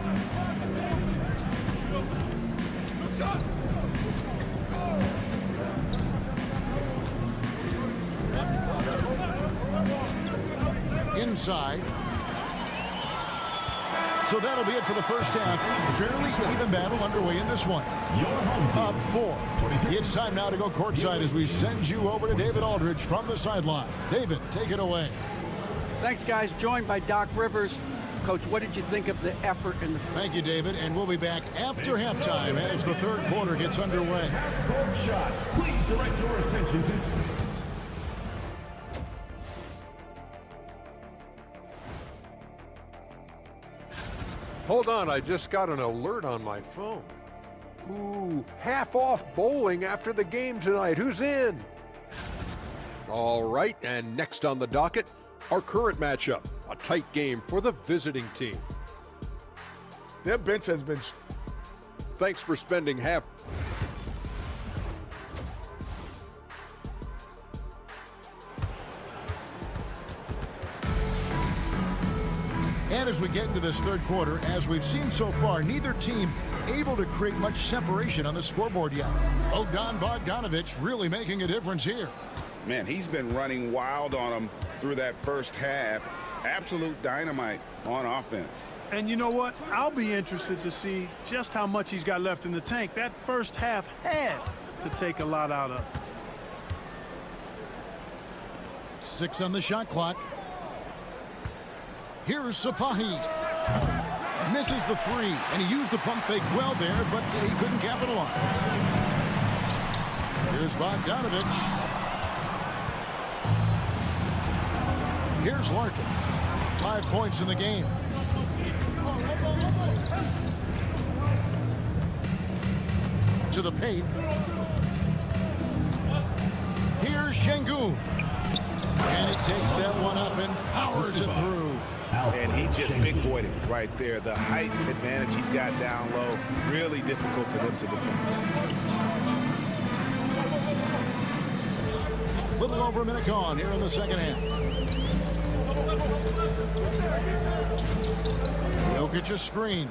Inside. So that'll be it for the first half. Fairly even battle underway in this one. Up 4. It's time now to go courtside as we send you over to David Aldridge from the sideline. David, take it away. Thanks, guys. Joined by Doc Rivers. Coach, what did you think of the effort in the... Thank you, David, and we'll be back after halftime as the third quarter gets underway. Court shot. Please direct your attention to... Hold on, I just got an alert on my phone. Ooh, half off bowling after the game tonight. Who's in? All right, and next on the docket, our current matchup, a tight game for the visiting team. Their bench has been... Thanks for spending half... And as we get into this third quarter, as we've seen so far, neither team able to create much separation on the scoreboard yet. Bogdanovic really making a difference here. Man, he's been running wild on them through that first half. Absolute dynamite on offense. And you know what? I'll be interested to see just how much he's got left in the tank. That first half had to take a lot out of. 6 on the shot clock. Here's Sapahi. Misses the 3, and he used the pump fake well there, but he couldn't capitalize. Here's Bogdanovic. Here's Larkin. 5 points in the game. To the paint. Here's Şengün. And he takes that one up and powers it through. And he just big boyed it right there. The height advantage he's got down low, really difficult for them to defend. Little over a minute gone here in the second half. Jokic a screen.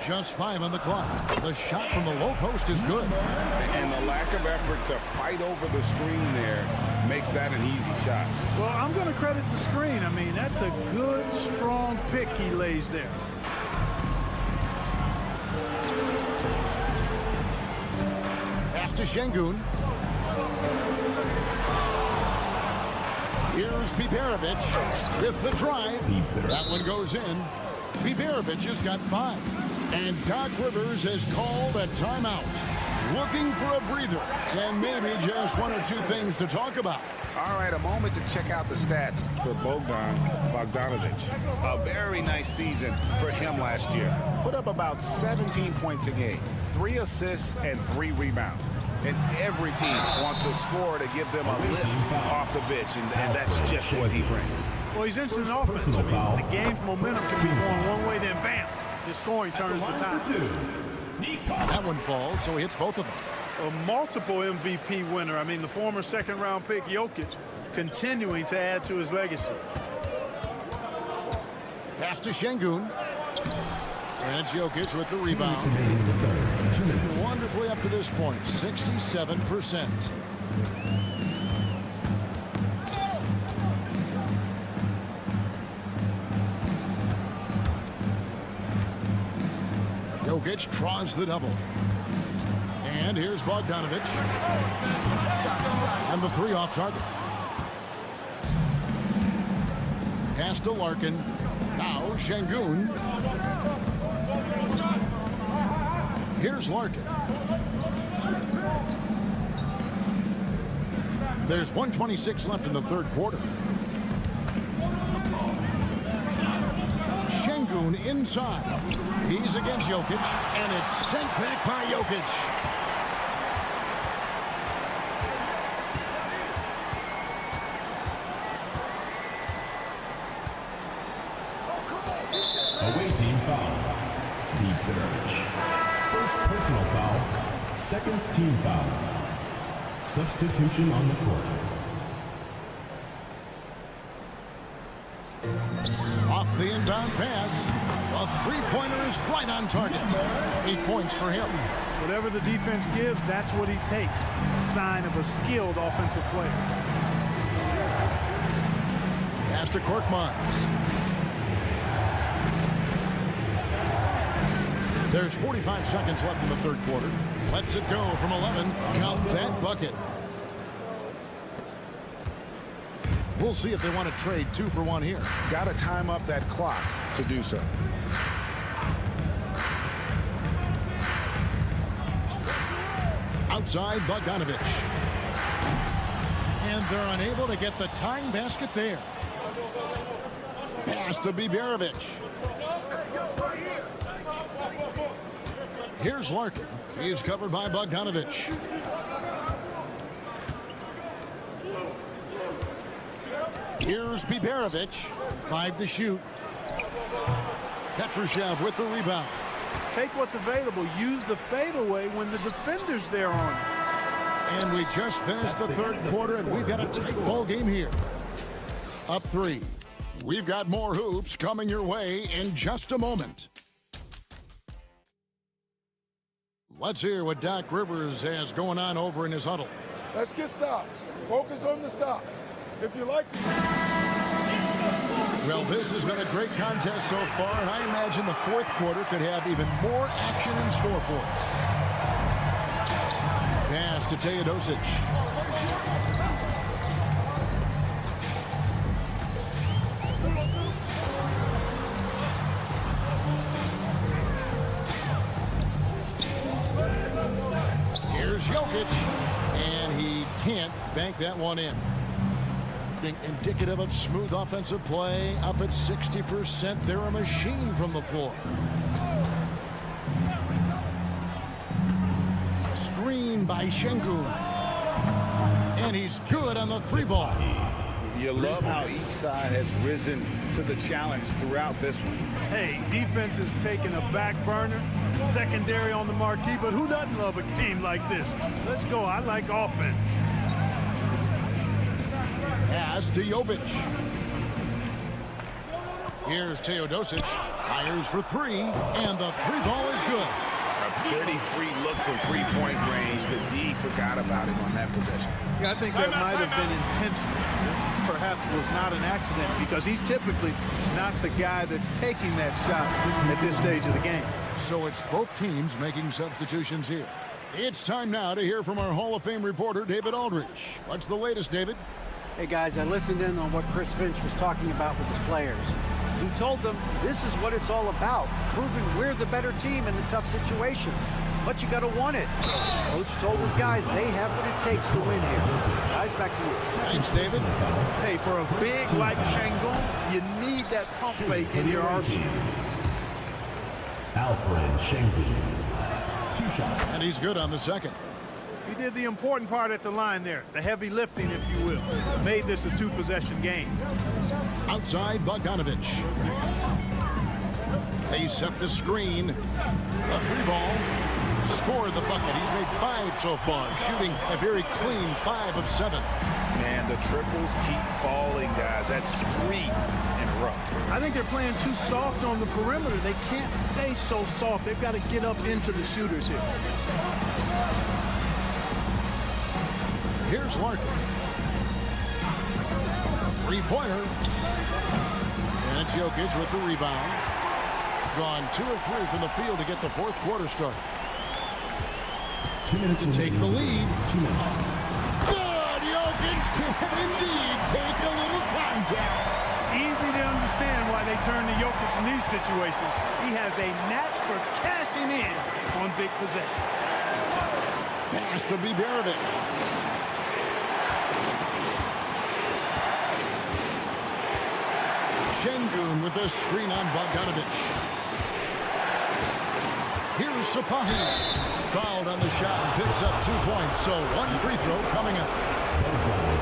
Just 5 on the clock. The shot from the low post is good. And the lack of effort to fight over the screen there makes that an easy shot. Well, I'm going to credit the screen. I mean, that's a good, strong pick he lays there. Pass to Şengün. Here's Biberovic with the drive. That one goes in. Biberovic has got 5. And Doc Rivers has called a timeout. Looking for a breather and maybe just 1 or 2 things to talk about. All right, a moment to check out the stats For Bogdanovic. A very nice season for him last year. Put up about 17 points a game, 3 assists and 3 rebounds. And every team wants a scorer to give them a lift off the bench, and that's just what he brings. Well, he's instant offense. I mean, the game's momentum can be going one way, then bam, his scoring turns the tide. That one falls, so he hits both of them. A multiple MVP winner. I mean, the former second-round pick, Jokic, continuing to add to his legacy. Pass to Şengün. And Jokic with the rebound. Wonderfully up to this point, 67%. Jokic draws the double. And here's Bogdanovic. And the three off target. Pass to Larkin. Now Şengün. Here's Larkin. There's 1:26 left in the third quarter. Şengün inside. He's against Jokic, and it's sent back by Jokic. Away team foul. First personal foul. Second team foul. Substitution on the court. Off the inbound pass. A three-pointer is right on target. 8 points for him. Whatever the defense gives, that's what he takes. A sign of a skilled offensive player. Pass to Korkmaz. There's 45 seconds left in the third quarter. Lets it go from 11. Count that bucket. We'll see if they want to trade 2 for 1 here. Got to time up that clock to do so. Outside Bogdanovic. And they're unable to get the tying basket there. Pass to Biberovic. Here's Larkin. He's covered by Bogdanovic. Here's Biberovic. 5 to shoot. Petrushev with the rebound. Take what's available. Use the fadeaway when the defender's there on it. And we just finished the third quarter, and we've got a tight ball game here. Up 3. We've got more hoops coming your way in just a moment. Let's hear what Doc Rivers has going on over in his huddle. Let's get stops. Focus on the stops. If you like. Well, this has been a great contest so far, and I imagine the fourth quarter could have even more action in store for us. Pass to Teodosic. Here's Jokic, and he can't bank that one in. Indicative of smooth offensive play, up at 60%. They're a machine from the floor. Screen by Şengün. And he's good on the 3-ball. You love how each side has risen to the challenge throughout this one. Hey, defense is taking a back burner, secondary on the marquee, but who doesn't love a game like this? Let's go. I like offense. Pass to Jovic. Here's Teodosic. Fires for 3, and the 3-ball is good. A pretty free look from three-point range. The D forgot about him on that possession. Yeah, I think that might have been intentional. Perhaps was not an accident because he's typically not the guy that's taking that shot at this stage of the game. So it's both teams making substitutions here. It's time now to hear from our Hall of Fame reporter, David Aldridge. What's the latest, David? Hey guys, I listened in on what Chris Finch was talking about with his players. He told them this is what it's all about, proving we're the better team in a tough situation. But you got to want it. Coach told his guys they have what it takes to win here. Guys, back to you. Thanks, David. Hey, for a big like Şengün, you need that pump fake in your arsenal. Alfred Şengün. 2 shots. And he's good on the second. He did the important part at the line there, the heavy lifting, if you will. Made this a 2-possession game. Outside Bogdanovic. They set the screen. The 3-ball. score the bucket. He's made 5 so far, shooting a very clean 5 of 7. Man, the triples keep falling, guys. That's 3 in a row. I think they're playing too soft on the perimeter. They can't stay so soft. They've got to get up into the shooters here. Here's Larkin. Three-pointer. And it's Jokic with the rebound. Gone 2 of 3 from the field to get the fourth quarter started. 2 minutes to take the lead. 2 minutes. Good! Jokic can indeed take a little contact. Easy to understand why they turn to Jokic in these situations. He has a knack for cashing in on big possession. Pass to Biberovic. Şengün with a screen on Bogdanovic. Here's Sapahi. Fouled on the shot and picks up 2 points. So 1 free throw coming up.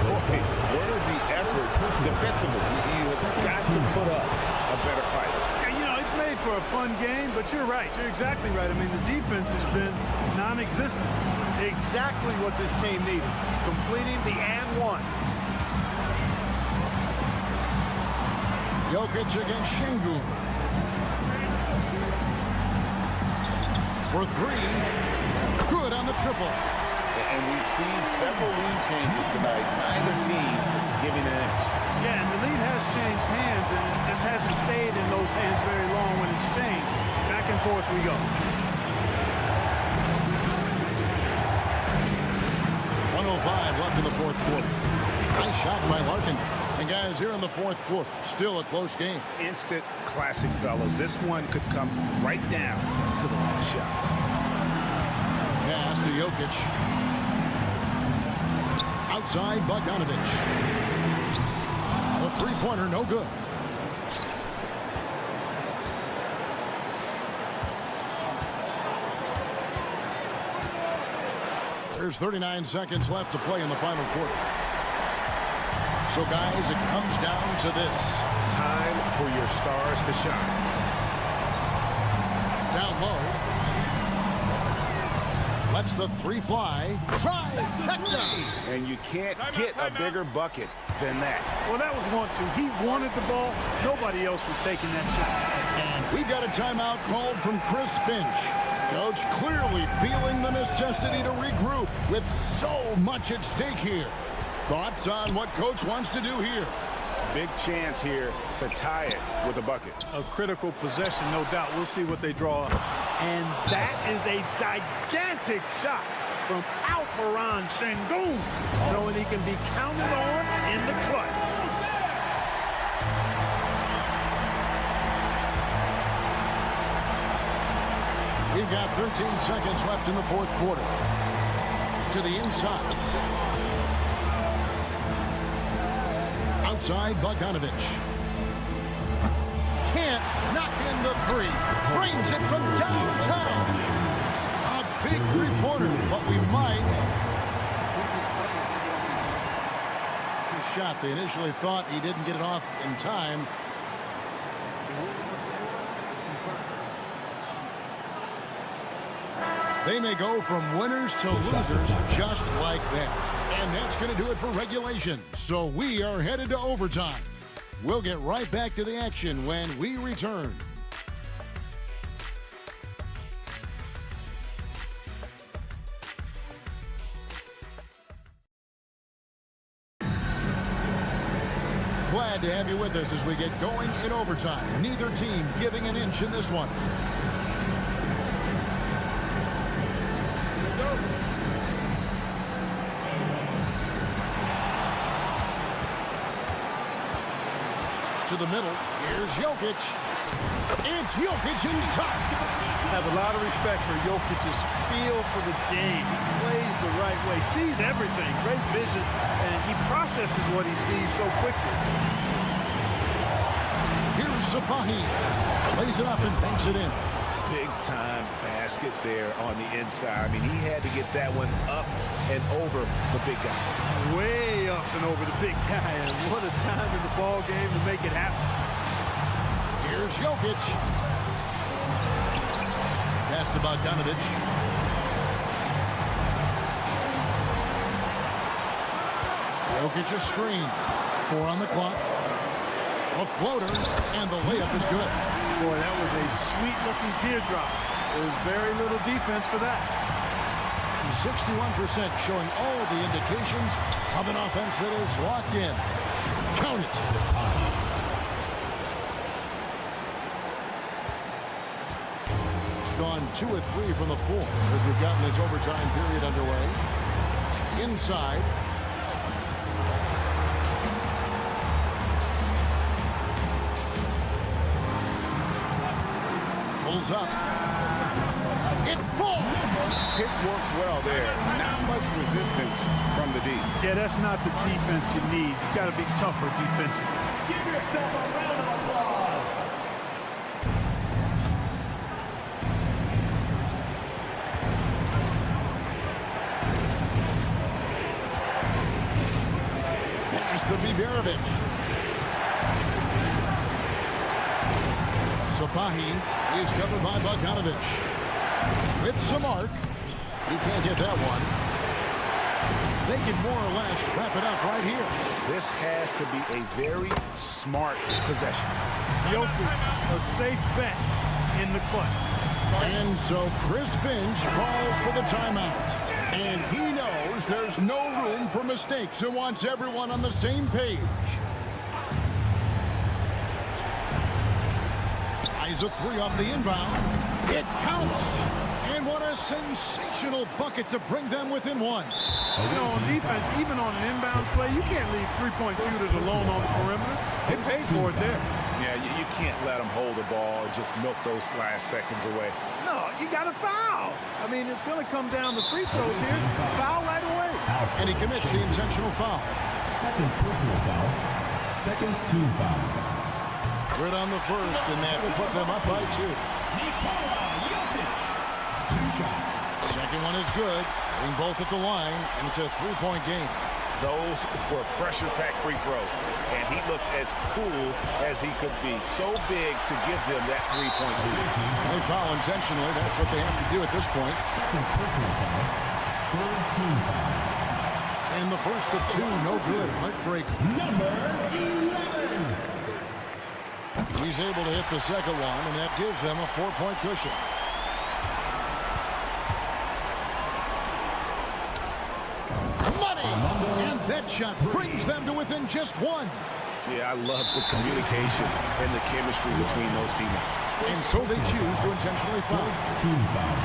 Boy, where is the effort defensively? You've got to put up a better fight. And, you know, it's made for a fun game, but you're right. You're exactly right. I mean, the defense has been non-existent. Exactly what this team needed. Completing the and one. Jokic against Şengün. For 3. Good on the triple. And we've seen several lead changes tonight. Neither team giving an edge. Yeah, and the lead has changed hands, and it just hasn't stayed in those hands very long when it's changed. Back and forth we go. 1:05 left in the fourth quarter. Nice shot by Larkin. And guys, here in the fourth quarter, still a close game. Instant classic, fellas. This one could come right down to the last shot. Pass to Jokic. Outside Bogdanovic. A three-pointer, no good. There's 39 seconds left to play in the final quarter. So, guys, it comes down to this. Time for your stars to shine. Down low. Lets the 3 fly. Trifecta! And you can't get a bigger bucket than that. Well, that was 1-2. He wanted the ball. Nobody else was taking that shot. And we got a timeout called from Chris Finch. Coach clearly feeling the necessity to regroup with so much at stake here. Thoughts on what Coach wants to do here? Big chance here to tie it with a bucket. A critical possession, no doubt. We'll see what they draw up. And that is a gigantic shot from Alperen Şengün, knowing he can be counted on in the clutch. We've got 13 seconds left in the fourth quarter. To the inside. Outside Bogdanovic. Can't knock in the 3. Drains it from downtown. A big three-pointer, but we might. The shot, they initially thought he didn't get it off in time. They may go from winners to losers just like that. And that's going to do it for regulation. So we are headed to overtime. We'll get right back to the action when we return. Glad to have you with us as we get going in overtime. Neither team giving an inch in this one. To the middle. Here's Jokic. It's Jokic inside. I have a lot of respect for Jokic's feel for the game. He plays the right way, sees everything, great vision, and he processes what he sees so quickly. Here's Sapahi. Plays it up and banks it in. Big-time basket there on the inside. I mean, he had to get that one up and over the big guy. Way up and over the big guy, and what a time in the ball game to make it happen. Here's Jokic. Pass to Bogdanovic. Jokic a screen. 4 on the clock. A floater, and the layup is good. Boy, that was a sweet-looking teardrop. There was very little defense for that. 61% showing all the indications of an offense that is locked in. Count it. Gone 2 of 3 from the floor as we've gotten this overtime period underway. Inside. Pulls up. It falls. Pick works well there. Not much resistance from the D. Yeah, that's not the defense you need. You got to be tougher defensively. Give yourself a round of applause. Pass to Biberovic. Sapahi is covered by Bogdanovic. With some arc. He can't get that one. They can more or less wrap it up right here. This has to be a very smart possession. Jokic, a safe bet in the clutch. And so Chris Finch calls for the timeout. And he knows there's no room for mistakes and wants everyone on the same page. Tries a 3 off the inbound. It counts. And what a sensational bucket to bring them within 1. You know, on defense, even on an inbounds play, you can't leave three-point shooters alone on the perimeter. They paid for it there. Yeah, you can't let them hold the ball and just milk those last seconds away. No, you got to foul. I mean, it's going to come down to free throws here. Foul right away. And he commits the intentional foul. Second personal foul. Second team foul. Good on the first, and that will put them up by 2. Second one is good. Hitting both at the line, and it's a 3-point game. Those were pressure-packed free throws, and he looked as cool as he could be. So big to give them that 3-point lead. They foul intentionally. That's what they have to do at this point. Second personal foul. Third team foul. And the first of 2, no good. Heartbreaker. Number 11. He's able to hit the second one, and that gives them a 4-point cushion. And that shot brings them to within just 1. Yeah, I love the communication and the chemistry between those teammates. And so they choose to intentionally foul. Team foul.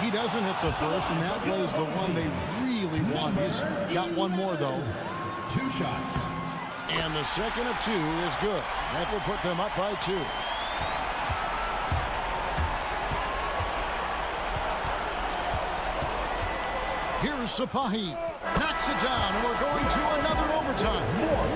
He doesn't hit the first, and that was the one they really want. He's got one more, though. 2 shots. And the second of 2 is good. That will put them up by 2. Here's Sapahi. Knocks it down, and we're going to another overtime.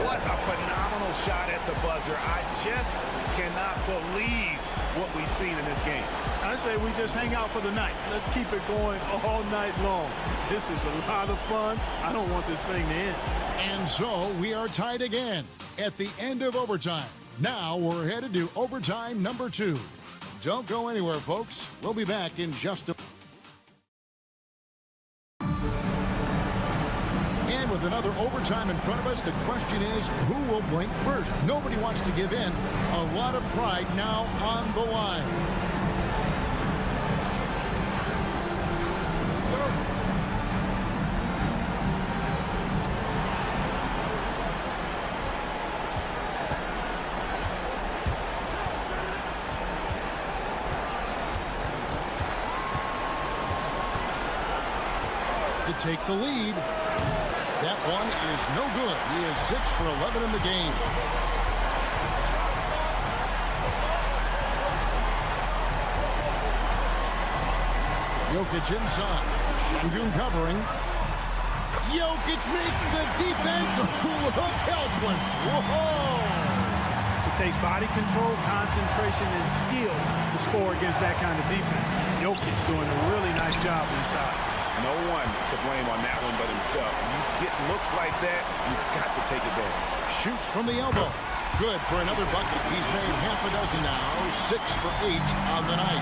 What a phenomenal shot at the buzzer. I just cannot believe what we've seen in this game. I say we just hang out for the night. Let's keep it going all night long. This is a lot of fun. I don't want this thing to end. And so we are tied again at the end of overtime. Now we're headed to overtime number 2. Don't go anywhere, folks. We'll be back in just a... And with another overtime in front of us, the question is, who will blink first? Nobody wants to give in. A lot of pride now on the line. To take the lead. That one is no good. He is 6 for 11 in the game. Jokic inside. Şengün covering. Jokic makes the defense look helpless. Whoa! It takes body control, concentration, and skill to score against that kind of defense. Jokic doing a really nice job inside. No one to blame on that one but himself. You get looks like that, you've got to take it down. Shoots from the elbow. Good for another bucket. He's made half a dozen now. 6 for 8 on the night.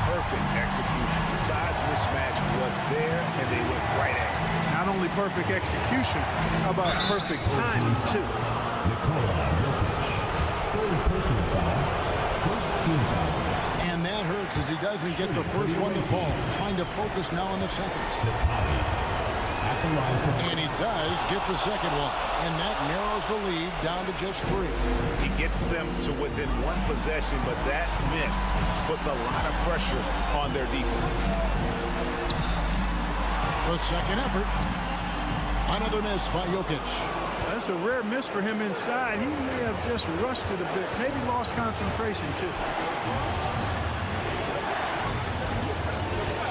Perfect execution. The size mismatch was there, and they went right at it. Not only perfect execution, how about perfect timing, too? And that hurts as he doesn't get the first one to fall. Trying to focus now on the second. And he does get the second one. And that narrows the lead down to just 3. He gets them to within 1 possession, but that miss puts a lot of pressure on their defense. The second effort. Another miss by Jokic. That's a rare miss for him inside. He may have just rushed it a bit. Maybe lost concentration, too.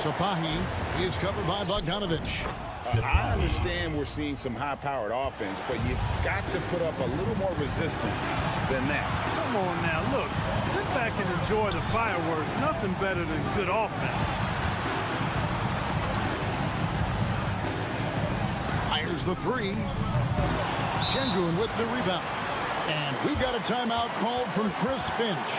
Sapahi is covered by Bogdanovich. I understand we're seeing some high-powered offense, but you've got to put up a little more resistance than that. Come on now, look. Sit back and enjoy the fireworks. Nothing better than good offense. Fires the 3. Şengün with the rebound. And we got a timeout called from Chris Finch.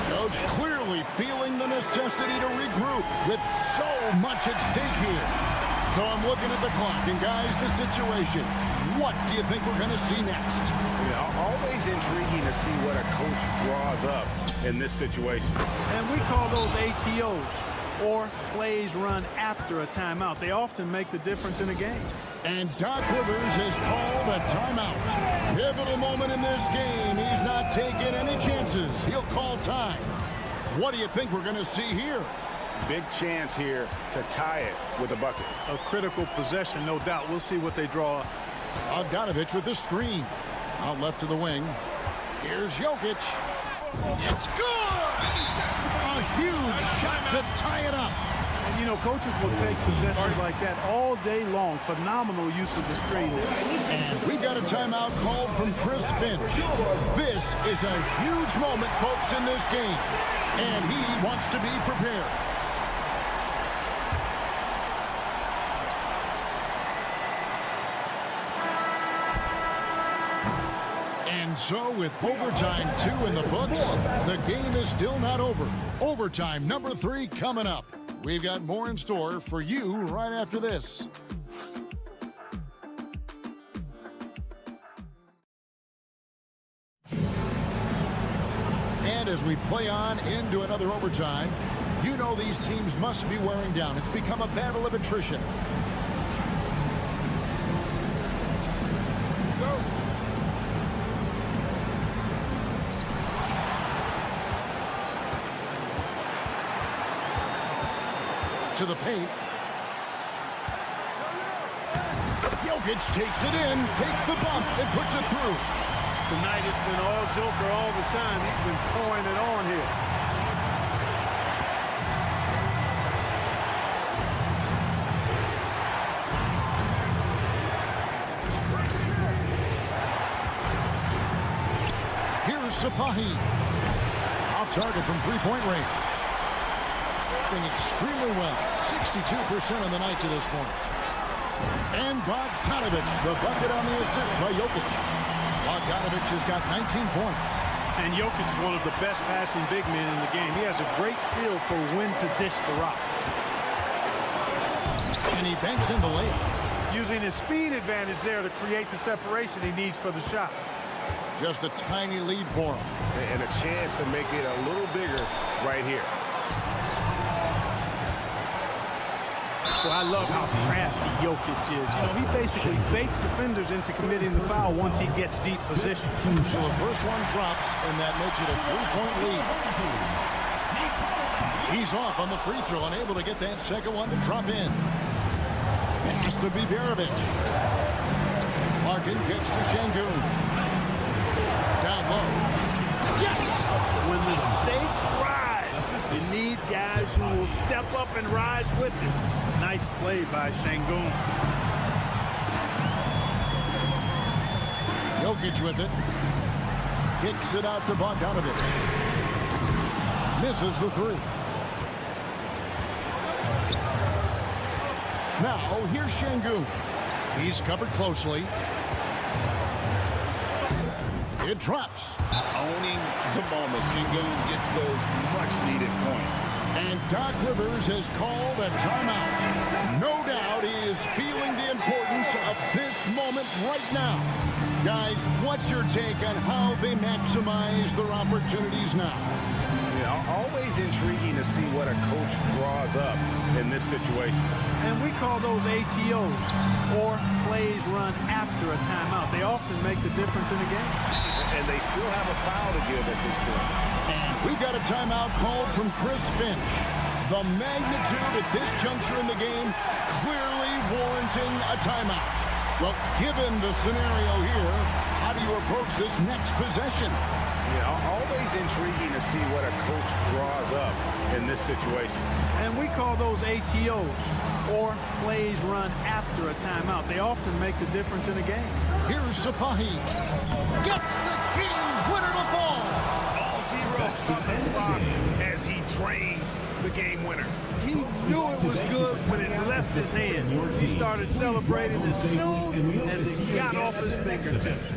Coach clearly feeling the necessity to regroup with so much at stake here. So I'm looking at the clock, and guys, the situation. What do you think we're going to see next? Yeah, always intriguing to see what a coach draws up in this situation. And we call those ATOs, or plays run after a timeout. They often make the difference in a game. And Doc Rivers has called a timeout. Pivotal moment in this game. He's not taking any chances. He'll call time. What do you think we're going to see here? Big chance here to tie it with a bucket. A critical possession, no doubt. We'll see what they draw up. Bogdanovich with the screen. Out left to the wing. Here's Jokic. It's good! A huge shot to tie it up. And, you know, coaches will take possessions like that all day long. Phenomenal use of the screen there. And we got a timeout called from Chris Finch. This is a huge moment, folks, in this game. And he wants to be prepared. And so with overtime 2 in the books, the game is still not over. Overtime number 3 coming up. We've got more in store for you right after this. And as we play on into another overtime, you know these teams must be wearing down. It's become a battle of attrition. Go. To the paint. Jokic takes it in, takes the bump, and puts it through. Tonight it's been all Joker all the time. He's been pouring it on here. Here's Sapahi. Off target from three-point range. Extremely well. 62% on the night to this point. And Bogdanovich, the bucket on the assist by Jokic. Bogdanovich has got 19 points. And Jokic is one of the best passing big men in the game. He has a great feel for when to dish the rock. And he banks in the layup. Using his speed advantage there to create the separation he needs for the shot. Just a tiny lead for him. And a chance to make it a little bigger right here. Well, I love how crafty Jokic is. You know, he basically baits defenders into committing the foul once he gets deep position. So the first one drops, and that makes it a 3-point lead. He's off on the free throw, unable to get that second one to drop in. Pass to Bogdanovich. Larkin gets to Şengün. Down low. Yes! When the stakes rise, you need guys who will step up and rise with it. Nice play by Şengün. Jokic with it. Kicks it out to Bogdanovich. Misses the 3. Now, here's Şengün. He's covered closely. It drops. Owning the moment. Şengün gets those much-needed points. And Doc Rivers has called a timeout. No doubt he is feeling the importance of this moment right now. Guys, what's your take on how they maximize their opportunities now? Always intriguing to see what a coach draws up in this situation. And we call those ATOs, or plays run after a timeout. They often make the difference in a game. And they still have a foul to give at this point. We've got a timeout called from Chris Finch. The magnitude at this juncture in the game clearly warranting a timeout. Well, given the scenario here, how do you approach this next possession? Always intriguing to see what a coach draws up in this situation. And we call those ATOs, or plays run after a timeout. They often make the difference in a game. Here's Sapahi. Gets the game winner to fall. All zeros on the clock as he drains the game winner. He knew it was good when it left his hand. He started celebrating as soon as it got off his fingertips.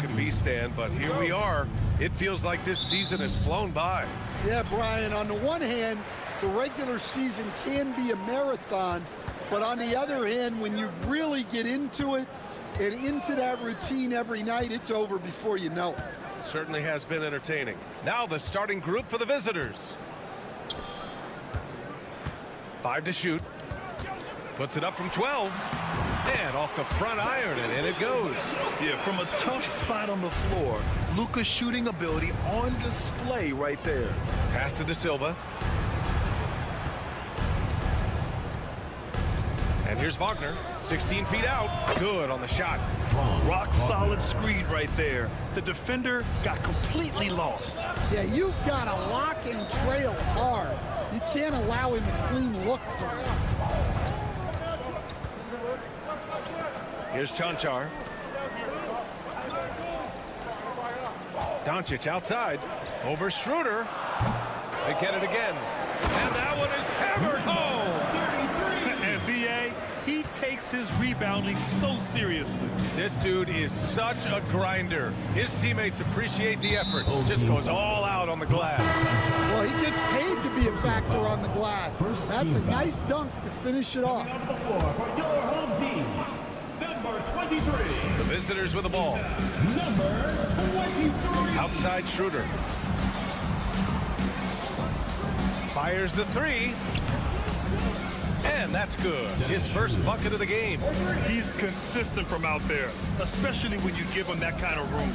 Can be stand, but here we are. It feels like this season has flown by. Yeah, Brian, on the one hand, the regular season can be a marathon, but on the other hand, when you really get into it and into that routine every night, it's over before you know it. Certainly has been entertaining. Now the starting group for the visitors. 5 to shoot. Puts it up from 12. And off the front iron, and in it goes. Yeah, from a tough spot on the floor. Luka's shooting ability on display right there. Pass to De Silva. And here's Wagner, 16 feet out. Good on the shot. Rock solid screen right there. The defender got completely lost. Yeah, you've got to lock and trail hard. You can't allow him a clean look for it. Here's Chanchar. Doncic outside. Over Schroeder. They get it again. And that one is hammered home. 33. And B.A., he takes takes his rebounding so seriously. This dude is such a grinder. His teammates appreciate the effort. Just goes all out on the glass. Well, he gets paid to be a factor on the glass. That's a nice dunk to finish it off. On the floor for your home team, number 23. The visitors with the ball. Number 23. Outside Schroeder. Fires the three. And that's good. His first bucket of the game. He's consistent from out there, especially when you give him that kind of room.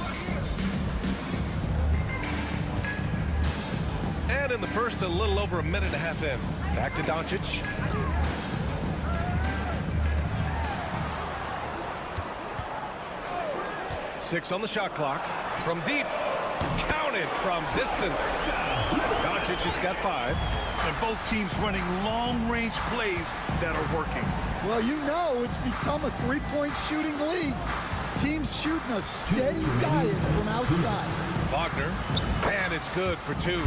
And in the first, a little over a minute and a half in. Back to Doncic. Six on the shot clock. From deep. Counted from distance. Doncic has got 5. And both teams running long-range plays that are working. Well, you know it's become a three-point shooting league. Teams shooting a steady diet from outside. Wagner, and it's good for 2.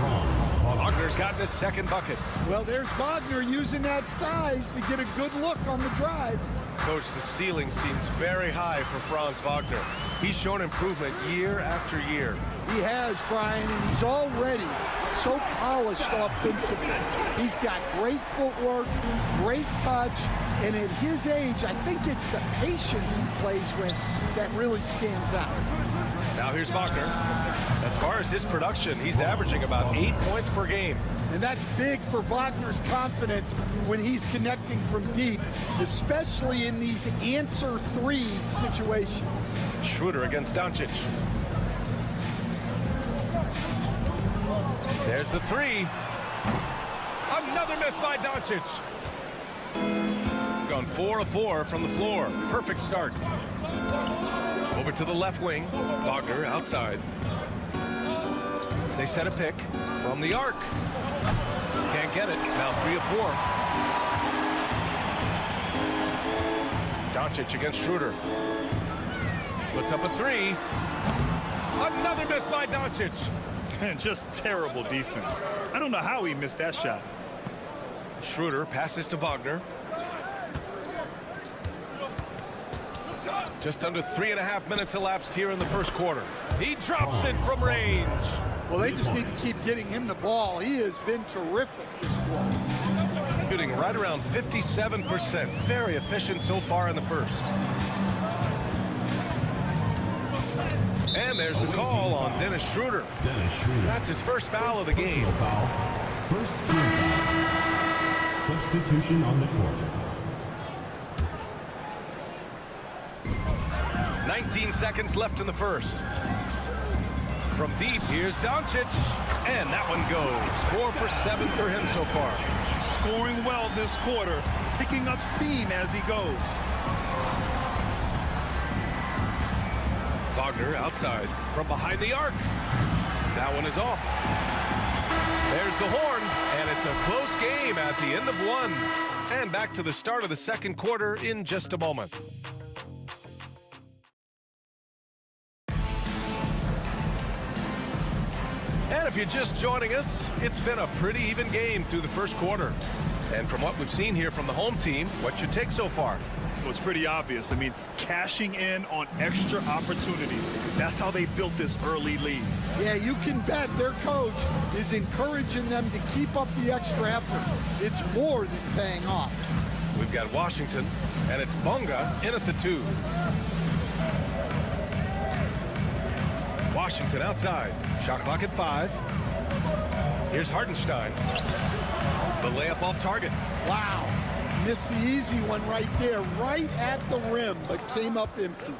Wagner's gotten his second bucket. Well, there's Wagner using that size to get a good look on the drive. Coach, the ceiling seems very high for Franz Wagner. He's shown improvement year after year. He has, Brian, and he's already so polished offensively. He's got great footwork, great touch, and at his age, I think it's the patience he plays with that really stands out. Now here's Wagner. As far as his production, he's averaging about 8 points per game. And that's big for Wagner's confidence when he's connecting from deep, especially in these answer three situations. Schroeder against Doncic. There's the 3. Another miss by Doncic. Gone 4 of 4 from the floor. Perfect start. Over to the left wing. Wagner outside. They set a pick from the arc. Can't get it. Now 3 of 4. Doncic against Schroeder. Puts up a 3. Another miss by Doncic. And just terrible defense. I don't know how he missed that shot. Schroeder passes to Wagner. Just under 3.5 minutes elapsed here in the first quarter. He drops it from range. Well, they just need to keep getting him the ball. He has been terrific this quarter. Shooting right around 57%. Very efficient so far in the first. And there's the call on Dennis Schroeder. That's his first foul of the game. First team foul. Substitution on the court. 19 seconds left in the first. From deep, here's Doncic. And that one goes. 4 for 7 for him so far. Scoring well this quarter, picking up steam as he goes. Wagner outside from behind the arc. That one is off. There's the horn, and it's a close game at the end of 1. And back to the start of the second quarter in just a moment. And if you're just joining us, it's been a pretty even game through the first quarter. And from what we've seen here from the home team, what's your take so far? Well, it's pretty obvious. I mean, cashing in on extra opportunities. That's how they built this early lead. Yeah, you can bet their coach is encouraging them to keep up the extra effort. It's more than paying off. We've got Washington, and it's Bonga in at the 2. Washington outside. Shot clock at 5. Here's Hartenstein. The layup off target. Wow. Missed the easy one right there, right at the rim, but came up empty.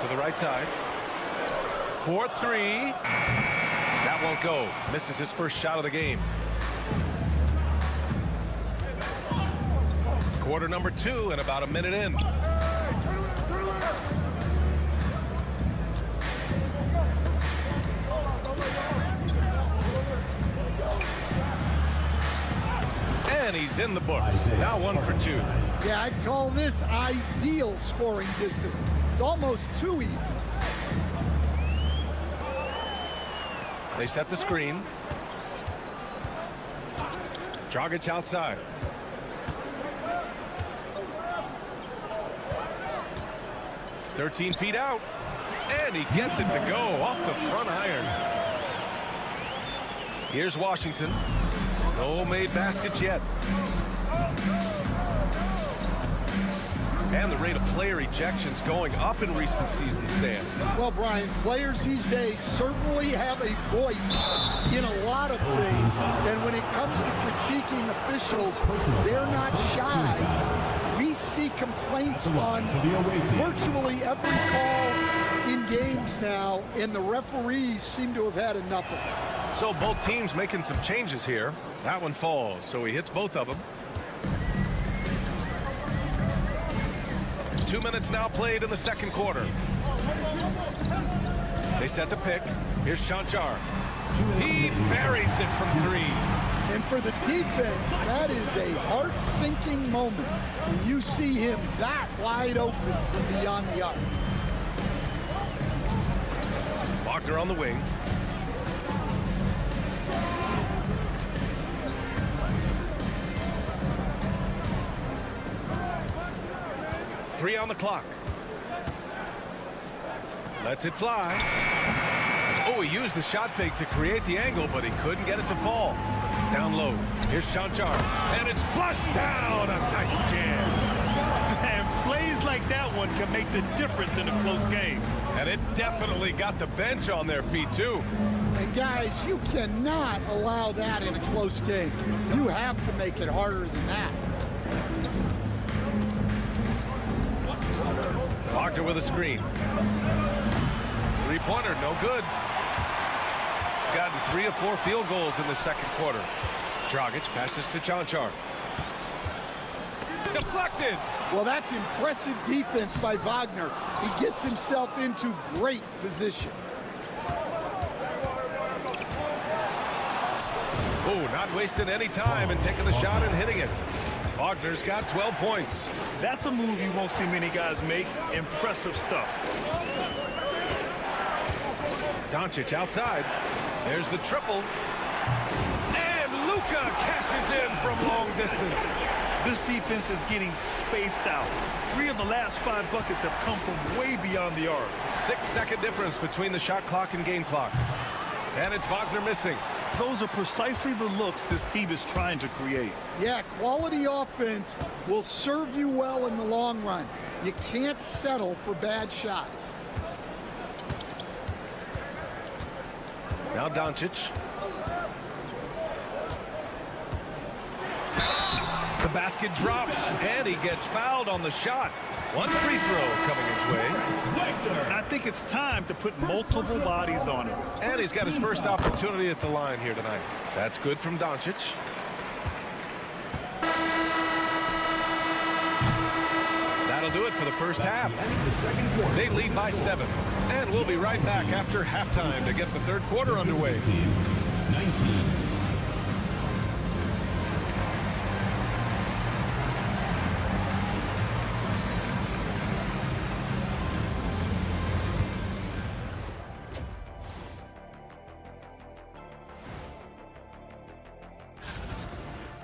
To the right side. 4-3. That won't go. Misses his first shot of the game. Quarter number 2 and about a minute in. And he's in the books. Now 1 for 2. Yeah, I'd call this ideal scoring distance. It's almost too easy. They set the screen. Dragic outside. "13 feet out. And he gets it to go off the front iron. Here's Washington. No made baskets yet. And the rate of player ejections going up in recent season stands. Well, Brian, players these days certainly have a voice in a lot of things. And when it comes to critiquing officials, they're not shy. We see complaints on virtually every call in games now, and the referees seem to have had enough of it. So both teams making some changes here. That one falls, so he hits both of them. 2 minutes now played in the second quarter. They set the pick. Here's Chanchar. He buries it from 3. And for the defense, that is a heart-sinking moment when you see him that wide open from beyond the arc. Wagner on the wing. Three on the clock. Lets it fly. Oh, he used the shot fake to create the angle, but he couldn't get it to fall. Down low. Here's Chanchar. And it's flushed down. A nice jam. And plays like that one can make the difference in a close game. And it definitely got the bench on their feet, too. And guys, you cannot allow that in a close game. You have to make it harder than that. Wagner with a screen. Three-pointer, no good. Gotten 3 of 4 field goals in the second quarter. Dragic passes to Chanchar. Deflected. Well, that's impressive defense by Wagner. He gets himself into great position. Oh, not wasting any time and taking the shot and hitting it. Wagner's got 12 points. That's a move you won't see many guys make. Impressive stuff. Doncic outside. There's the triple. And Luka cashes in from long distance. This defense is getting spaced out. 3 of the last 5 buckets have come from way beyond the arc. 6-second difference between the shot clock and game clock. And it's Wagner missing. Those are precisely the looks this team is trying to create. Yeah, quality offense will serve you well in the long run. You can't settle for bad shots. Now Doncic. The basket drops, and he gets fouled on the shot. One free throw coming his way. And I think it's time to put multiple bodies on him. And he's got his first opportunity at the line here tonight. That's good from Doncic. That'll do it for the first half. They lead by 7. And we'll be right back after halftime to get the third quarter underway. 19.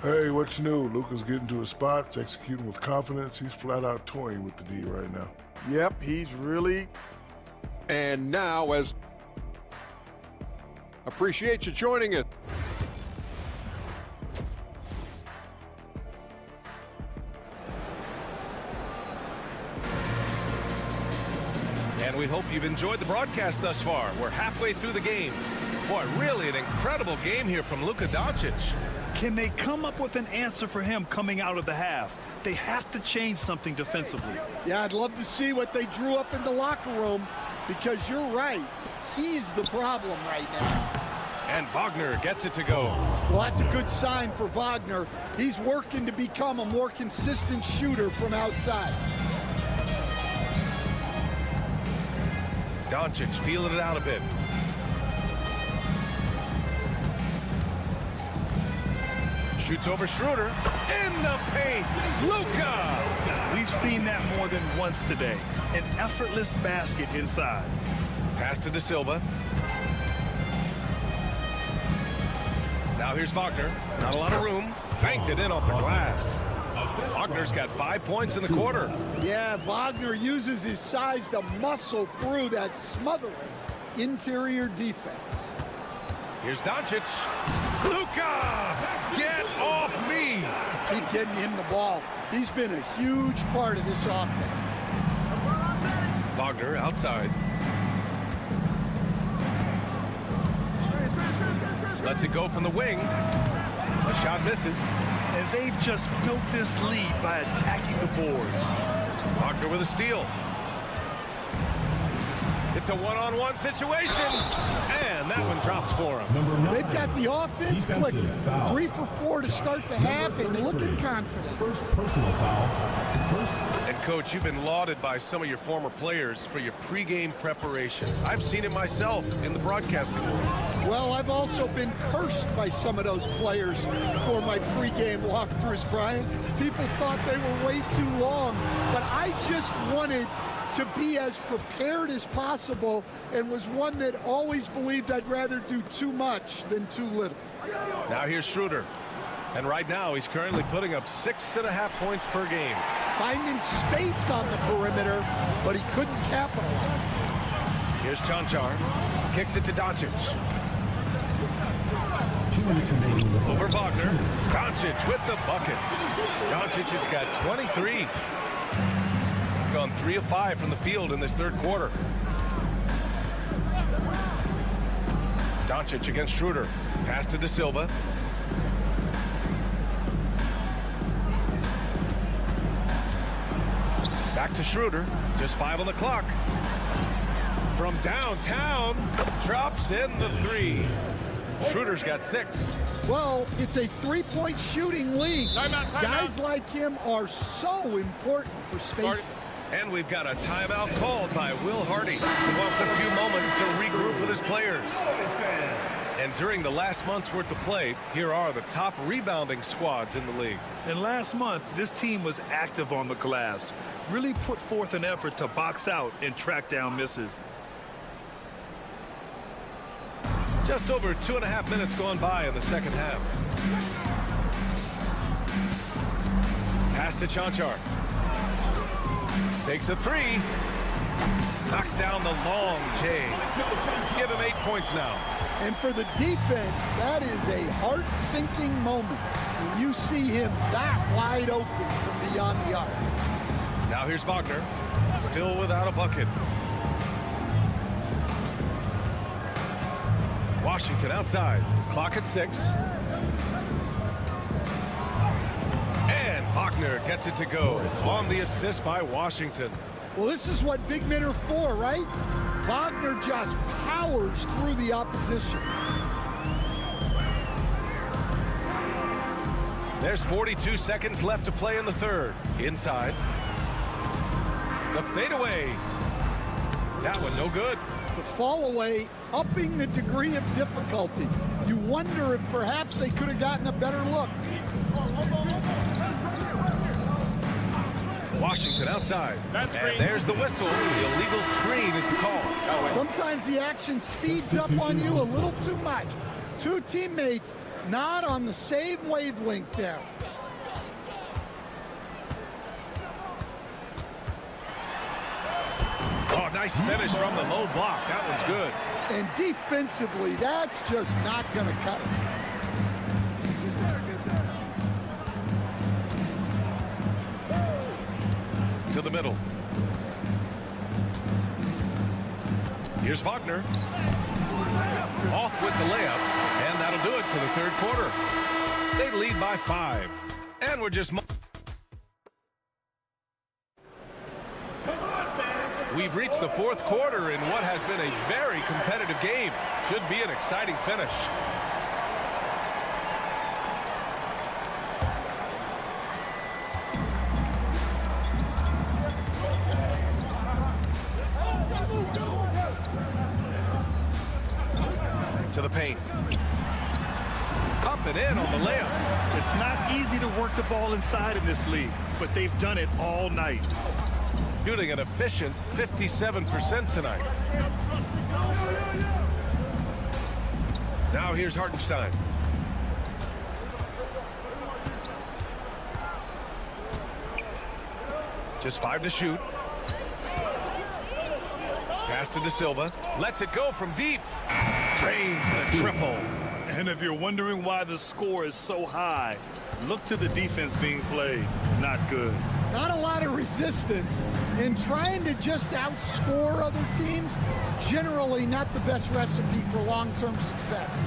Hey, what's new? Luka's getting to his spots, executing with confidence. He's flat out toying with the D right now. Yep, he's really... And now, as appreciate you joining it. And we hope you've enjoyed the broadcast thus far. We're halfway through the game. Boy, really an incredible game here from Luka Doncic. Can they come up with an answer for him coming out of the half? They have to change something defensively. Yeah, I'd love to see what they drew up in the locker room, because you're right. He's the problem right now. And Wagner gets it to go. Well, that's a good sign for Wagner. He's working to become a more consistent shooter from outside. Doncic feeling it out a bit. Shoots over Schroeder. In the paint. Luka! We've seen that more than once today. An effortless basket inside. Pass to De Silva. Now here's Wagner. Not a lot of room. Banked it in off the glass. Wagner's got 5 points in the quarter. Yeah, Wagner uses his size to muscle through that smothering interior defense. Here's Doncic. Luka! Get off me! Keep getting him the ball. He's been a huge part of this offense. Wagner outside. Lets it go from the wing. The shot misses. And they've just built this lead by attacking the boards. Wagner with a steal. It's a one-on-one situation, and that one drops for him. They've got the offense clicking. 3 for 4 to start the half and looking confident. First personal foul. And, Coach, you've been lauded by some of your former players for your pregame preparation. I've seen it myself in the broadcasting world. Well, I've also been cursed by some of those players for my pregame walkthroughs, Brian. People thought they were way too long, but I just wanted to be as prepared as possible and was one that always believed I'd rather do too much than too little. Now here's Schroeder. And right now he's currently putting up 6.5 points per game. Finding space on the perimeter, but he couldn't capitalize. Here's Chanchar. Kicks it to Doncic. 2 minutes remaining. Over Wagner. Doncic with the bucket. Doncic has got 23. Gone 3 of 5 from the field in this third quarter. Doncic against Schroeder. Pass to De Silva. Back to Schroeder. Just 5 on the clock. From downtown. Drops in the 3. Schroeder's got 6. Well, it's a 3-point shooting league. Guys like him are so important for spacing. And we've got a timeout called by Will Hardy, who wants a few moments to regroup with his players. And during the last month's worth of play, here are the top rebounding squads in the league. And last month, this team was active on the glass. Really put forth an effort to box out and track down misses. Just over 2.5 minutes gone by in the second half. Pass to Chanchar. Takes a 3. Knocks down the long J. Give him 8 points now. And for the defense, that is a heart-sinking moment when you see him that wide open from beyond the arc. Now here's Wagner. Still without a bucket. Washington outside. Clock at 6. And Wagner gets it to go on the assist by Washington. Well, this is what big men are for, right? Wagner just powers through the opposition. There's 42 seconds left to play in the third. Inside. The fadeaway. That one no good. The fall away, upping the degree of difficulty. You wonder if perhaps they could have gotten a better look. Washington outside. And there's the whistle. The illegal screen is the call. Sometimes the action speeds up on you a little too much. Two teammates not on the same wavelength there. Oh, nice finish from the low block. That one's good. And defensively, that's just not going to cut it. To the middle. Here's Wagner. Off with the layup. And that'll do it for the third quarter. They lead by 5. And we're just... We've reached the fourth quarter in what has been a very competitive game. Should be an exciting finish. To the paint. up and in on the layup. It's not easy to work the ball inside in this league, but they've done it all night. Shooting an efficient 57% tonight. Now here's Hartenstein. Just 5 to shoot. Pass to De Silva. Lets it go from deep. Drains the triple. And if you're wondering why the score is so high, look to the defense being played. Not good. Not a lot of resistance, and trying to just outscore other teams, generally not the best recipe for long-term success.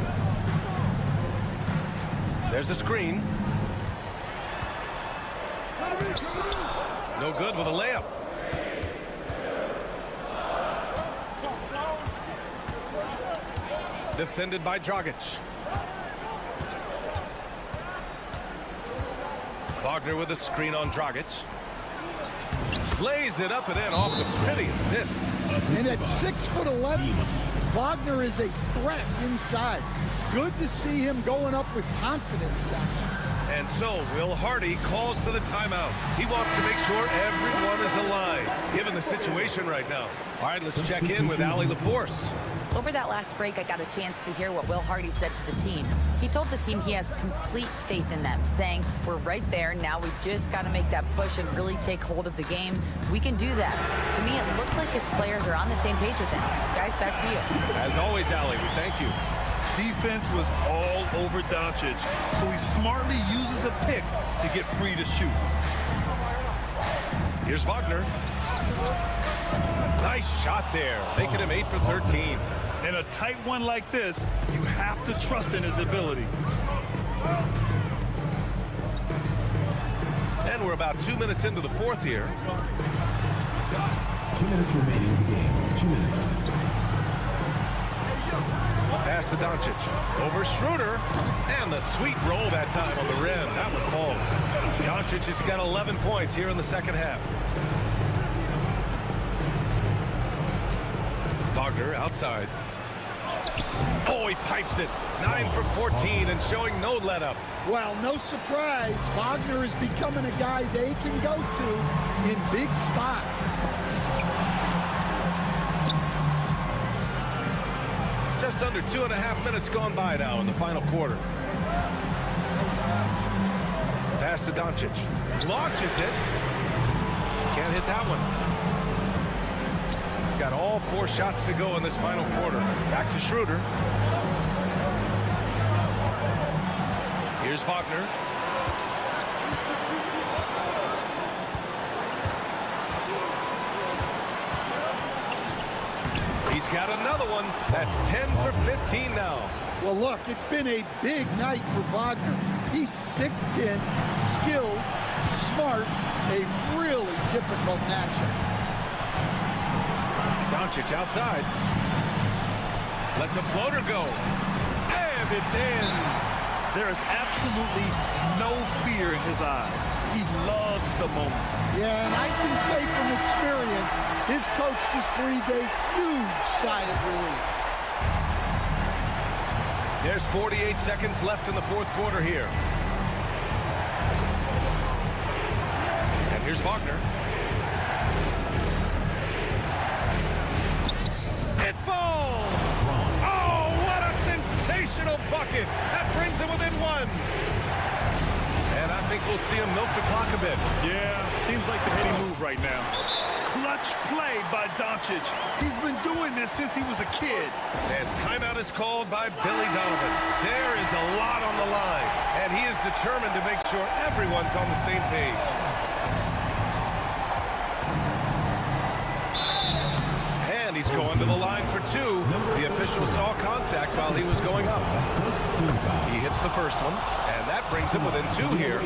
There's a screen. No good with a layup. Defended by Dragic. Wagner with a screen on Dragic. Lays it up and in off the pretty assist. And at 6'11", Wagner is a threat inside. Good to see him going up with confidence now. And so Will Hardy calls for the timeout. He wants to make sure everyone is aligned, given the situation right now. All right, let's check in with Allie LaForce. Over that last break, I got a chance to hear what Will Hardy said to the team. He told the team he has complete faith in them, saying, we're right there, now we just got to make that push and really take hold of the game. We can do that. To me, it looked like his players are on the same page with him. Guys, back to you. As always, Allie, we thank you. Defense was all over Doncic, so he smartly uses a pick to get free to shoot. Here's Wagner. Nice shot there, making him 8 for 13. In a tight one like this, you have to trust in his ability. And we're about 2 minutes into the fourth here. 2 minutes remaining in the game. 2 minutes. Pass to Doncic. Over Schroeder. And the sweet roll that time on the rim. That one falls. Doncic has got 11 points here in the second half. Wagner outside. Oh, he pipes it. 9 for 14 and showing no let-up. Well, no surprise, Wagner is becoming a guy they can go to in big spots. Just under 2.5 minutes gone by now in the final quarter. Pass to Doncic. Launches it. Can't hit that one. Got all 4 shots to go in this final quarter. Back to Schroeder. Here's Wagner. He's got another one. That's 10 for 15 now. Well, look, it's been a big night for Wagner. He's 6'10", skilled, smart, a really difficult matchup. Doncic outside. Lets a floater go. And it's in. There is absolutely no fear in his eyes. He loves the moment. Yeah, and I can say from experience, his coach just breathed a huge sigh of relief. There's 48 seconds left in the fourth quarter here. And here's Wagner. It falls! Oh, what a sensational bucket! That brings him within 1. And I think we'll see him milk the clock a bit. Yeah, seems like the heady move right now. Clutch play by Doncic. He's been doing this since he was a kid. And timeout is called by Billy Donovan. There is a lot on the line, and he is determined to make sure everyone's on the same page. And he's going to the line for 2. The official saw contact while he was going up. He hits the first one, and that brings him within 2 here.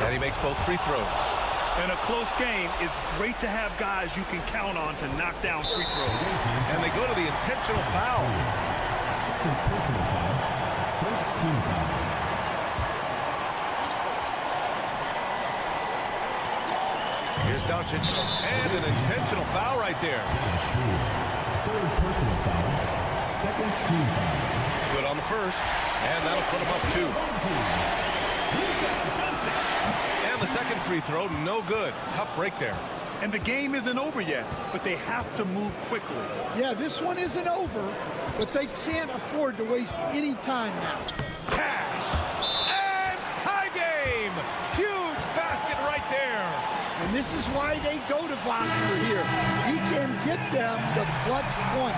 And he makes both free throws. In a close game, it's great to have guys you can count on to knock down free throws. And they go to the intentional foul. Second personal foul. First team foul. Here's Doncic. And an intentional foul right there. Third personal foul. Second team foul. Good on the first, and that'll put him up 2. And the second free throw, no good. Tough break there. And the game isn't over yet, but they have to move quickly. Yeah, this one isn't over, but they can't afford to waste any time now. Cash and tie game. Huge basket right there. And this is why they go to Wagner here. He can get them the clutch point.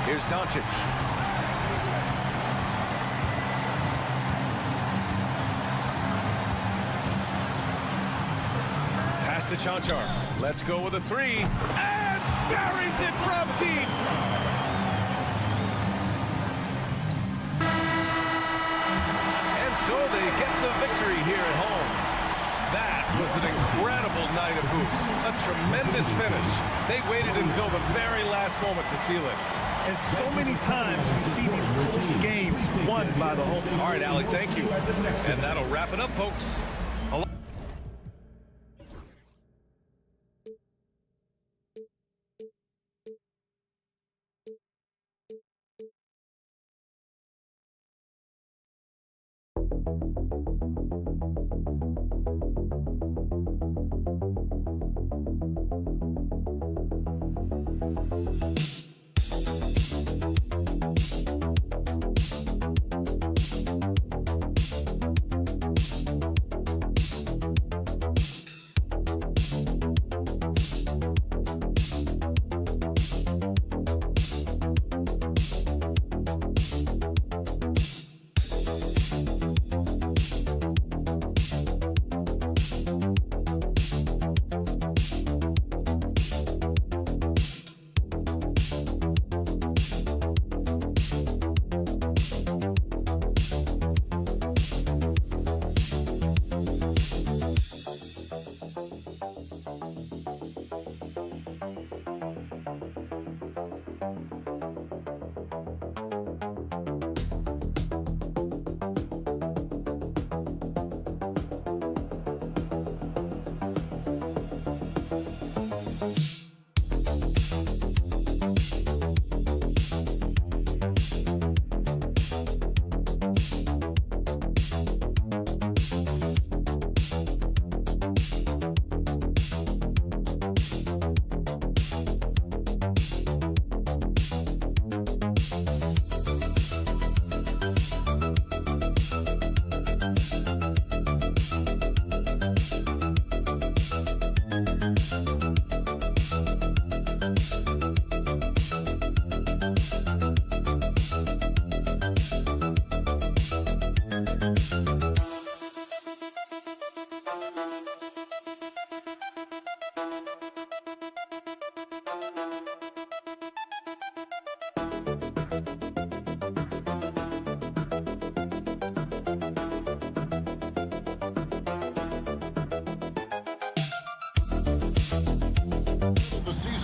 Here's Doncic. Pass to Chanchar. Let's go with a 3. And buries it from deep. And so they get the victory here at home. That was an incredible night of hoops. A tremendous finish. They waited until the very last moment to seal it. And so many times we see these close games won by the home team. All right, Allie, thank you. And that'll wrap it up, folks.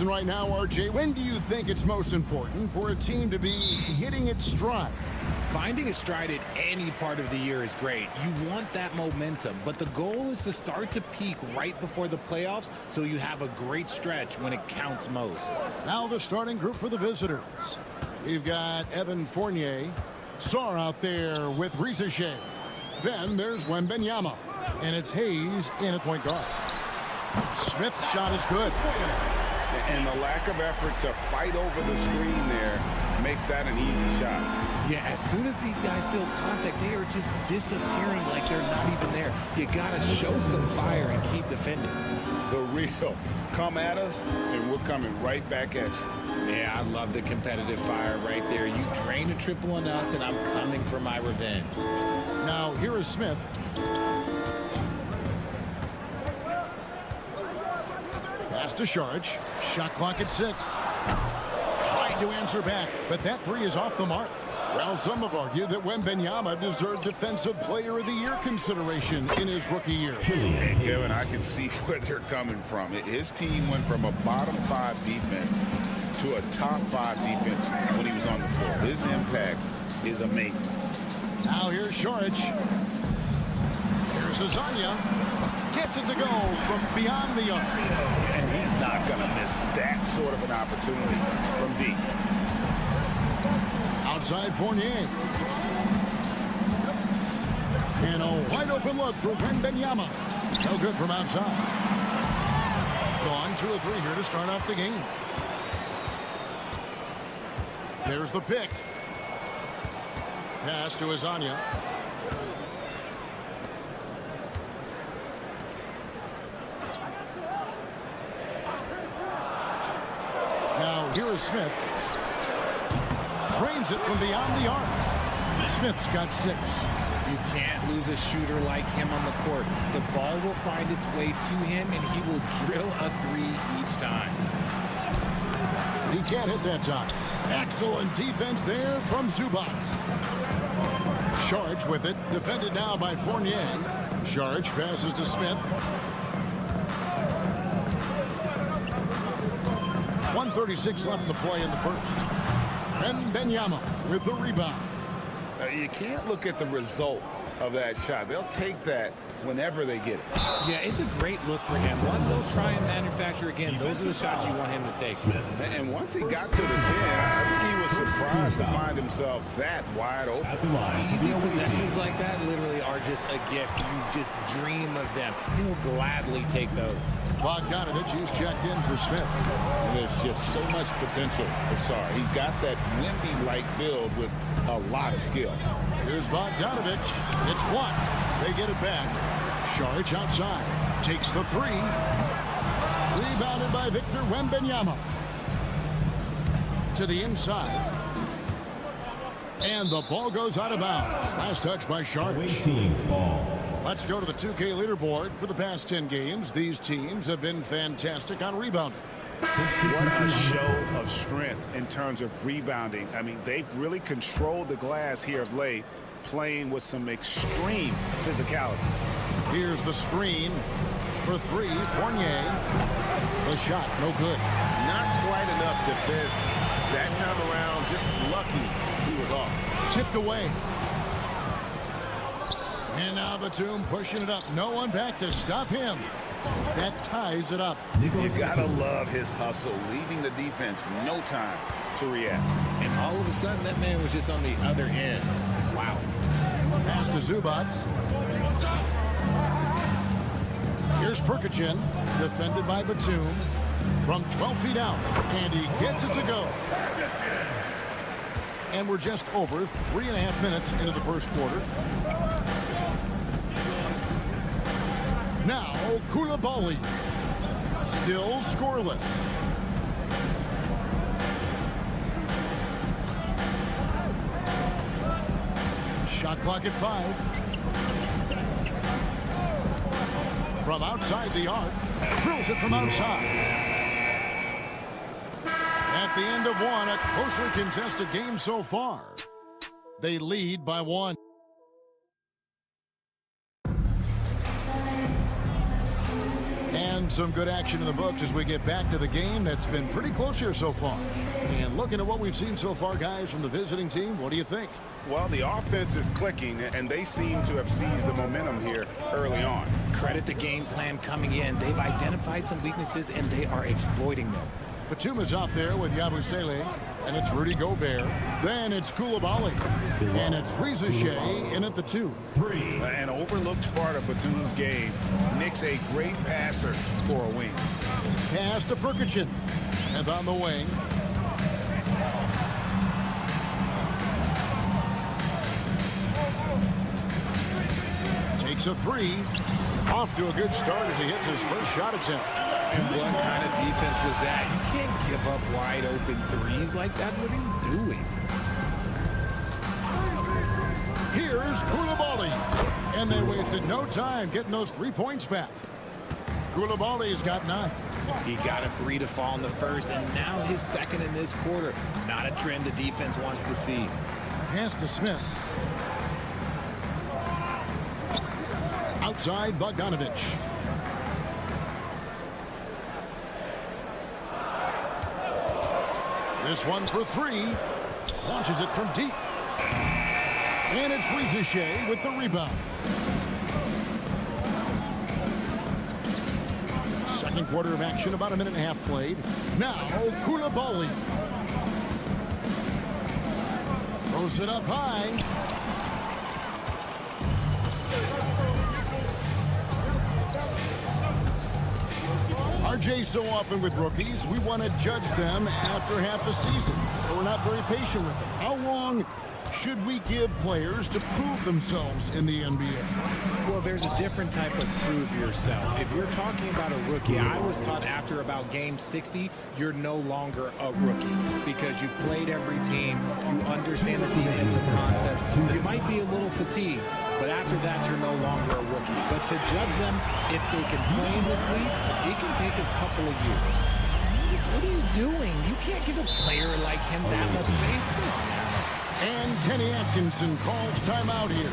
Right now, RJ, when do you think it's most important for a team to be hitting its stride? Finding its stride at any part of the year is great. You want that momentum, but the goal is to start to peak right before the playoffs so you have a great stretch when it counts most. Now the starting group for the visitors. We've got Evan Fournier, Sarr out there with Rizachet. Then there's Wembanyama, and it's Hayes in at point guard. Smith's shot is good. And the lack of effort to fight over the screen there makes that an easy shot. Yeah, as soon as these guys feel contact, they are just disappearing like they're not even there. You got to show some fire and keep defending. The real. Come at us, and we're coming right back at you. Yeah, I love the competitive fire right there. You drain a triple on us, and I'm coming for my revenge. Now, here is Smith. Pass to Sharge. Shot clock at 6. Tried to answer back, but that 3 is off the mark. Well, some have argued that Wembanyama deserved Defensive Player of the Year consideration in his rookie year. And Kevin, I can see where they're coming from. His team went from a bottom 5 defense to a top 5 defense when he was on the floor. His impact is amazing. Now here's Sharge. Here's Azania. gets it to go from beyond the arc. And he's not going to miss that sort of an opportunity from deep. Outside Fournier. And a wide open look for Wembanyama. No good from outside. Gone 2 of 3 here to start off the game. There's the pick. Pass to Azania. Now here is Smith. Drains it from beyond the arc. Smith's got 6. You can't lose a shooter like him on the court. The ball will find its way to him, and he will drill a 3 each time. He can't hit that time. Excellent defense there from Zubac. Sharge with it. Defended now by Fournier. Sharge passes to Smith. 1:36 left to play in the first. Wembanyama with the rebound. You can't look at the result of that shot. They'll take that whenever they get it. Yeah, it's a great look for him. One, they'll try and manufacture again. Those are the shots you want him to take. And once he got to the 10, I think he was surprised to find himself that wide open. Easy possessions like that literally are just a gift. You just dream of them. He'll gladly take those. Bogdanovich, he's checked in for Smith. And there's just so much potential for Sar. He's got that Wemby-like build with a lot of skill. Here's Bogdanovich. It's blocked. They get it back. Sharge outside. Takes the 3. Rebounded by Victor Wembanyama. To the inside. And the ball goes out of bounds. Last touch by Sharge. Team's ball. Let's go to the 2K leaderboard. For the past 10 games, these teams have been fantastic on rebounding. What a show of strength in terms of rebounding. I mean, they've really controlled the glass here of late, playing with some extreme physicality. Here's the screen for 3. Fournier. The shot, no good. Not quite enough defense that time around. Just lucky he was off. Tipped away. And now Batum pushing it up. No one back to stop him. That ties it up. You gotta love his hustle, leaving the defense no time to react. And all of a sudden, that man was just on the other end. Wow. Pass to Zubac. Here's Perkichin, defended by Batum from 12 feet out, and he gets it to go. And we're just over 3.5 minutes into the first quarter. Now, Koulibaly, still scoreless. Shot clock at 5. From outside the arc, drills it from outside. At the end of 1, a closely contested game so far. They lead by 1. And some good action in the books as we get back to the game that's been pretty close here so far. And looking at what we've seen so far, guys, from the visiting team, what do you think? Well, the offense is clicking, and they seem to have seized the momentum here early on. Credit the game plan coming in. They've identified some weaknesses, and they are exploiting them. Batum is out there with Yabusele, and it's Rudy Gobert. Then it's Koulibaly, and it's Reza Shea in at the 2. An overlooked part of Batum's game. Nick's a great passer for a wing. Pass to Perkichin. Smith on the wing. Takes a 3. Off to a good start as he hits his first shot attempt. And what kind of defense was that? You can't give up wide open threes like that. What are you doing? Here's Koulibaly. And they wasted no time getting those 3 points back. Koulibaly's got 9. He got a 3 to fall in the first, and now his second in this quarter. Not a trend the defense wants to see. Pass to Smith. Outside Bogdanovich. This one for 3. Launches it from deep. And it's Reza Shea with the rebound. second quarter of action, about a minute and a half played. Now, Koulibaly. Throws it up high. RJ, so often with rookies, we want to judge them after half a season. But we're not very patient with them. How long should we give players to prove themselves in the NBA? Well, there's a different type of prove yourself. If you're talking about a rookie, I was taught after about game 60, you're no longer a rookie because you've played every team, you understand the defensive concept, you might be a little fatigued, but after that, you're no longer a rookie. But to judge them, if they can play in this league, it can take a couple of years. What are you doing? You can't give a player like him that much space. Come on now. And Kenny Atkinson calls timeout here.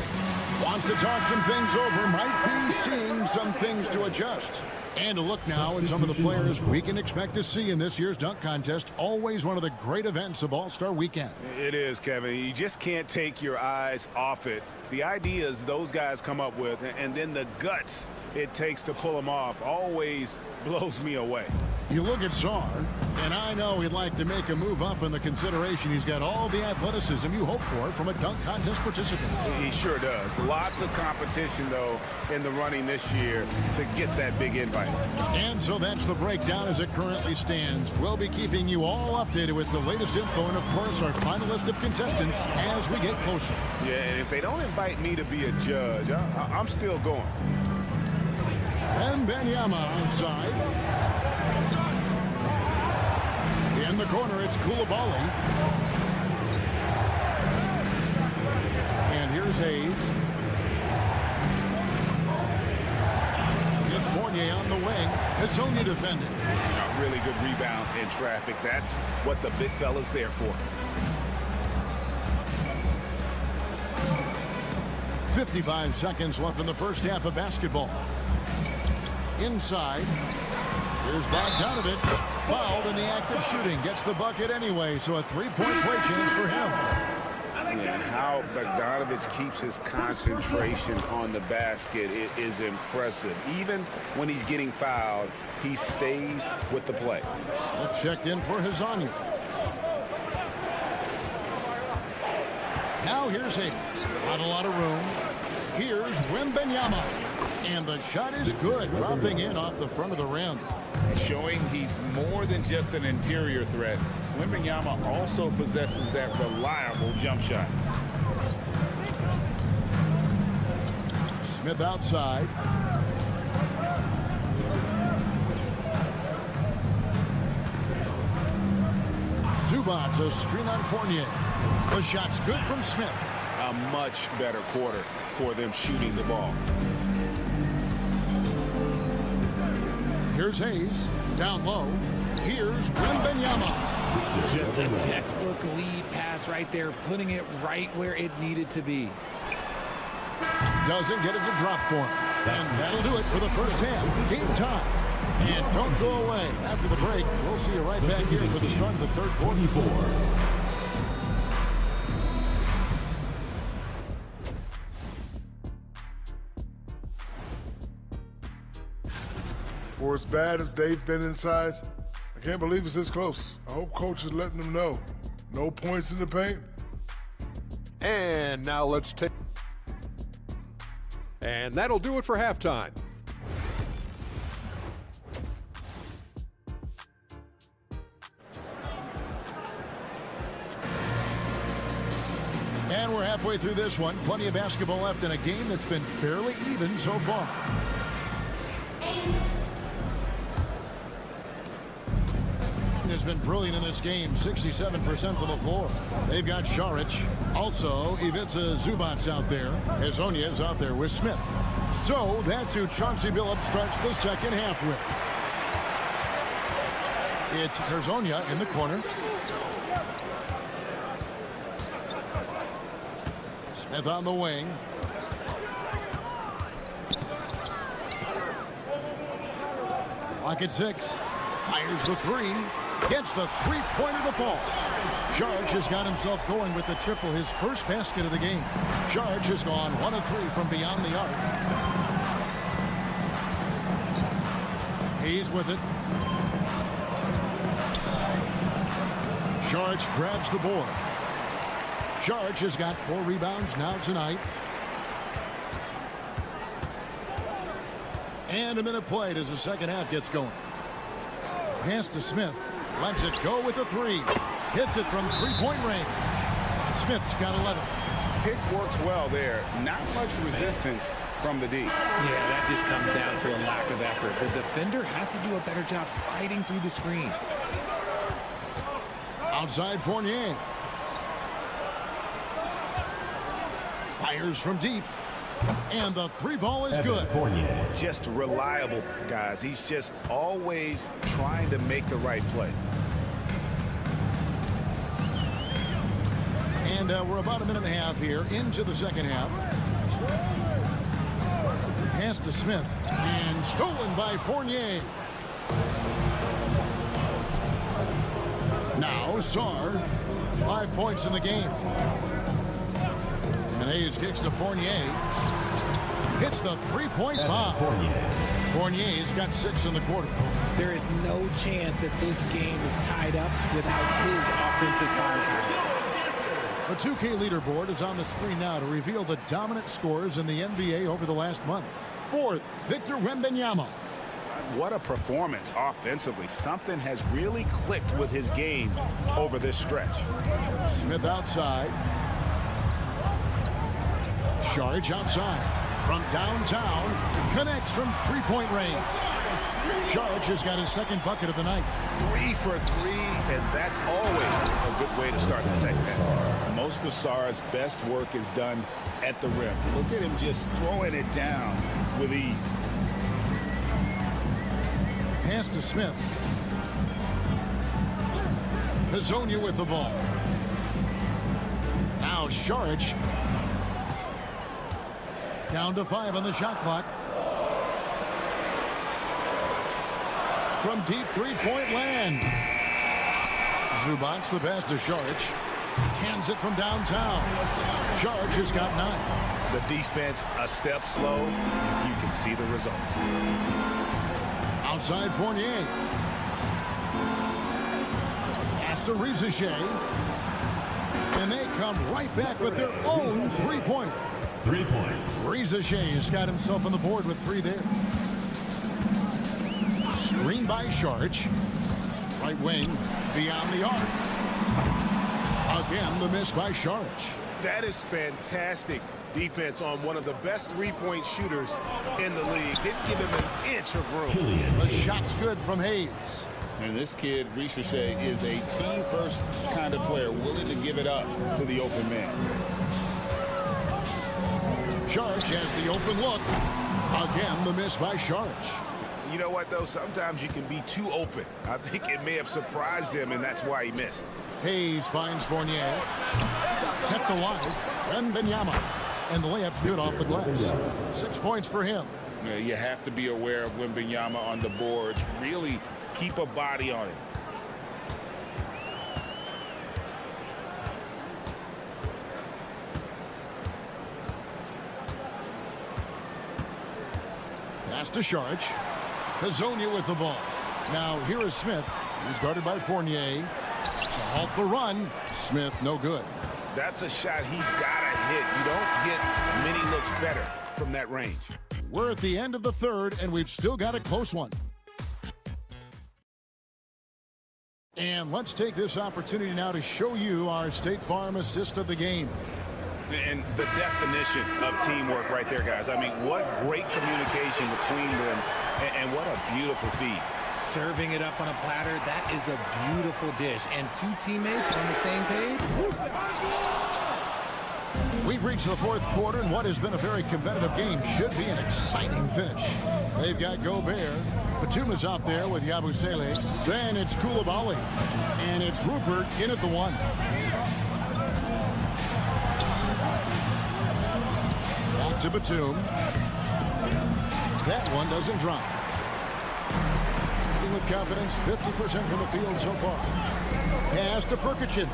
Wants to talk some things over. Might be seeing some things to adjust. And a look now at some of the players we can expect to see in this year's dunk contest. Always one of the great events of All-Star Weekend. It is, Kevin. You just can't take your eyes off it. The ideas those guys come up with, and then the guts it takes to pull them off, always blows me away. You look at Czar, and I know he'd like to make a move up in the consideration. He's got all the athleticism you hope for from a dunk contest participant. He sure does. Lots of competition, though, in the running this year to get that big invite. And so that's the breakdown as it currently stands. We'll be keeping you all updated with the latest info and, of course, our final list of contestants as we get closer. Yeah, and if they don't invite me to be a judge, I'm still going. And Wembanyama outside. In the corner, it's Koulibaly. And here's Hayes. It's Fournier on the wing. Hazonia defending. A really good rebound in traffic. That's what the big fella's there for. 55 seconds left in the first half of basketball. Inside. Here's Bogdanovic. Fouled in the act of shooting. Gets the bucket anyway, so a three-point play chance for him. And how Bogdanovic keeps his concentration on the basket, it is impressive. Even when he's getting fouled, he stays with the play. Smith checked in for Hazonia. Now here's Hayes. Not a lot of room. Here's Wembanyama. And the shot is good, dropping in off the front of the rim. Showing he's more than just an interior threat. Wembanyama also possesses that reliable jump shot. Smith outside. Zubac, a screen on Fournier. The shot's good from Smith. A much better quarter for them shooting the ball. Here's Hayes. Down low. Here's Wembanyama. Just a textbook lead pass right there, putting it right where it needed to be. Doesn't get it to drop for him. And that'll do it for the first half. Game time. And don't go away. After the break, we'll see you right back here for the start of the third quarter. For as bad as they've been inside, I can't believe it's this close. I hope coach is letting them know. No points in the paint. And now let's take... And that'll do it for halftime. And we're halfway through this one. Plenty of basketball left in a game that's been fairly even so far. Has been brilliant in this game, 67% from the floor. They've got Šarić. Also, Ivica Zubac out there. Hazonia is out there with Smith. So that's who Chauncey Billups starts the second half with. It's Hazonia in the corner. Smith on the wing. Clock at 6. Fires the three. Gets the three-pointer to fall. Šarić has got himself going with the triple, his first basket of the game. Šarić has gone 1 of 3 from beyond the arc. He's with it. Sharge grabs the board. Sharge has got 4 rebounds now tonight. And a minute played as the second half gets going. Pass to Smith. Lets it go with a 3. Hits it from three-point range. Smith's got 11. Pick works well there. Not much resistance from the D. Yeah, that just comes down to a lack of effort. The defender has to do a better job fighting through the screen. Outside Fournier. Fires from deep. And the 3 ball is good. Just reliable, guys. He's just always trying to make the right play. And we're about a minute and a half here into the second half. Pass to Smith. And stolen by Fournier. Now Sarr. 5 points in the game. And Hayes kicks to Fournier. Hits the 3-point bomb. Fournier's got 6 in the quarter. There is no chance that this game is tied up without his offensive firepower. The 2K leaderboard is on the screen now to reveal the dominant scores in the NBA over the last month. 4th, Victor Wembanyama. What a performance offensively. Something has really clicked with his game over this stretch. Smith outside. Sharge outside. From downtown. Connects from three-point range. Sharge has got his second bucket of the night. 3 for 3, and that's always a good way to start the second half. Most of Sarr's best work is done at the rim. Look at him just throwing it down with ease. Pass to Smith. Hazonia with the ball. Now Sharge. Down to 5 on the shot clock. From deep three-point land. Zubac's the pass to Sharge. Hands it from downtown. Sharge has got 9. The defense a step slow. You can see the results. Outside Fournier. Pass to Rizichet. And they come right back with their own three-pointer. 3 points. Rizichet has got himself on the board with 3 there. Screen by Sharge. Right wing beyond the arc. Again, the miss by Sharge. That is fantastic defense on one of the best three-point shooters in the league. Didn't give him an inch of room. The shot's good from Hayes. And this kid, Rizichet, is a team-first kind of player, willing to give it up to the open man. Sharge has the open look. Again, the miss by Sharge. You know what, though? Sometimes you can be too open. I think it may have surprised him, and that's why he missed. Hayes finds Fournier. Kept alive. Wembanyama. And the layup's good off the glass. 6 points for him. You have to be aware of Wembanyama on the boards. Really keep a body on him. Pass to Sharge. Hazonia with the ball. Now here is Smith. He's guarded by Fournier. To halt the run. Smith no good. That's a shot he's got to hit. You don't get many looks better from that range. We're at the end of the third, and we've still got a close one. And let's take this opportunity now to show you our State Farm assist of the game. And the definition of teamwork right there, guys. I mean, what great communication between them, and what a beautiful feed. Serving it up on a platter, that is a beautiful dish. And 2 teammates on the same page. We've reached the fourth quarter, and what has been a very competitive game should be an exciting finish. They've got Gobert. Batuma's out there with Yabusele. Then it's Koulibaly. And it's Rupert in at the 1. Back to Batum. That one doesn't drop. With confidence, 50% from the field so far. Pass to Perkichin.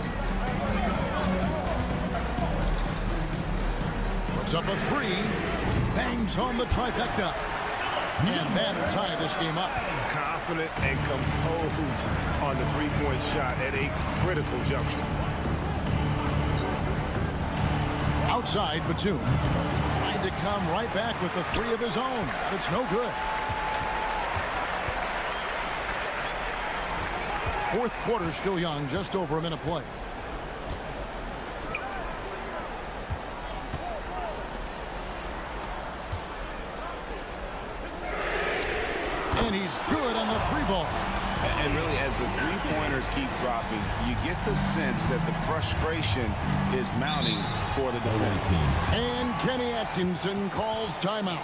Puts up a 3. Bangs home the trifecta. And that'll tie this game up. confident and composed on the three-point shot at a critical juncture. Outside, Batum trying to come right back with the three of his own, but it's no good. Fourth quarter still young, just over a minute play. And he's good on the three ball. And really, as the three-pointers keep dropping, you get the sense that the frustration is mounting for the defense. And Kenny Atkinson calls timeout.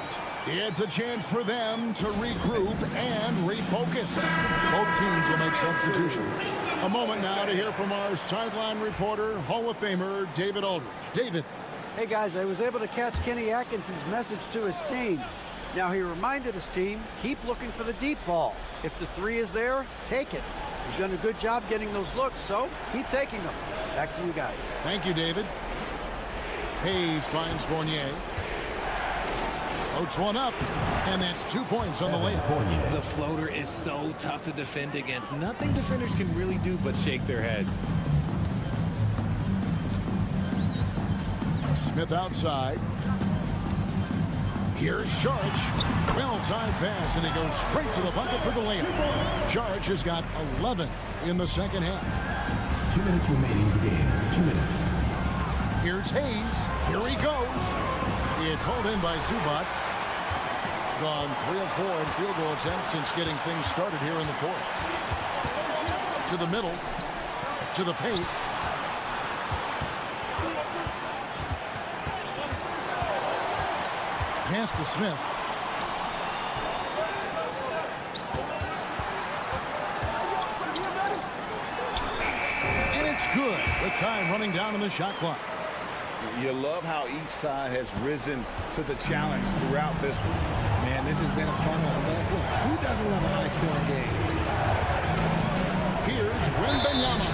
It's a chance for them to regroup and refocus. Both teams will make substitutions. A moment now to hear from our sideline reporter, Hall of Famer David Aldridge. David. Hey, guys, I was able to catch Kenny Atkinson's message to his team. Now, he reminded his team, keep looking for the deep ball. If the three is there, take it. You've done a good job getting those looks, so keep taking them. Back to you guys. Thank you, David. Hayes finds Fournier. Floats one up, and that's 2 points on the layup. The floater is so tough to defend against. Nothing defenders can really do but shake their heads. Smith outside. Here's Sharch. Well-timed pass, and he goes straight to the bucket for the layup. Sharch has got 11 in the second half. 2 minutes remaining in the game. 2 minutes. Here's Hayes. Here he goes. It's hauled in by Zubac. Gone 3 of 4 in field goal attempts since getting things started here in the fourth. To the middle. To the paint. Pass to Smith. And it's good with time running down on the shot clock. You love how each side has risen to the challenge throughout this one. Man, this has been a fun one. But look, who doesn't love a high-scoring game? Here's Wembanyama.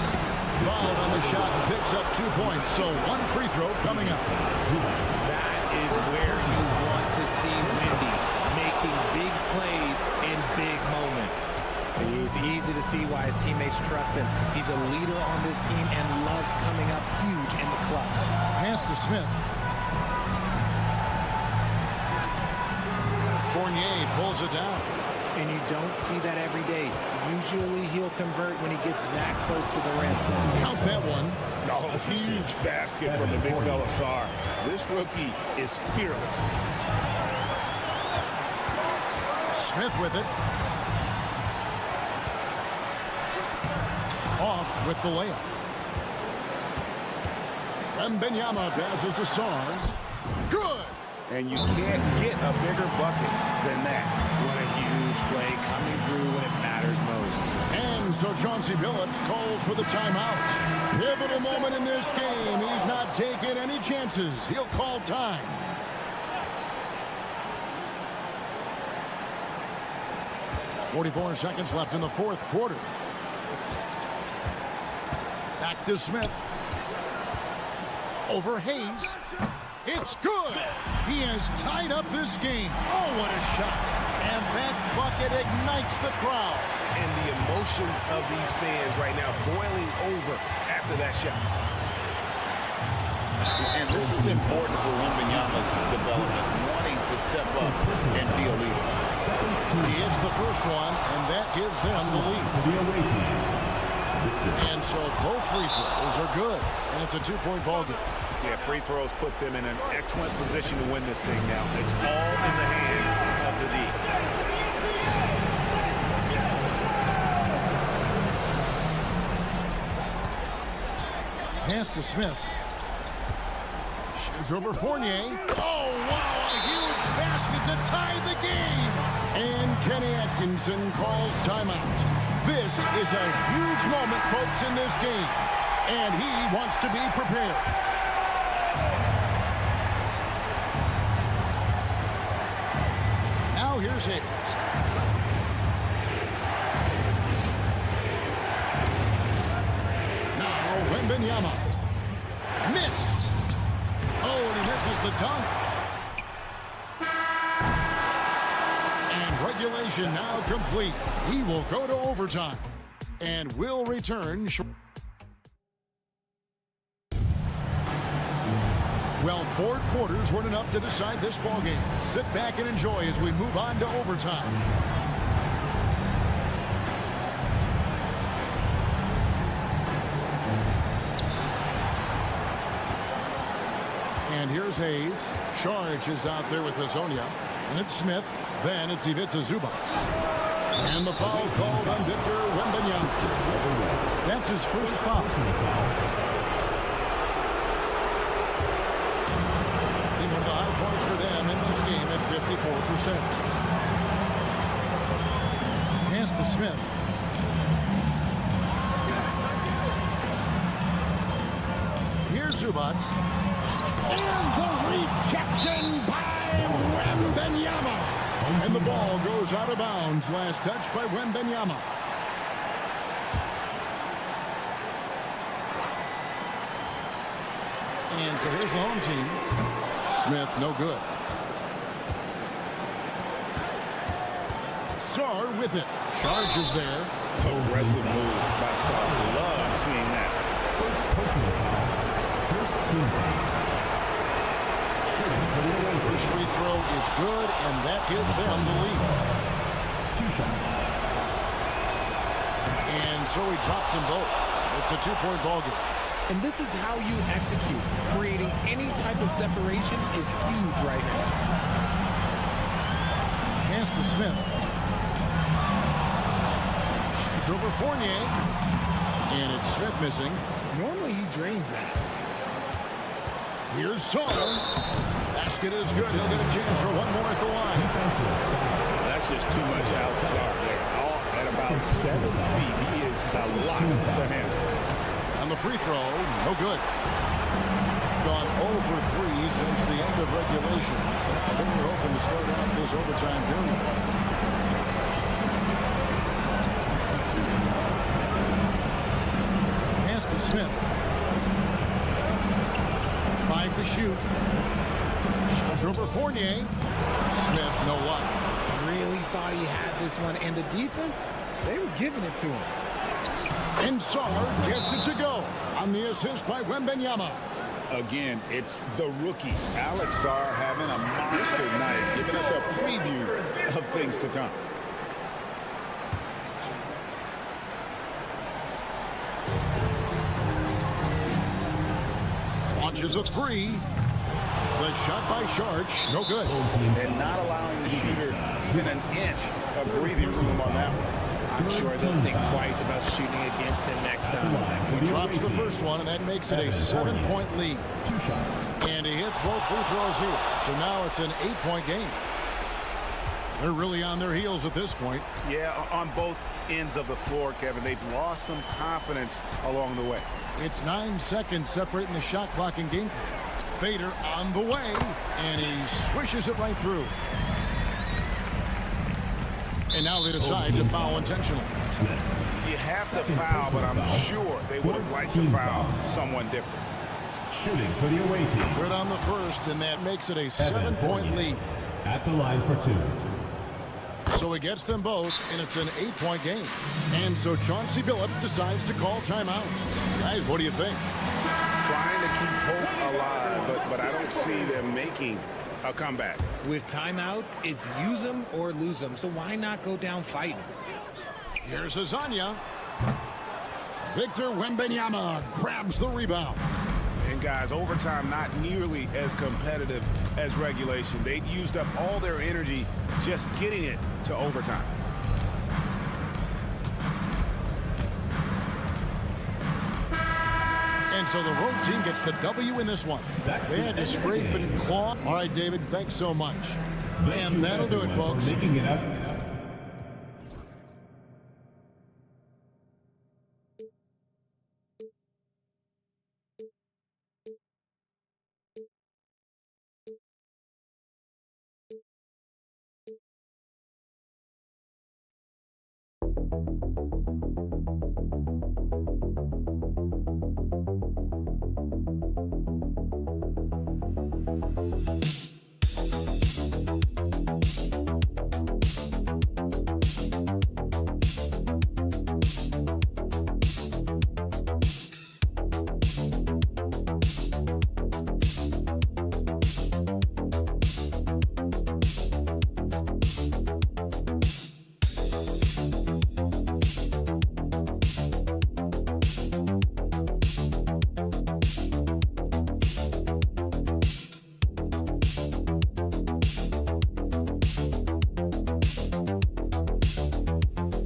Fouled on the shot and picks up 2 points. So one free throw coming up. That is where you want to see Wemby making big plays in big moments. See, it's easy to see why his teammates trust him. He's a leader on this team and loves coming up huge in the clutch. Pass to Smith. Fournier pulls it down. And you don't see that every day. Usually he'll convert when he gets that close to the rim. Count that one. Oh, huge basket from the big fella Sar. This rookie is fearless. Smith with it. Off with the layup. Wembanyama passes to Sar. Good. And you can't get a bigger bucket than that. What a huge play coming through when it matters most. And so Chauncey Billups calls for the timeout. Pivotal moment in this game. He's not taking any chances. He'll call time. .44 seconds left in the fourth quarter. Back to Smith. Over Hayes. It's good. He has tied up this game. Oh, what a shot. And that bucket ignites the crowd. And the emotions of these fans right now boiling over after that shot. And this is important for Wembanyama's development, wanting to step up and be a leader. He hits the first one, and that gives them the lead. And so both free throws are good, and it's a 2-point ball game. Yeah, free throws put them in an excellent position to win this thing now. It's all in the hands of the D. Pass to Smith. Shoots over Fournier. Oh, wow, a huge basket to tie the game. And Kenny Atkinson calls timeout. This is a huge moment, folks, in this game. And he wants to be prepared. Now here's Hayes. Now Wembanyama. Missed. Oh, and he misses the dunk. And regulation Possession now complete. We will go to overtime. And we'll return. Well, 4 quarters weren't enough to decide this ball game. Sit back and enjoy as we move on to overtime. And here's Hayes. Charge is out there with Hazonia. And it's Smith. Then it's Ivica Zubac. And the foul called on Victor Wembanyama. That's his first foul. One of the high points for them in this game at 54%. Pass to Smith. Here's Zubac. And the rejection by Wembanyama. And the ball goes out of bounds. Last touch by Wembanyama. And so here's the home team. Smith, no good. Sarr with it. Charge is there. Aggressive move by Sarr. Love seeing that. First personal foul. First team foul. First free throw is good, and that gives them the lead. 2 shots. And so he drops them both. It's a 2-point ball game. And this is how you execute. Creating any type of separation is huge right now. Pass to Smith. Shoots over Fournier. And it's Smith missing. Normally he drains that. Here's Sarr. Basket is good. He'll get a chance for one more at the line. That's just too much Alex Sarr there. All at about 7 feet. He is a lot to handle. On the free throw, no good. Gone 0 for 3 since the end of regulation. They were hoping to start out this overtime period. Pass to Smith. 5 to shoot. Shots over Fournier. Smith, no luck. Really thought he had this one, and the defense, they were giving it to him. And Sarr gets it to go on the assist by Wembanyama. Again, it's the rookie, Alex Sarr, having a monster night, giving us a preview of things to come. Launches a 3. The shot by Sharch, no good. And not allowing the shooter in an inch of breathing room on that one. I'm sure they'll think twice about shooting against him next time. He drops the first one, and that makes it a 7-point lead. 2 shots. And he hits both free throws here. So now it's an 8-point game. They're really on their heels at this point. Yeah, on both ends of the floor, Kevin. They've lost some confidence along the way. It's 9 seconds separating the shot clock and game. Fader on the way, and he swishes it right through. And now they decide to foul intentionally. You have to foul, but I'm sure they would have liked to foul someone different. Shooting for the away team. Good on the first, and that makes it a 7-point lead. At the line for 2. So he gets them both, and it's an 8-point game. And so Chauncey Billups decides to call timeout. Guys, what do you think? Trying to keep hope alive, but I don't see them making a comeback. With timeouts, it's use them or lose them. So why not go down fighting? Here's Hazonia. Victor Wembanyama grabs the rebound. And guys, overtime not nearly as competitive as regulation. They'd used up all their energy just getting it to overtime. And so the road team gets the W in this one. They had to scrape and claw. All right, David, thanks so much. And that'll do it, folks. Making it up